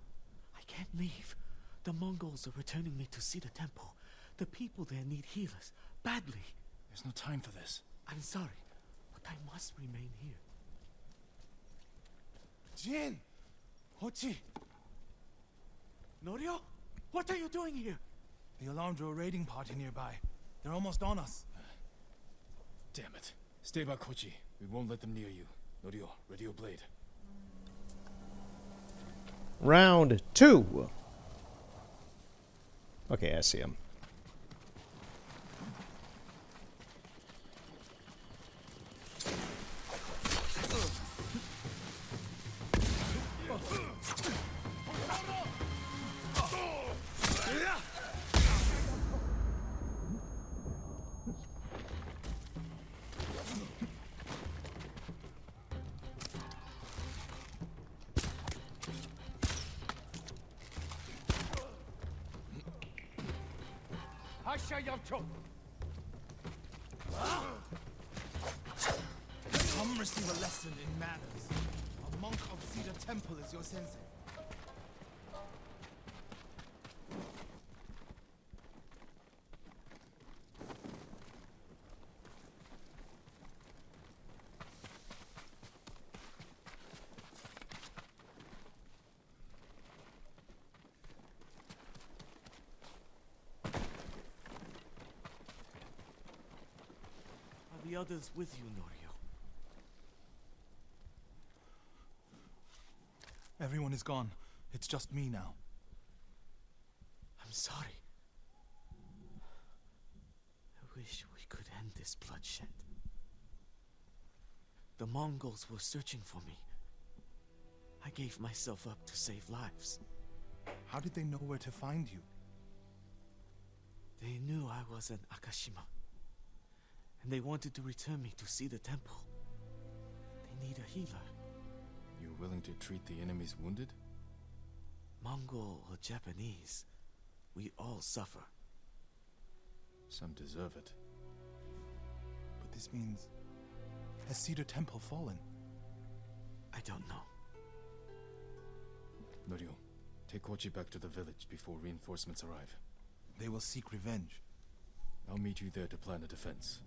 I can't leave. The Mongols are returning me to see the temple. The people there need healers. Badly. There's no time for this. I'm sorry, but I must remain here. Jin! Hochi! Norio? What are you doing here? The alarm drew a raiding party nearby. They're almost on us. Damn it. Stay back, Kochi. We won't let them near you. Norio, ready your blade. Round 2. Okay, I see him. Come receive a lesson in manners. A monk of Cedar Temple is your sensei. Are the others with you, Norio? Everyone is gone. It's just me now. I'm sorry. I wish we could end this bloodshed. The Mongols were searching for me. I gave myself up to save lives. How did they know where to find you? They knew I was an Akashima. And they wanted to return me to see the temple. They need a healer. You're willing to treat the enemy's wounded? Mongol or Japanese, we all suffer. Some deserve it. But this means... has Cedar Temple fallen? I don't know. Norio, take Kochi back to the village before reinforcements arrive. They will seek revenge. I'll meet you there to plan a defense.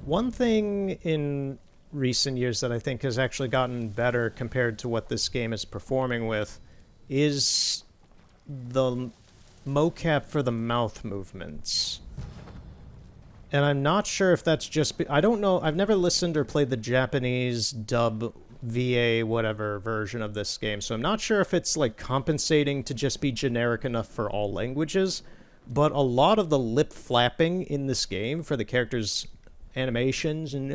One thing in recent years that I think has actually gotten better compared to what this game is performing with is the mocap for the mouth movements. And I'm not sure if that's just... I don't know. I've never listened or played the Japanese dub VA whatever version of this game, so I'm not sure if it's like compensating to just be generic enough for all languages, but a lot of the lip flapping in this game for the characters' animations and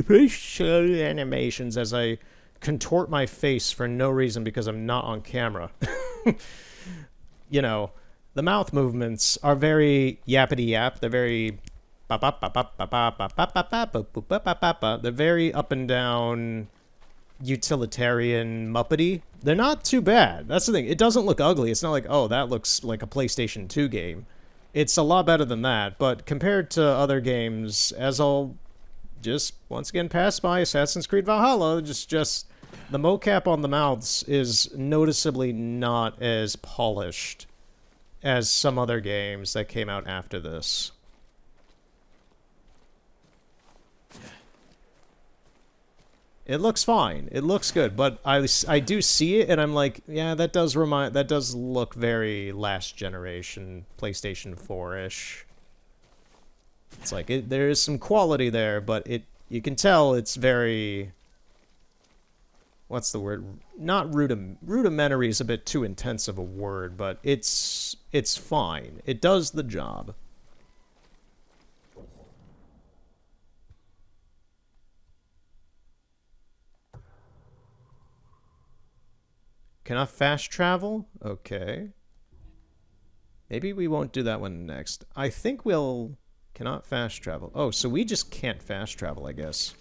facial animations as I contort my face for no reason because I'm not on camera. You know, the mouth movements are very yappity yap. They're very they're very up and down utilitarian muppety. They're not too bad. That's the thing. It doesn't look ugly. It's not like, oh, that looks like a PlayStation 2 game. It's a lot better than that, but compared to other games, as I'll just once again pass by Assassin's Creed Valhalla, just the mocap on the mouths is noticeably not as polished as some other games that came out after this. It looks fine. It looks good, but I do see it, and I'm like, yeah, that does look very last generation PlayStation 4-ish. It's like there is some quality there, but you can tell it's very, what's the word? Not rudimentary is a bit too intense of a word, but it's fine. It does the job. Cannot fast travel? Okay. Maybe we won't do that one next. I think we'll... Cannot fast travel. Oh, so we just can't fast travel, I guess.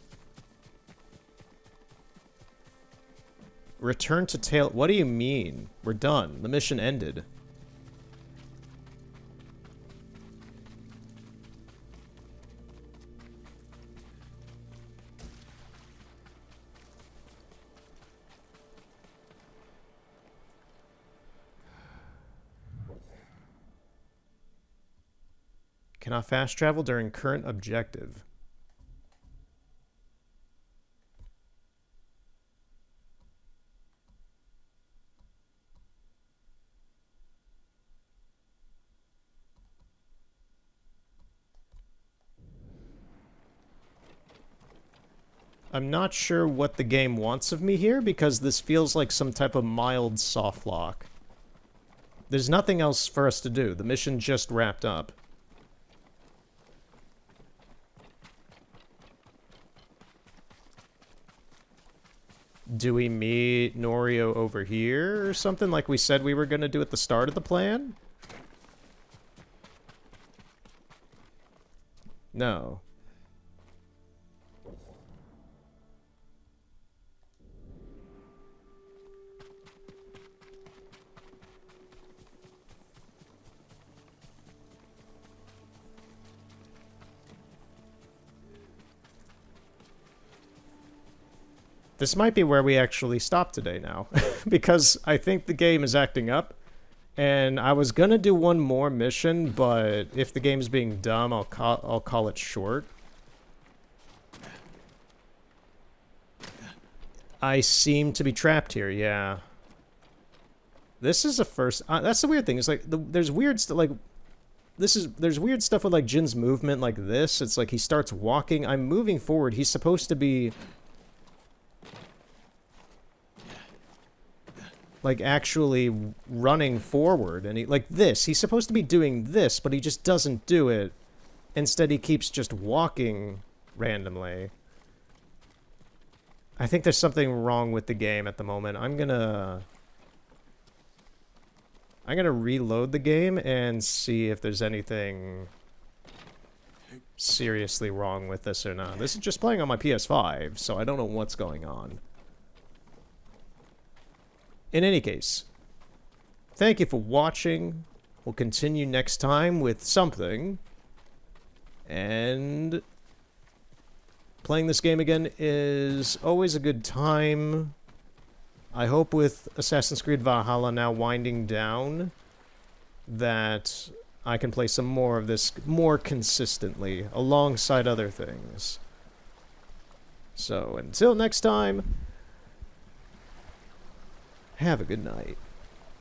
Return to tail... What do you mean? We're done. The mission ended. Cannot fast travel during current objective. I'm not sure what the game wants of me here, because this feels like some type of mild soft lock. There's nothing else for us to do. The mission just wrapped up. Do we meet Norio over here or something like we said we were going to do at the start of the plan? No. This might be where we actually stop today now, because I think the game is acting up, and I was gonna do one more mission, but if the game's being dumb, I'll call it short. I seem to be trapped here, yeah. This is the first. That's the weird thing. It's like there's weird stuff like there's weird stuff with like Jin's movement like this. It's like he starts walking. I'm moving forward. He's supposed to be like actually running forward, and he like this. He's supposed to be doing this, but he just doesn't do it. Instead, he keeps just walking randomly. I think there's something wrong with the game at the moment. I'm gonna reload the game and see if there's anything seriously wrong with this or not. This is just playing on my PS5, so I don't know what's going on. In any case, thank you for watching. We'll continue next time with something. And playing this game again is always a good time. I hope with Assassin's Creed Valhalla now winding down that I can play some more of this more consistently alongside other things. So until next time, have a good night.